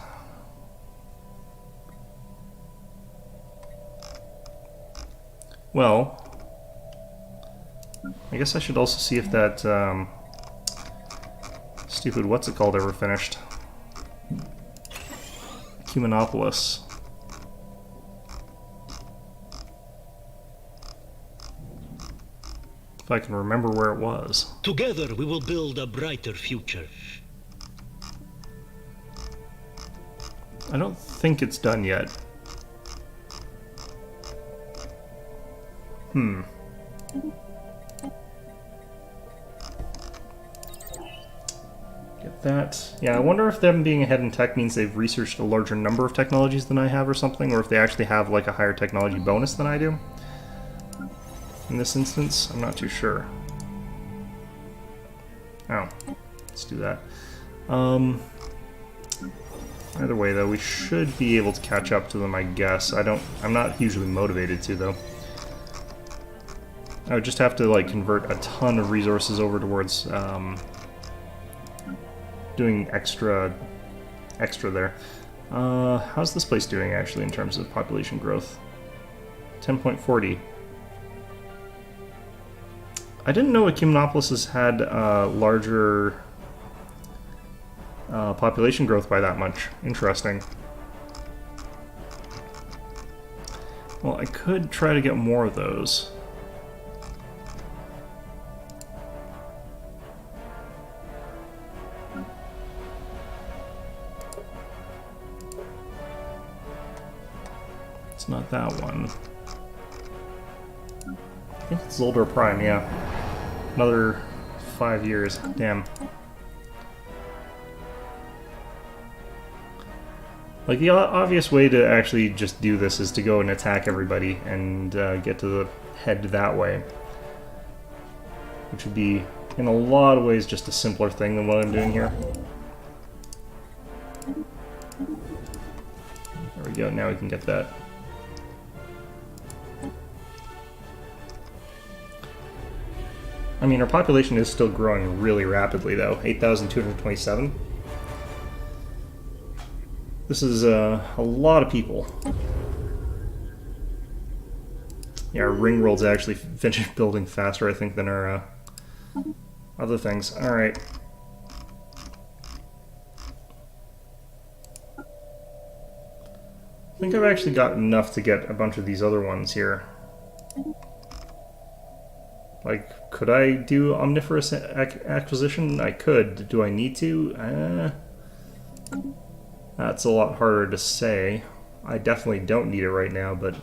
Well, I guess I should also see if that stupid what's it called ever finished. Humanopolis. If I can remember where it was. Together we will build a brighter future. I don't think it's done yet. Get that. Yeah, I wonder if them being ahead in tech means they've researched a larger number of technologies than I have or something, or if they actually have like a higher technology bonus than I do. In this instance, I'm not too sure. Oh, let's do that. Either way, though, we should be able to catch up to them, I guess. I'm not hugely motivated to, though. I would just have to, like, convert a ton of resources over towards, doing extra there. How's this place doing, actually, in terms of population growth? 10.40. I didn't know Ecumenopolis has had larger population growth by that much. Interesting. Well, I could try to get more of those. It's not that one. I think it's Zoldor Prime, yeah. Another 5 years. Damn. Like, the obvious way to actually just do this is to go and attack everybody and get to the head that way. Which would be, in a lot of ways, just a simpler thing than what I'm doing here. There we go, now we can get that. I mean, our population is still growing really rapidly, though. 8,227. This is a lot of people. Yeah, our ring world's actually finished building faster, I think, than our other things. Alright. I think I've actually got enough to get a bunch of these other ones here. Like, could I do omnivorous acquisition? I could. Do I need to? That's a lot harder to say. I definitely don't need it right now, but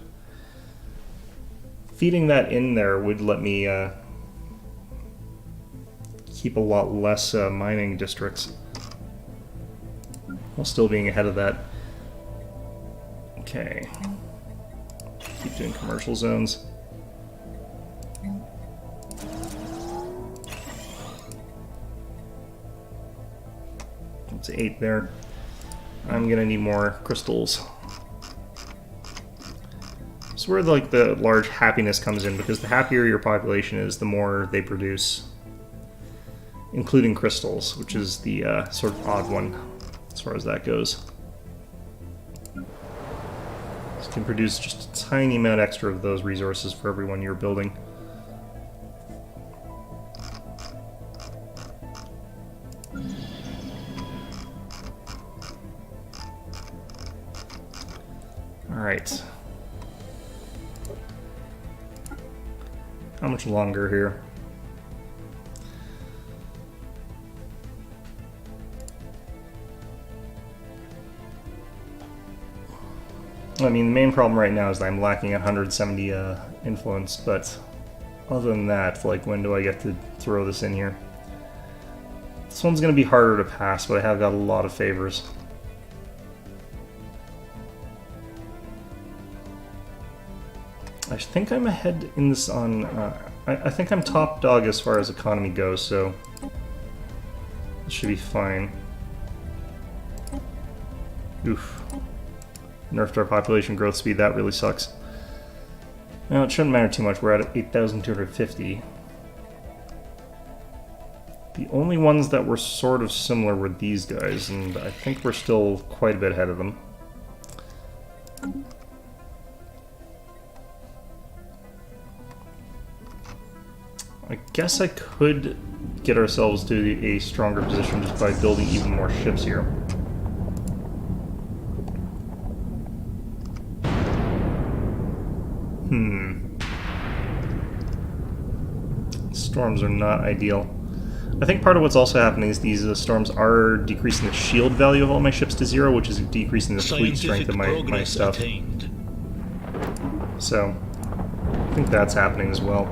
feeding that in there would let me keep a lot less mining districts while still being ahead of that. Okay. Keep doing commercial zones. It's 8 there. I'm gonna need more crystals. It's where like the large happiness comes in, because the happier your population is, the more they produce, including crystals, which is the sort of odd one as far as that goes. This can produce just a tiny amount extra of those resources for every one you're building. Alright. How much longer here? I mean, the main problem right now is that I'm lacking 170 influence, but other than that, like, when do I get to throw this in here? This one's going to be harder to pass, but I have got a lot of favors. I think I'm ahead in this on... I think I'm top dog as far as economy goes, so it should be fine. Oof. Nerfed our population growth speed, that really sucks. No, it shouldn't matter too much, we're at 8,250. The only ones that were sort of similar were these guys, and I think we're still quite a bit ahead of them. I guess I could get ourselves to a stronger position just by building even more ships here. Storms are not ideal. I think part of what's also happening is these storms are decreasing the shield value of all my ships to 0, which is decreasing the fleet strength of my stuff. So, I think that's happening as well.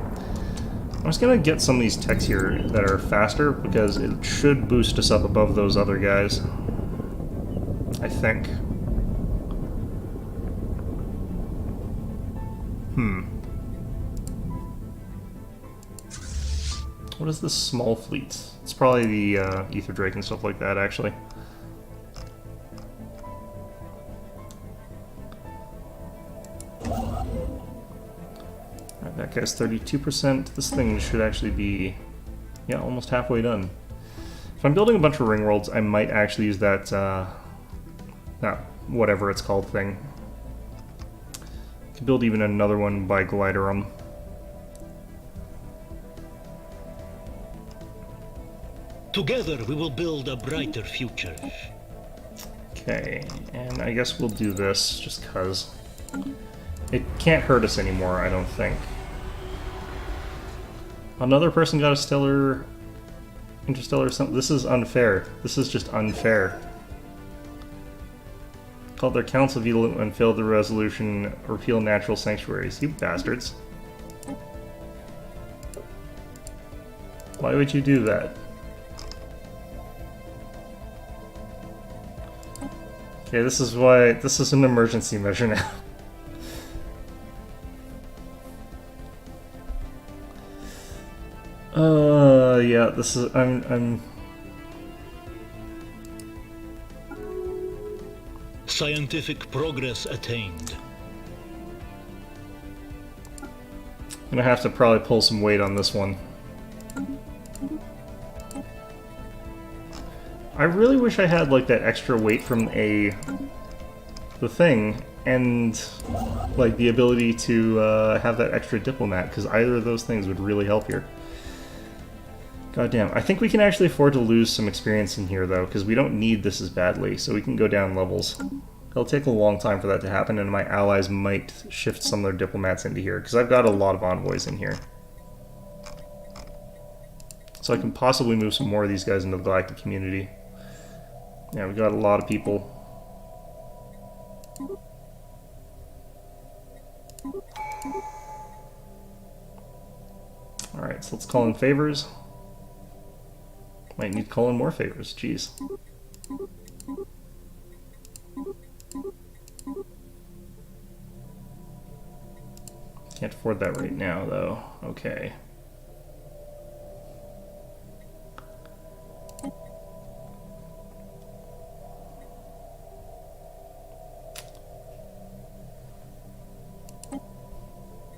I'm just gonna get some of these techs here that are faster, because it should boost us up above those other guys. I think. What is this small fleet? It's probably the Ether Drake and stuff like that, actually. Alright, that guy's 32%. This thing should actually be, yeah, almost halfway done. If I'm building a bunch of ring worlds, I might actually use that, that whatever it's called thing. I could build even another one by Gliderum. Together we will build a brighter future. Okay, and I guess we'll do this just because it can't hurt us anymore, I don't think. Another person got a stellar, interstellar something. This is unfair. This is just unfair. Called their council veto and failed the resolution, repeal natural sanctuaries. You bastards. Why would you do that? Okay, this is why this is an emergency measure now. Yeah, this is I'm Scientific progress attained. gonna have to probably pull some weight on this one. I really wish I had like that extra weight from the thing, and like the ability to have that extra diplomat, because either of those things would really help here. God damn, I think we can actually afford to lose some experience in here though, because we don't need this as badly, so we can go down levels. It'll take a long time for that to happen, and my allies might shift some of their diplomats into here, because I've got a lot of envoys in here. So I can possibly move some more of these guys into the galactic community. Yeah, we got a lot of people. Alright, so let's call in favors. Might need to call in more favors, jeez. Can't afford that right now, though. Okay.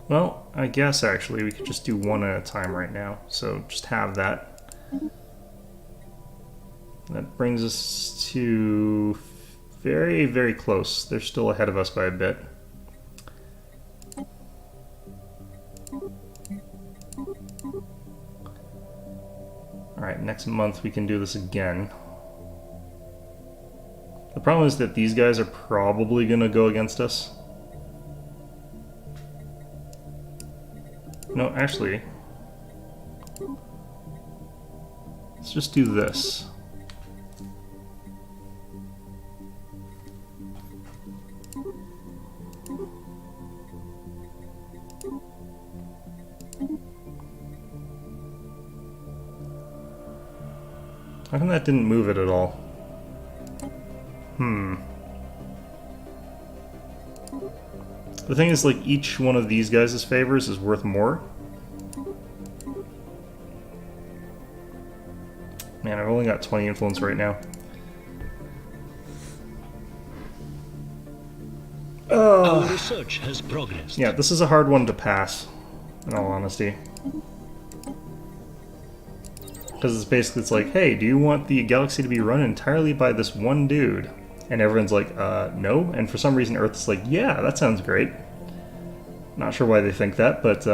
Well, I guess actually we could just do one at a time right now, so just have that. That brings us to very, very close. They're still ahead of us by a bit. Alright, next month we can do this again. The problem is that these guys are probably going to go against us. No, actually, let's just do this. How come that didn't move it at all? The thing is, like, each one of these guys' favors is worth more. Man, I've only got 20 influence right now. Our research has progressed. Yeah, this is a hard one to pass, in all honesty. Because it's basically, it's like, hey, do you want the galaxy to be run entirely by this one dude? And everyone's like, no. And for some reason, Earth's like, yeah, that sounds great. Not sure why they think that, but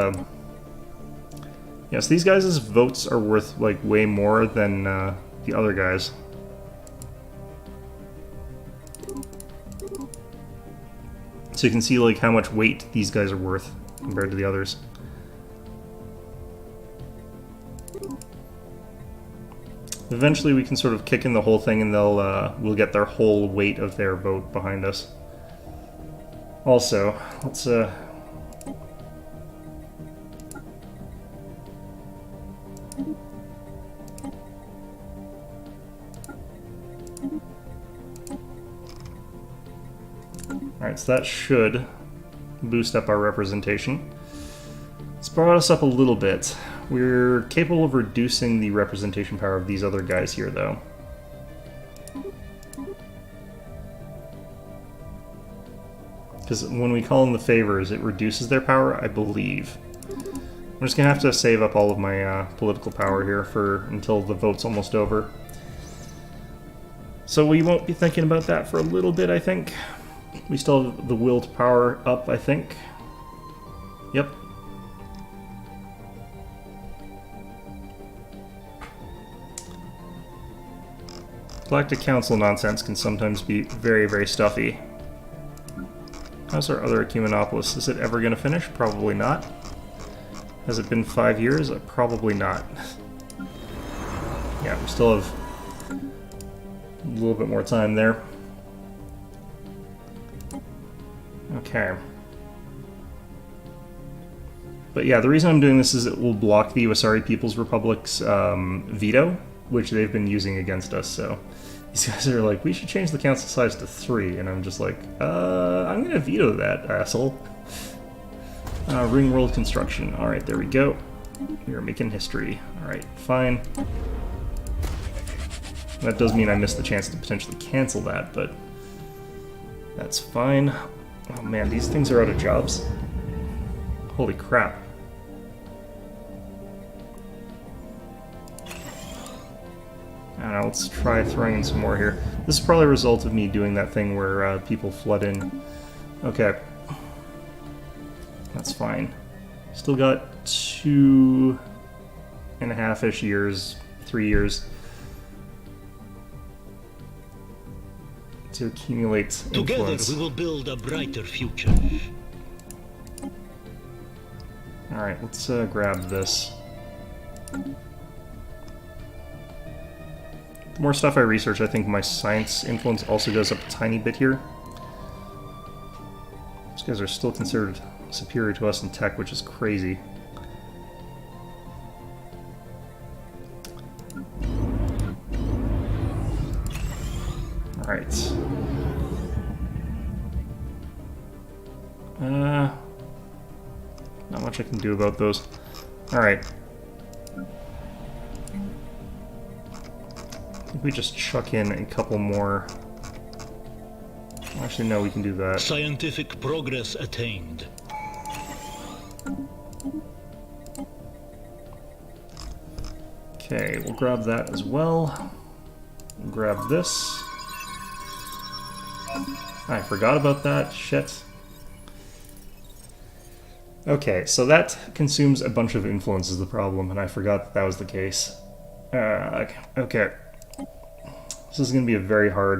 yes, these guys' votes are worth like way more than the other guys. So you can see like how much weight these guys are worth compared to the others. Eventually we can sort of kick in the whole thing and we'll get their whole weight of their vote behind us. Also, let's Alright, so that should boost up our representation. It's brought us up a little bit. We're capable of reducing the representation power of these other guys here, though. Because when we call in the favors, it reduces their power, I believe. I'm just going to have to save up all of my political power here for until the vote's almost over. So we won't be thinking about that for a little bit, I think. We still have the will to power up, I think. Yep. Galactic Council nonsense can sometimes be very, very stuffy. How's our other Ecumenopolis? Is it ever going to finish? Probably not. Has it been 5 years? Probably not. Yeah, we still have a little bit more time there. Okay. But yeah, the reason I'm doing this is it will block the Iwasari People's Republic's veto, which they've been using against us, so these guys are like, we should change the council size to 3, and I'm just like, I'm gonna veto that, asshole. Ring world construction. Alright, there we go. We are making history. Alright, fine. That does mean I missed the chance to potentially cancel that, but that's fine. Oh man, these things are out of jobs. Holy crap. I don't know, let's try throwing in some more here. This is probably a result of me doing that thing where people flood in. Okay. That's fine. Still got 2.5-ish years, 3 years to accumulate influence. Together we will build a brighter future. Alright, let's grab this. The more stuff I research, I think my science influence also goes up a tiny bit here. These guys are still considered superior to us in tech, which is crazy. Alright. Not much I can do about those. Alright. I think we just chuck in a couple more. Actually, no, we can do that. Scientific progress attained. Okay, we'll grab that as well. We'll grab this. I forgot about that. Shit. Okay, so that consumes a bunch of influence is the problem, and I forgot that that was the case. Okay. This is going to be a very hard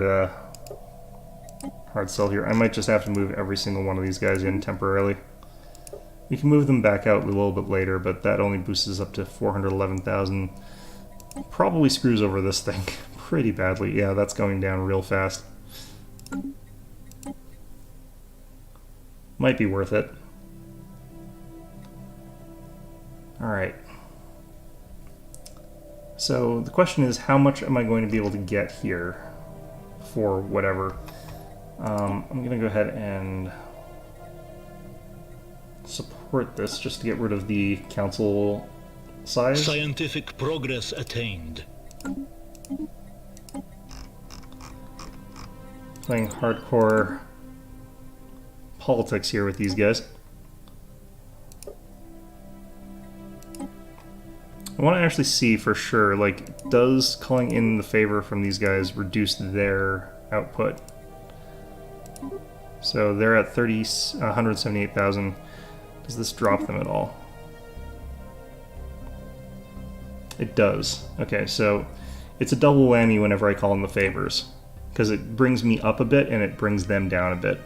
sell here. I might just have to move every single one of these guys in temporarily. We can move them back out a little bit later, but that only boosts us up to 411,000. Probably screws over this thing pretty badly. Yeah, that's going down real fast. Might be worth it. Alright. So the question is, how much am I going to be able to get here for whatever? I'm going to go ahead and support this just to get rid of the council size. Scientific progress attained. Playing hardcore politics here with these guys. I want to actually see for sure, like, does calling in the favor from these guys reduce their output? So they're at 178,000. Does this drop them at all? It does. Okay, so it's a double whammy whenever I call in the favors, because it brings me up a bit and it brings them down a bit.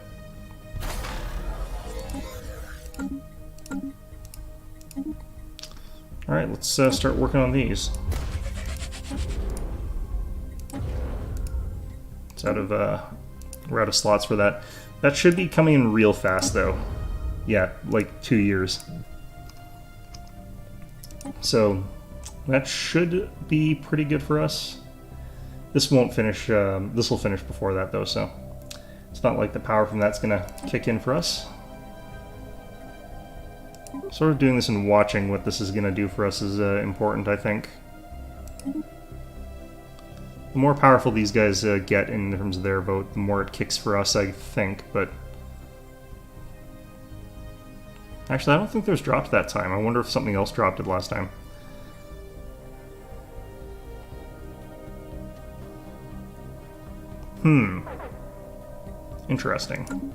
Alright, let's start working on these. It's out of, we're out of slots for that. That should be coming in real fast, though. Yeah, like 2 years. So, that should be pretty good for us. This won't finish, this will finish before that, though, so It's not like the power from that's gonna kick in for us. Sort of doing this and watching what this is gonna do for us is important, I think. The more powerful these guys get in terms of their vote, the more it kicks for us, I think, but... Actually, I don't think there's dropped that time. I wonder if something else dropped it last time. Interesting.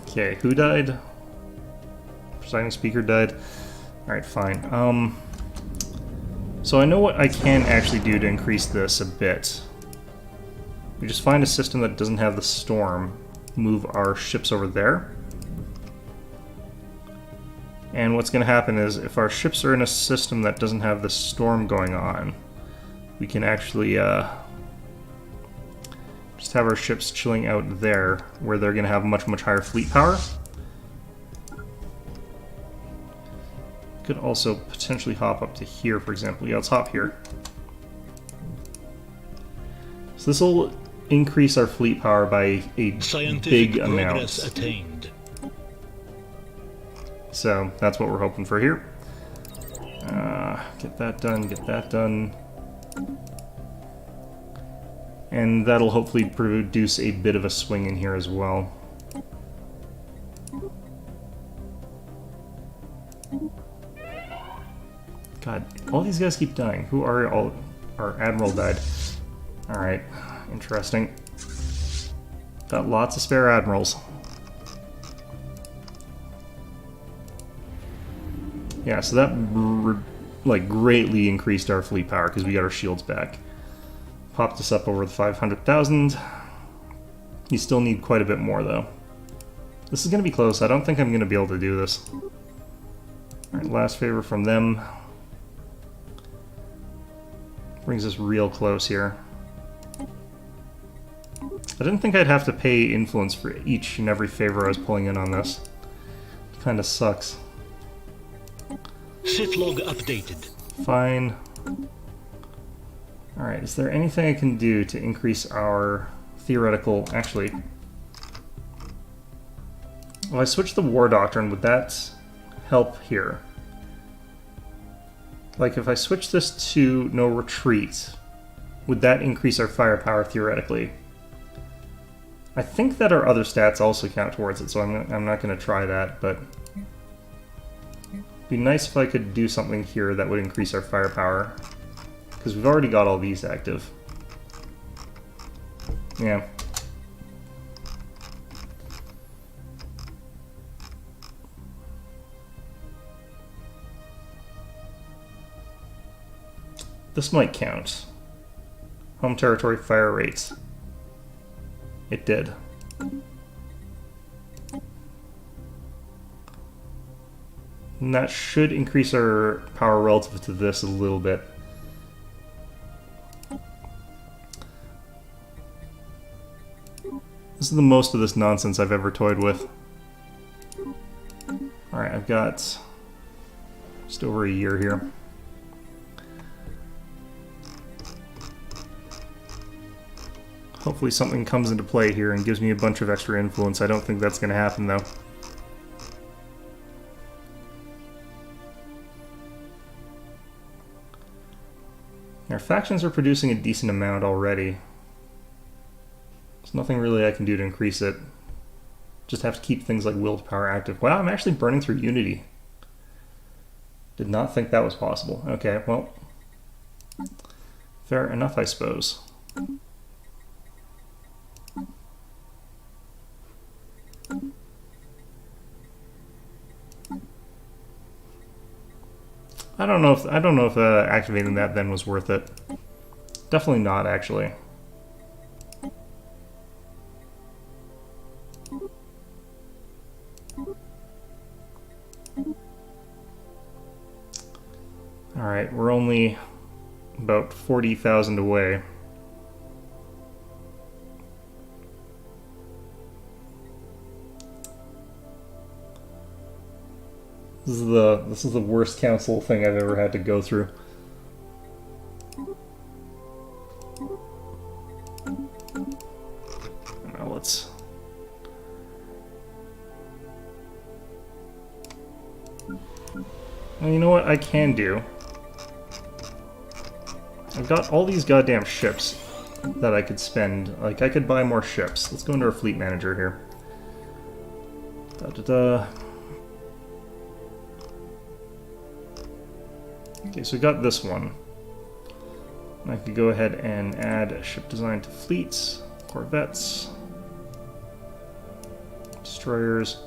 Okay, who died? Presiding speaker died. Alright, fine. So I know what I can actually do to increase this a bit. We just find a system that doesn't have the storm, move our ships over there. And what's going to happen is, if our ships are in a system that doesn't have the storm going on, we can actually just have our ships chilling out there, where they're going to have much higher fleet power. Could also potentially hop up to here, for example. Yeah, let's hop here. So this will increase our fleet power by a big amount. Attained. So that's what we're hoping for here. Get that done, get that done. And that'll hopefully produce a bit of a swing in here as well. God, all these guys keep dying. Who are all... Our admiral died. Alright, interesting. Got lots of spare admirals. Yeah, so that like greatly increased our fleet power because we got our shields back. Popped us up over the 500,000. You still need quite a bit more though. This is going to be close. I don't think I'm going to be able to do this. Alright, last favor from them. Brings us real close here. I didn't think I'd have to pay influence for each and every favor I was pulling in on this. It kind of sucks. Ship log updated. Fine. Alright, is there anything I can do to increase our theoretical... Actually... If I switch the war doctrine, would that help here? Like, if I switch this to no retreat, would that increase our firepower theoretically? I think that our other stats also count towards it, so I'm not going to try that, but... It'd be nice if I could do something here that would increase our firepower. Because we've already got all these active. Yeah. This might count. Home territory fire rates. It did. And that should increase our power relative to this a little bit. This is the most of this nonsense I've ever toyed with. Alright, I've got just over a year here. Hopefully something comes into play here and gives me a bunch of extra influence. I don't think that's going to happen though. Our factions are producing a decent amount already. There's nothing really I can do to increase it. Just have to keep things like willpower active. Wow, I'm actually burning through Unity. Did not think that was possible. Okay, well, fair enough, I suppose. I don't know if activating that then was worth it. Definitely not, actually. Alright, we're only about 40,000 away. This is the worst council thing I've ever had to go through. Now let's... Well, you know what I can do? I've got all these goddamn ships that I could spend. Like, I could buy more ships. Let's go into our fleet manager here. Da-da-da. Okay, so we got this one. And I could go ahead and add a ship design to fleets, corvettes, destroyers.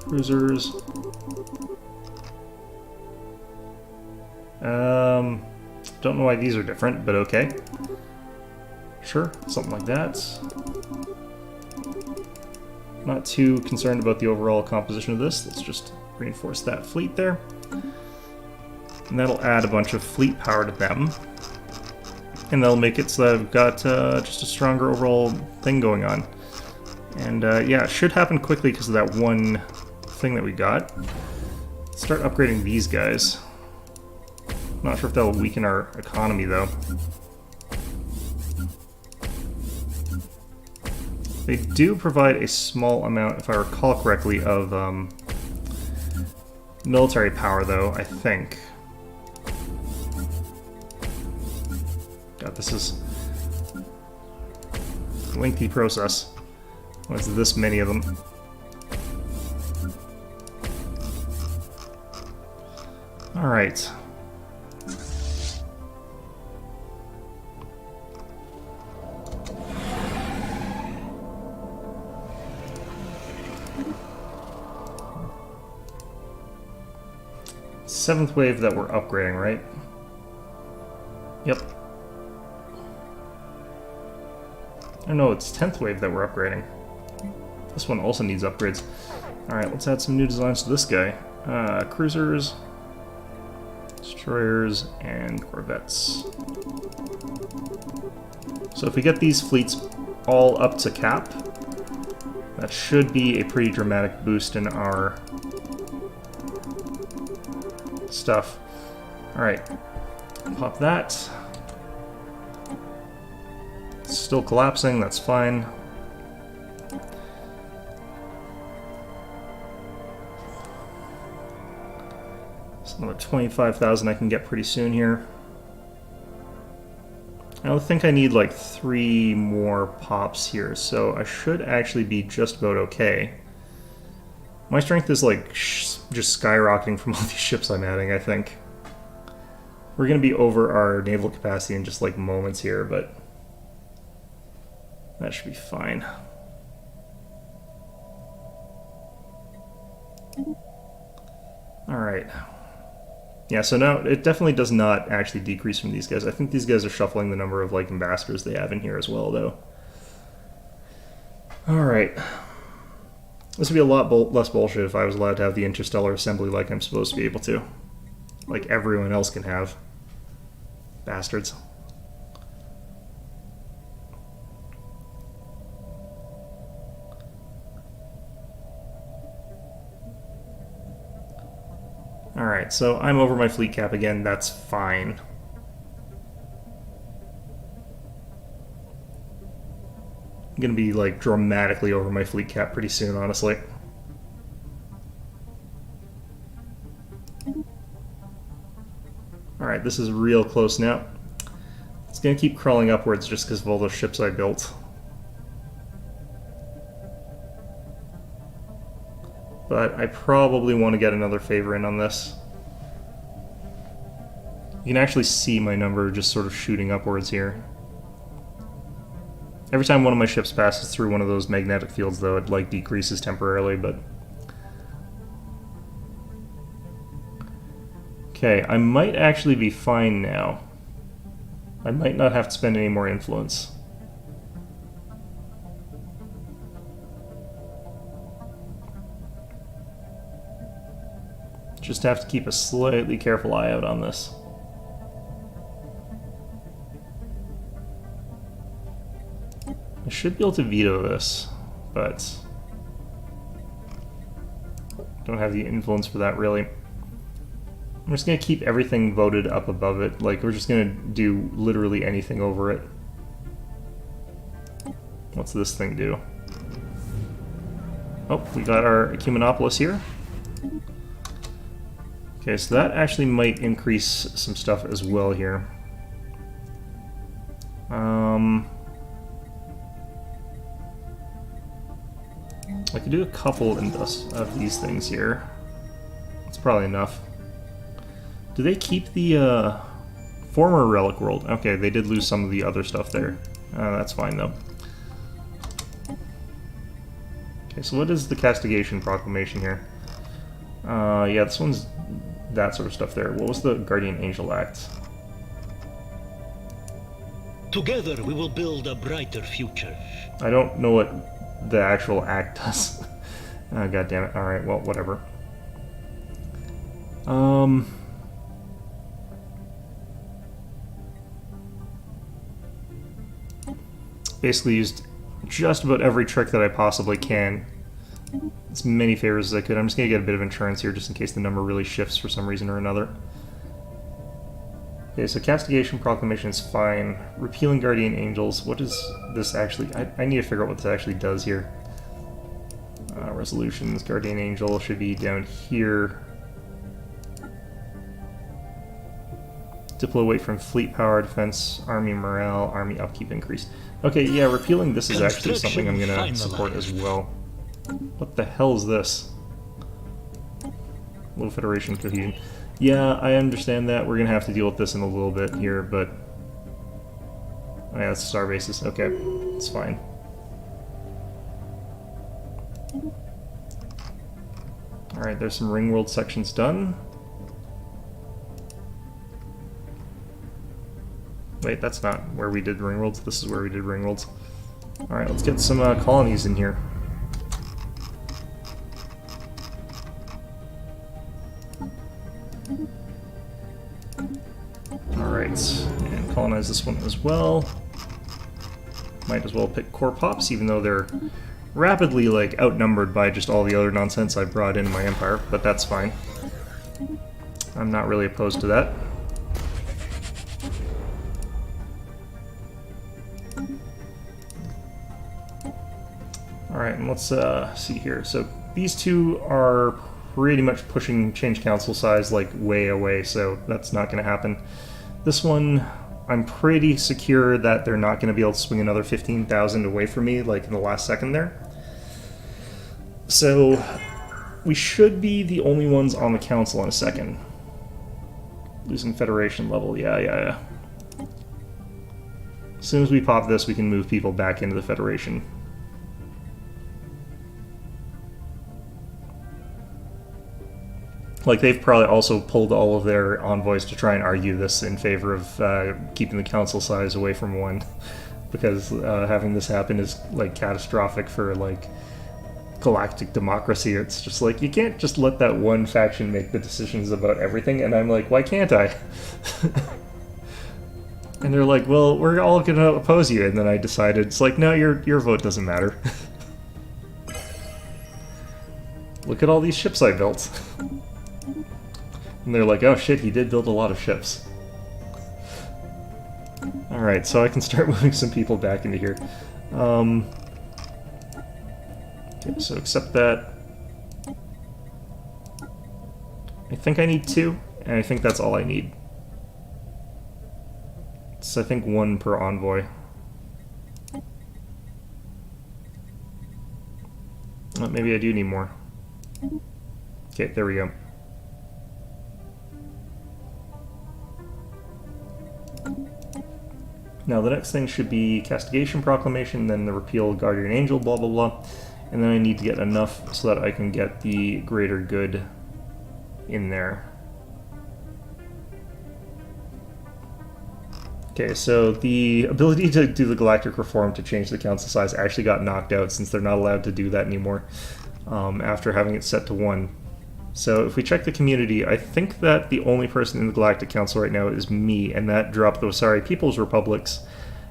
Cruisers. Don't know why these are different, but okay. Sure, something like that. Not too concerned about the overall composition of this. Let's just reinforce that fleet there. And that'll add a bunch of fleet power to them. And that'll make it so that I've got just a stronger overall thing going on. And yeah, it should happen quickly because of that one thing that we got. Let's start upgrading these guys. Not sure if that'll weaken our economy though. They do provide a small amount, if I recall correctly, of military power though, I think. God, this is a lengthy process. When it's this many of them. Alright. Seventh wave that we're upgrading, right? Yep. Oh no, it's 10th wave that we're upgrading. This one also needs upgrades. Alright, let's add some new designs to this guy. Cruisers, destroyers, and corvettes. So if we get these fleets all up to cap, that should be a pretty dramatic boost in our stuff. Alright, pop that. It's still collapsing, that's fine. It's another 25,000 I can get pretty soon here. I think I need like 3 more pops here, so I should actually be just about okay. My strength is like just skyrocketing from all these ships I'm adding, I think. We're going to be over our naval capacity in just like moments here, but that should be fine. Alright. Yeah, so now it definitely does not actually decrease from these guys. I think these guys are shuffling the number of like ambassadors they have in here as well, though. Alright. This would be a lot less bullshit if I was allowed to have the interstellar assembly like I'm supposed to be able to. Like everyone else can have. Bastards. Alright, so I'm over my fleet cap again, that's fine. I'm gonna be like dramatically over my fleet cap pretty soon, honestly. Alright, this is real close now. It's gonna keep crawling upwards just because of all those ships I built. But I probably want to get another favor in on this. You can actually see my number just sort of shooting upwards here. Every time one of my ships passes through one of those magnetic fields, though, it like decreases temporarily, but... Okay, I might actually be fine now. I might not have to spend any more influence. Just have to keep a slightly careful eye out on this. should be able to veto this, but don't have the influence for that really. I'm just going to keep everything voted up above it. Like, we're just going to do literally anything over it. What's this thing do? Oh, we got our Ecumenopolis here. Okay, so that actually might increase some stuff as well here. I could do a couple of these things here. That's probably enough. Do they keep the former relic world? Okay, they did lose some of the other stuff there. That's fine though. Okay, so what is the Castigation Proclamation here? Yeah, this one's that sort of stuff there. What was the Guardian Angel Act? Together we will build a brighter future. I don't know what the actual act does. God damn it. Alright, well, whatever. Basically used just about every trick that I possibly can. As many favors as I could. I'm just going to get a bit of insurance here just in case the number really shifts for some reason or another. Okay, so Castigation Proclamation is fine. Repealing Guardian Angels. What does this actually... I need to figure out what this actually does here. Resolutions. Guardian Angel should be down here. Deploy weight from fleet power, defense, army morale, army upkeep increase. Okay, yeah, repealing this is actually something I'm going to support as well. What the hell is this? Low Federation cohesion. Yeah, I understand that. We're going to have to deal with this in a little bit here, but... Oh yeah, that's star bases. Okay, it's fine. Alright, there's some ring world sections done. Wait, that's not where we did ring worlds. This is where we did ring worlds. Alright, let's get some colonies in here. Alright, and colonize this one as well. Might as well pick core pops, even though they're rapidly, like, outnumbered by just all the other nonsense I brought into my empire, but that's fine. I'm not really opposed to that. Alright, and let's see here. So these two are pretty much pushing change council size like way away, so that's not going to happen. This one, I'm pretty secure that they're not going to be able to swing another 15,000 away from me like in the last second there. So we should be the only ones on the council in a second. Losing Federation level, yeah. As soon as we pop this, we can move people back into the Federation. Like, they've probably also pulled all of their envoys to try and argue this in favor of keeping the council size away from 1. Because having this happen is, like, catastrophic for, like, galactic democracy. It's just like, you can't just let that one faction make the decisions about everything, and I'm like, why can't I? And they're like, well, we're all gonna oppose you, and then I decided, it's like, no, your vote doesn't matter. Look at all these ships I built. And they're like, oh shit, he did build a lot of ships. Alright, so I can start moving some people back into here. Okay, so accept that. I think I need 2, and I think that's all I need. It's, I think, 1 per envoy. Oh, maybe I do need more. Okay, there we go. Now the next thing should be Castigation Proclamation, then the Repeal Guardian Angel, blah blah blah. And then I need to get enough so that I can get the Greater Good in there. Okay, so the ability to do the Galactic Reform to change the council size actually got knocked out since they're not allowed to do that anymore after having it set to 1. So if we check the community, I think that the only person in the Galactic Council right now is me, and that dropped the Wasari People's Republics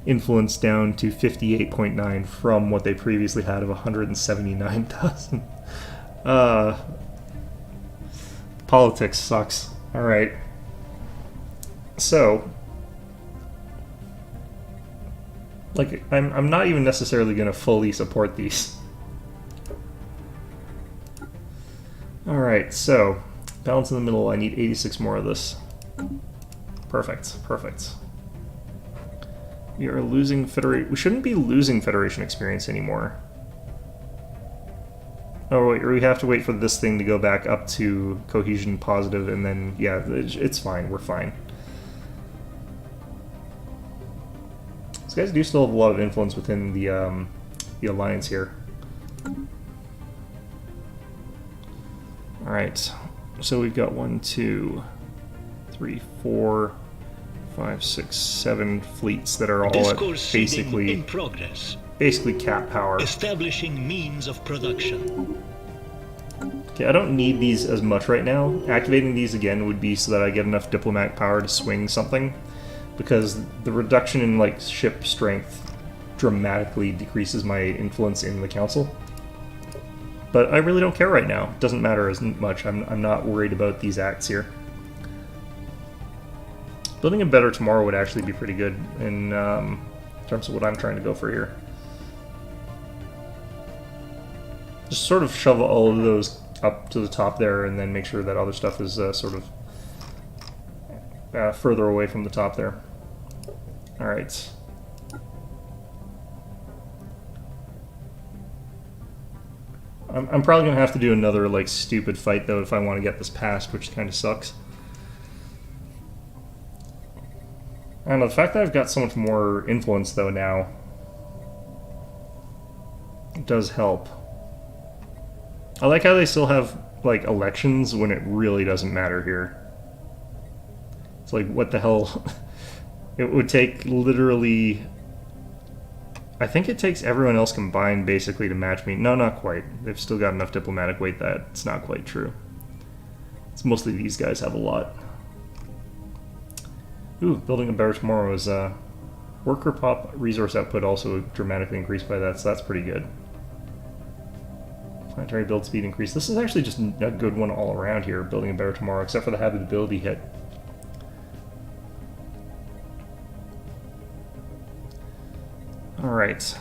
influence down to 58.9 from what they previously had of 179,000. Politics sucks. Alright. So, like, I'm not even necessarily going to fully support these. Alright, so, balance in the middle, I need 86 more of this. Perfect, perfect. We are losing Federation. We shouldn't be losing Federation experience anymore. Oh wait, we have to wait for this thing to go back up to cohesion positive, and then yeah, it's fine. We're fine. These guys do still have a lot of influence within the alliance here. All right, so we've got 1, 2, 3, 4. 5, 6, 7 fleets that are all at basically in progress. Basically cap power. Establishing means of production. Okay, I don't need these as much right now. Activating these again would be so that I get enough diplomatic power to swing something, because the reduction in like ship strength dramatically decreases my influence in the council. But I really don't care right now. It doesn't matter as much. I'm not worried about these acts here. Building a better tomorrow would actually be pretty good in terms of what I'm trying to go for here. Just sort of shove all of those up to the top there, and then make sure that other stuff is sort of further away from the top there. Alright. I'm probably going to have to do another like stupid fight though if I want to get this passed, which kind of sucks. I don't know, the fact that I've got so much more influence, though, now, it does help. I like how they still have, like, elections when it really doesn't matter here. It's like, what the hell? It would take literally... I think it takes everyone else combined, basically, to match me. No, not quite. They've still got enough diplomatic weight that it's not quite true. It's mostly these guys have a lot. Ooh, building a better tomorrow is worker pop resource output also dramatically increased by that, so that's pretty good. Planetary build speed increase. This is actually just a good one all around here, building a better tomorrow, except for the habitability hit. Alright.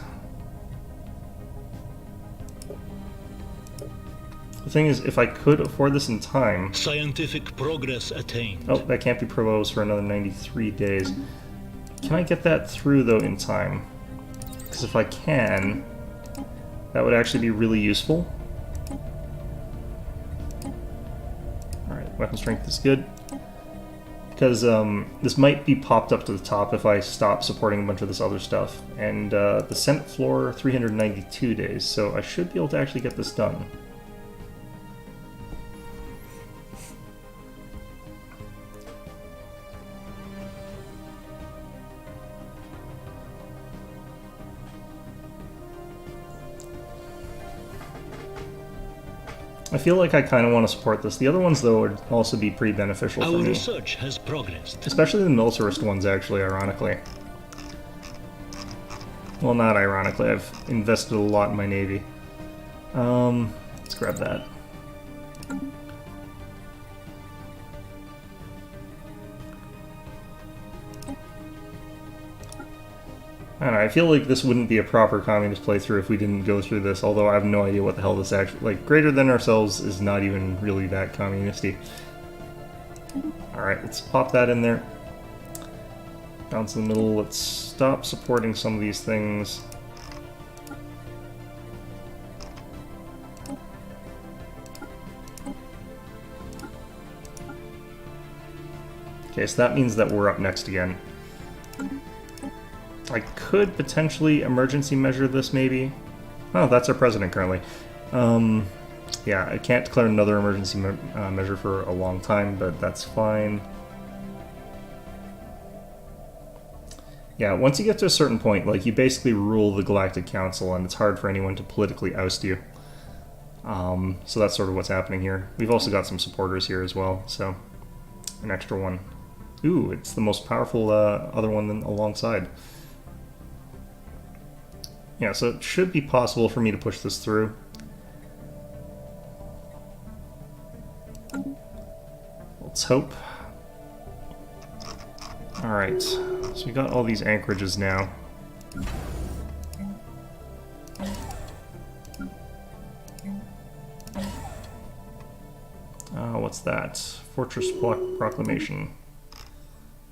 The thing is, if I could afford this in time... Scientific progress attained. Oh, that can't be proposed for another 93 days. Can I get that through, though, in time? Because if I can, that would actually be really useful. Alright, weapon strength is good. Because this might be popped up to the top if I stop supporting a bunch of this other stuff. And the Senate floor, 392 days, so I should be able to actually get this done. I feel like I kind of want to support this. The other ones, though, would also be pretty beneficial for me. Our research has progressed. Especially the militarist ones, actually, ironically. Well, not ironically. I've invested a lot in my navy. Let's grab that. I don't know, I feel like this wouldn't be a proper communist playthrough if we didn't go through this, although I have no idea what the hell this actually... Like, greater than ourselves is not even really that communisty. Alright, let's pop that in there. Bounce in the middle, let's stop supporting some of these things. Okay, so that means that we're up next again. I could potentially emergency measure this, maybe. Oh, that's our president currently. Yeah, I can't declare another emergency measure for a long time, but that's fine. Yeah, once you get to a certain point, like, you basically rule the Galactic Council, and it's hard for anyone to politically oust you. So that's sort of what's happening here. We've also got some supporters here as well, so an extra one. Ooh, it's the most powerful other one alongside. Yeah, so it should be possible for me to push this through. Let's hope. Alright, so we got all these anchorages now. What's that? Fortress Proclamation.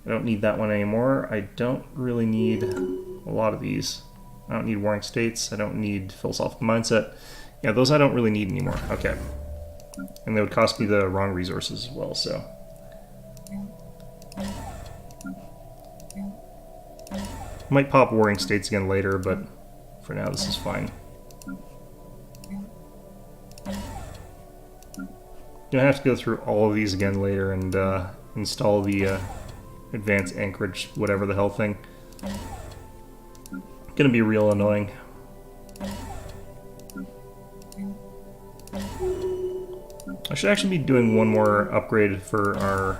I don't need that one anymore. I don't really need a lot of these. I don't need Warring States. I don't need Philosophical Mindset. Yeah, those I don't really need anymore. Okay. And they would cost me the wrong resources as well, so... Might pop Warring States again later, but for now this is fine. Gonna have to go through all of these again later and install the advanced anchorage, whatever the hell thing. Gonna be real annoying. I should actually be doing one more upgrade for our...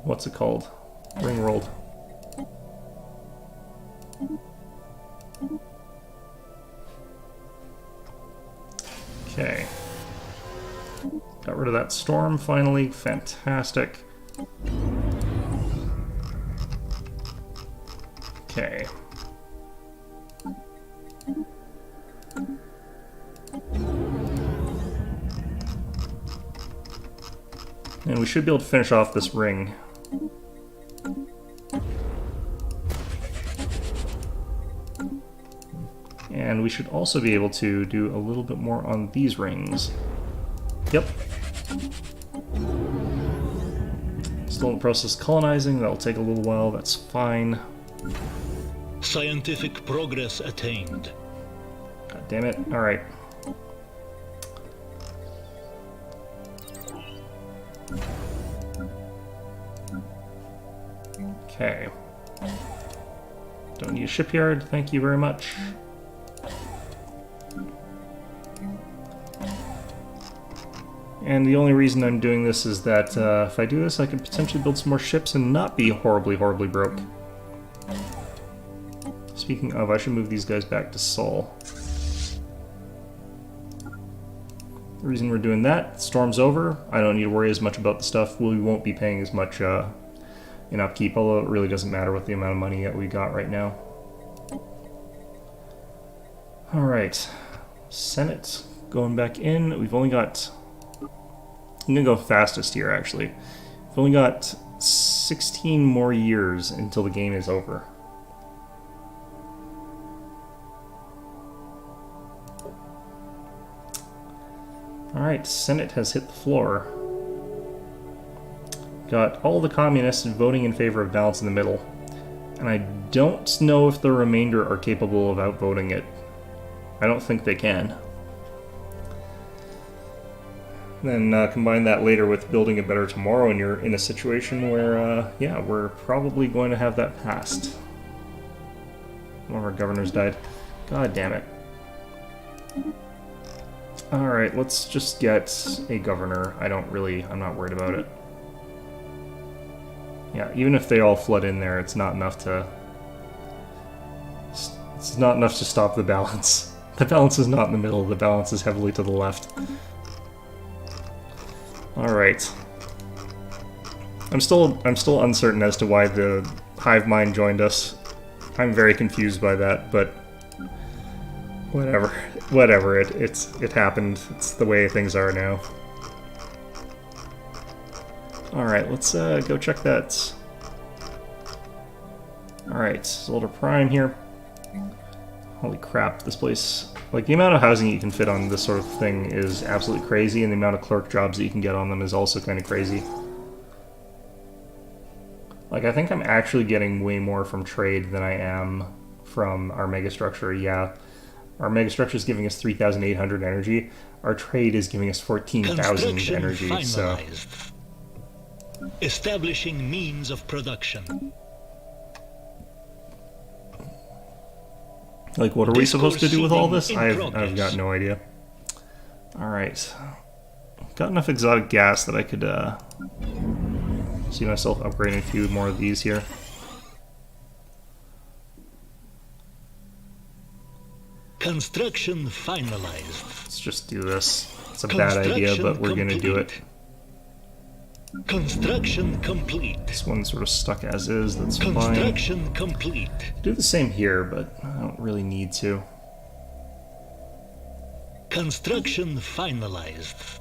What's it called? Ring World. Okay. Got rid of that storm finally. Fantastic. Okay. And we should be able to finish off this ring. And we should also be able to do a little bit more on these rings. Yep. Still in the process of colonizing. That'll take a little while. That's fine. Scientific progress attained. God damn it. Alright. Okay. Don't need a shipyard. Thank you very much. And the only reason I'm doing this is that if I do this, I can potentially build some more ships and not be horribly, horribly broke. Speaking of, I should move these guys back to Sol. The reason we're doing that, storm's over. I don't need to worry as much about the stuff. We won't be paying as much in upkeep, although it really doesn't matter with the amount of money that we got right now. Alright. Senate going back in. We've only got... I'm gonna go fastest here, actually. We've only got 16 more years until the game is over. Alright, Senate has hit the floor. Got all the communists voting in favor of balance in the middle. And I don't know if the remainder are capable of outvoting it. I don't think they can. Then combine that later with building a better tomorrow, and you're in a situation where, yeah, we're probably going to have that passed. One of our governors died. God damn it. Alright, let's just get a governor. I'm not worried about it. Yeah, even if they all flood in there, it's not enough to... It's not enough to stop the balance. The balance is not in the middle, the balance is heavily to the left. Alright. I'm still uncertain as to why the hive mind joined us. I'm very confused by that, but whatever. Whatever, it happened. It's the way things are now. Alright, let's go check that. Alright, Zolder Prime here. Holy crap, this place... Like, the amount of housing you can fit on this sort of thing is absolutely crazy, and the amount of clerk jobs that you can get on them is also kind of crazy. Like, I think I'm actually getting way more from trade than I am from our megastructure, yeah. Our megastructure is giving us 3,800 energy. Our trade is giving us 14,000 energy, finalized. So... Establishing means of production. Like, what are we supposed to do with all this? I've got no idea. Alright. Got enough exotic gas that I could see myself upgrading a few more of these here. Construction finalized. Let's just do this. It's a bad idea, but we're gonna do it. Construction complete. This one's sort of stuck as is, that's fine. Construction complete. Do the same here, but I don't really need to. Construction finalized.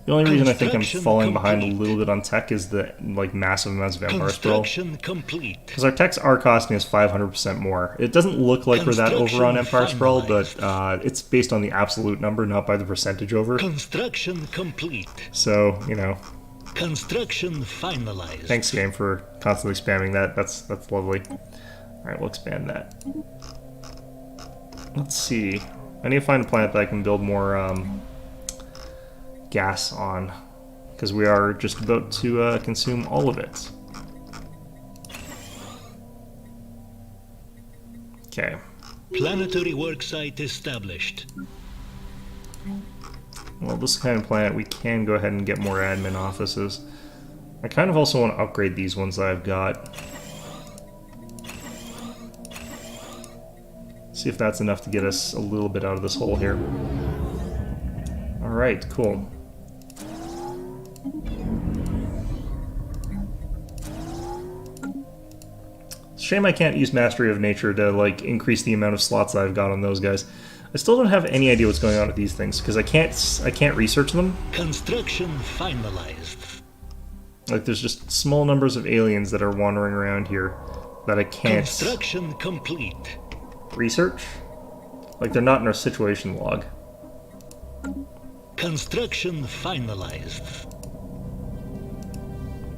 The only reason I think I'm falling behind a little bit on tech is the massive amounts of Empire Sprawl. Construction complete. Because our techs are costing us 500% more. It doesn't look like we're that over on Empire Sprawl, but it's based on the absolute number, not by the percentage over. Construction complete. So, you know. Construction finalized. Thanks, game, for constantly spamming that. That's lovely. Alright, we'll expand that. Let's see. I need to find a planet that I can build more gas on, because we are just about to consume all of it. Okay. Planetary worksite established. Well, this kind of planet, we can go ahead and get more admin offices. I kind of also want to upgrade these ones that I've got. See if that's enough to get us a little bit out of this hole here. Alright, cool. Shame I can't use Mastery of Nature to, like, increase the amount of slots that I've got on those guys. I still don't have any idea what's going on with these things, because I can't research them. Construction finalized. Like, there's just small numbers of aliens that are wandering around here that I can't Construction complete. research. Like, they're not in our situation log. Construction finalized.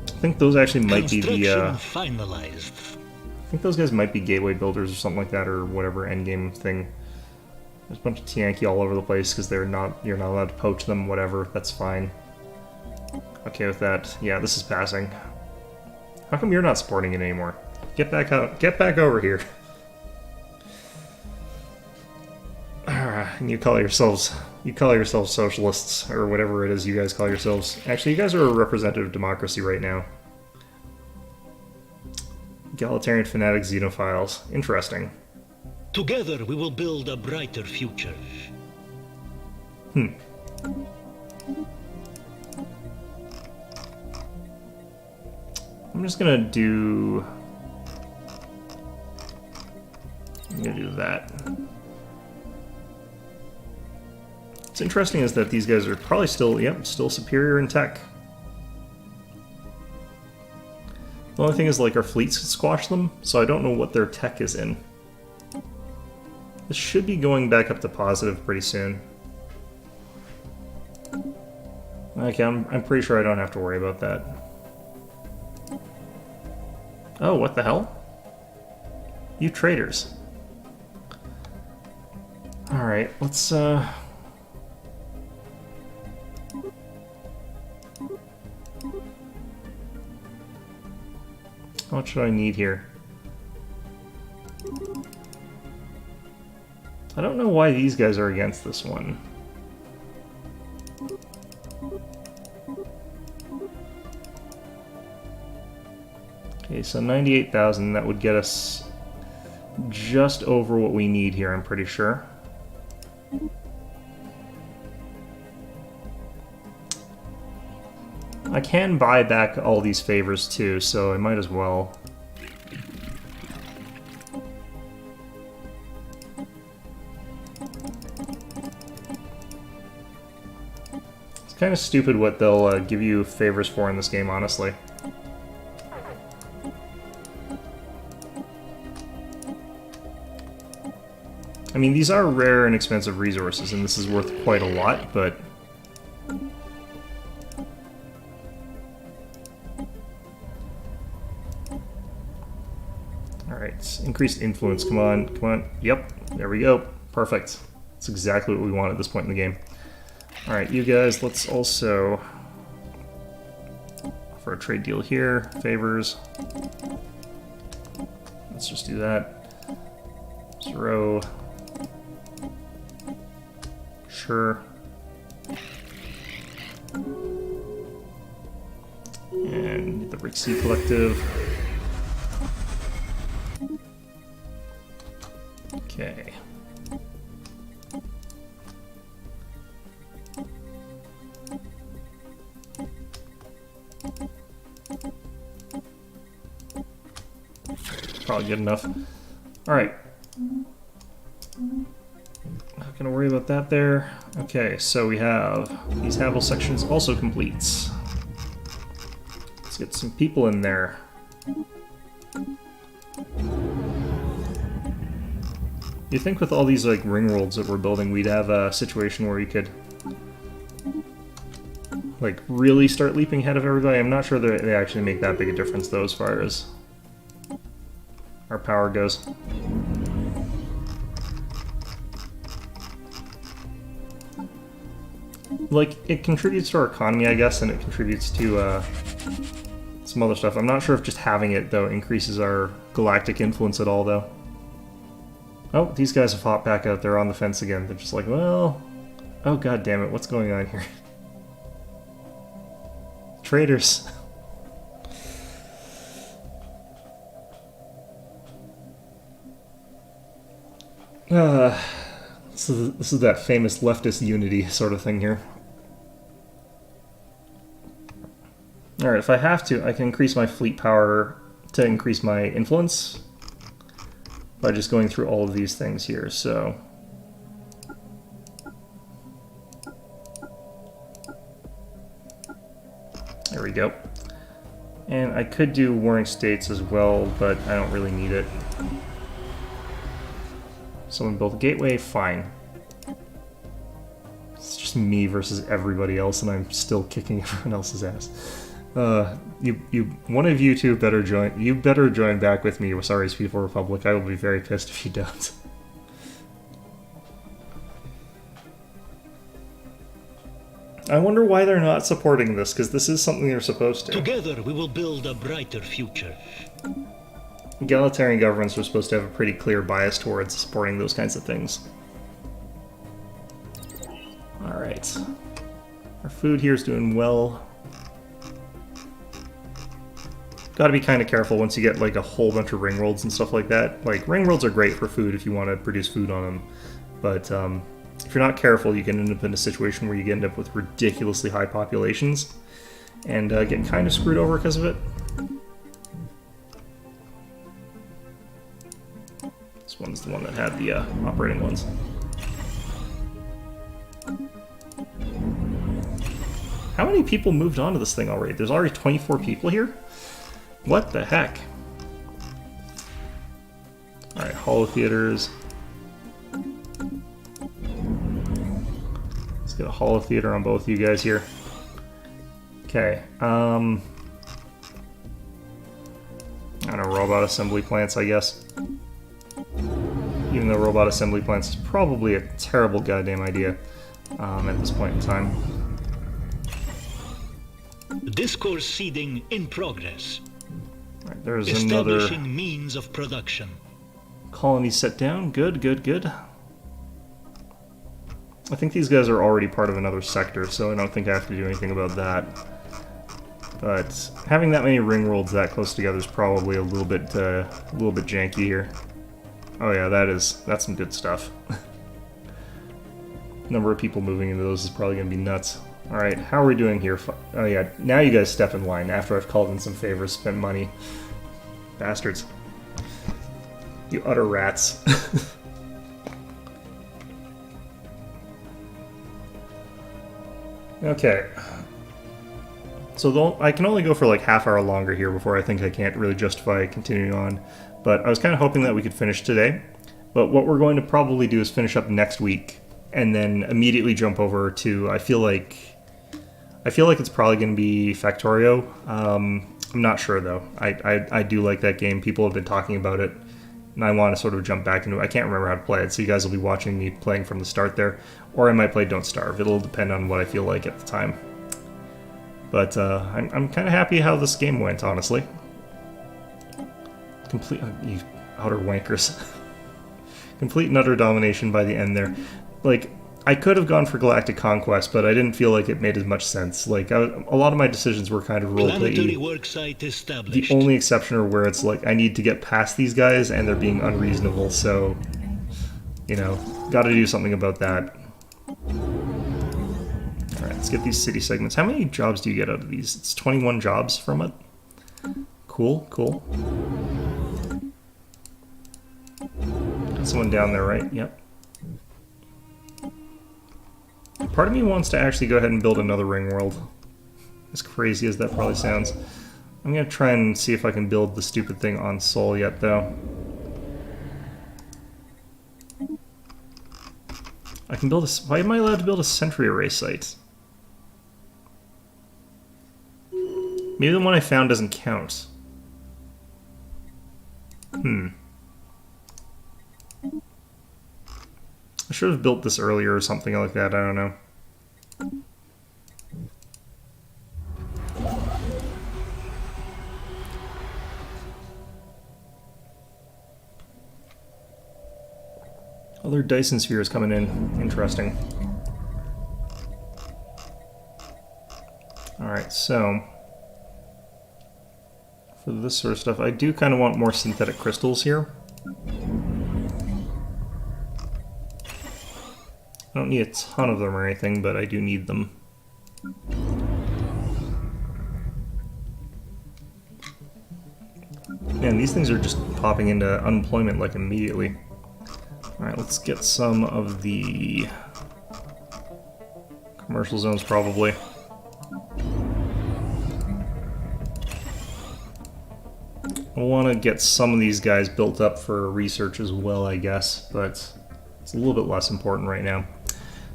I think those actually might be the finalized. I think those guys might be gateway builders or something like that, or whatever endgame thing. There's a bunch of Tianki all over the place because you're not allowed to poach them, whatever, that's fine. Okay with that. Yeah, this is passing. How come you're not supporting it anymore? Get back out, get back over here. And you call yourselves socialists, or whatever it is you guys call yourselves. Actually, you guys are a representative democracy right now. Egalitarian fanatic xenophiles. Interesting. Together we will build a brighter future. I'm just gonna do... I'm gonna do that. What's interesting is that these guys are probably still, still superior in tech. The only thing is, like, our fleets could squash them, so I don't know what their tech is in. This should be going back up to positive pretty soon. Okay, I'm pretty sure I don't have to worry about that. Oh, what the hell? You traitors. Alright, let's, How much should I need here? I don't know why these guys are against this one. Okay, so 98,000, that would get us just over what we need here, I'm pretty sure. I can buy back all these favors too, so I might as well. It's kind of stupid what they'll give you favors for in this game, honestly. I mean, these are rare and expensive resources, and this is worth quite a lot, but... Alright, increased influence, come on, come on. Yep, there we go. Perfect. That's exactly what we want at this point in the game. Alright, you guys, let's also offer a trade deal here. Favors. Let's just do that. 0. Sure. And the Brick Sea Collective. Okay. probably good enough. Alright. Not gonna worry about that there. Okay, so we have these habitable sections also complete. Let's get some people in there. You think with all these like ring worlds that we're building, we'd have a situation where we could like really start leaping ahead of everybody? I'm not sure that they actually make that big a difference though as far as our power goes. Like, it contributes to our economy, I guess, and it contributes to some other stuff. I'm not sure if just having it, though, increases our galactic influence at all, though. Oh, these guys have hopped back out there on the fence again. They're just like, well... Oh, god damn it, what's going on here? Traitors. This is that famous leftist unity sort of thing here. Alright, if I have to, I can increase my fleet power to increase my influence by just going through all of these things here, so... There we go. And I could do warring states as well, but I don't really need it. Someone built a gateway? Fine. It's just me versus everybody else, and I'm still kicking everyone else's ass. One of you two better join. You better join back with me, Wasari's Peaceful Republic. I will be very pissed if you don't. I wonder why they're not supporting this, because this is something they're supposed to. Together we will build a brighter future. Egalitarian governments are supposed to have a pretty clear bias towards supporting those kinds of things. Alright. Our food here is doing well. Gotta be kind of careful once you get like a whole bunch of ring worlds and stuff like that. Like, ring worlds are great for food if you want to produce food on them, but if you're not careful, you can end up in a situation where you end up with ridiculously high populations and get kind of screwed over because of it. This one's the one that had the operating ones. How many people moved on to this thing already? There's already 24 people here? What the heck? Alright, holo theaters. Let's get a holo theater on both you guys here. Okay, I don't know, robot assembly plants, I guess. Even though robot assembly plants is probably a terrible goddamn idea at this point in time. Discourse seeding in progress. Right, there's another Establishing means of production. colony set down. Good, good, good. I think these guys are already part of another sector, so I don't think I have to do anything about that. But having that many ring worlds that close together is probably a little bit janky here. Oh yeah, that's some good stuff. Number of people moving into those is probably going to be nuts. Alright, how are we doing here? Oh yeah, now you guys step in line after I've called in some favors, spent money. Bastards. You utter rats. Okay. So I can only go for like half hour longer here before I think I can't really justify continuing on. But I was kind of hoping that we could finish today. But what we're going to probably do is finish up next week and then immediately jump over to, I feel like it's probably going to be Factorio. I'm not sure though. I do like that game. People have been talking about it, and I want to sort of jump back into it. I can't remember how to play it, so you guys will be watching me playing from the start there. Or I might play Don't Starve. It'll depend on what I feel like at the time. But I'm kind of happy how this game went, honestly. Complete, you outer wankers. Complete and utter domination by the end there. Like, I could have gone for Galactic Conquest, but I didn't feel like it made as much sense. Like, a lot of my decisions were kind of roleplay. The only exception are where it's like, I need to get past these guys, and they're being unreasonable, so, you know, gotta do something about that. Alright, let's get these city segments. How many jobs do you get out of these? It's 21 jobs from it. Cool, cool. Someone down there, right? Yep. Part of me wants to actually go ahead and build another ring world. As crazy as that probably sounds. I'm gonna try and see if I can build the stupid thing on Sol yet, though. I can build a... Why am I allowed to build a sentry array site? Maybe the one I found doesn't count. I should have built this earlier or something like that, I don't know. Other Dyson spheres coming in. Interesting. Alright, so... for this sort of stuff, I do kind of want more synthetic crystals here. I don't need a ton of them or anything, but I do need them. Man, these things are just popping into unemployment like immediately. Alright, let's get some of the commercial zones probably. I want to get some of these guys built up for research as well, I guess, but it's a little bit less important right now.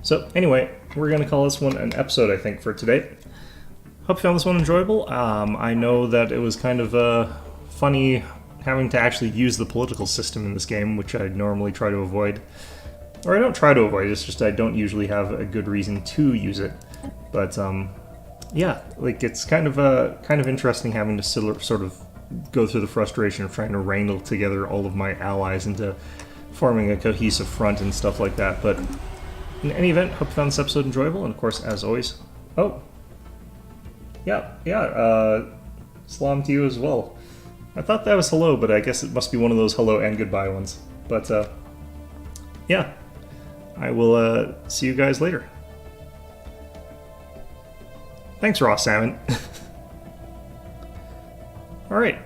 So anyway, we're going to call this one an episode, I think, for today. Hope you found this one enjoyable. I know that it was kind of funny having to actually use the political system in this game, which I normally try to avoid. Or I don't try to avoid, it's just I don't usually have a good reason to use it. But yeah, like it's kind of interesting having to sort of go through the frustration of trying to wrangle together all of my allies into forming a cohesive front and stuff like that. But in any event, hope you found this episode enjoyable, and of course, as always, salam to you as well. I thought that was hello, but I guess it must be one of those hello and goodbye ones. But yeah, I will see you guys later. Thanks, raw salmon. Alright.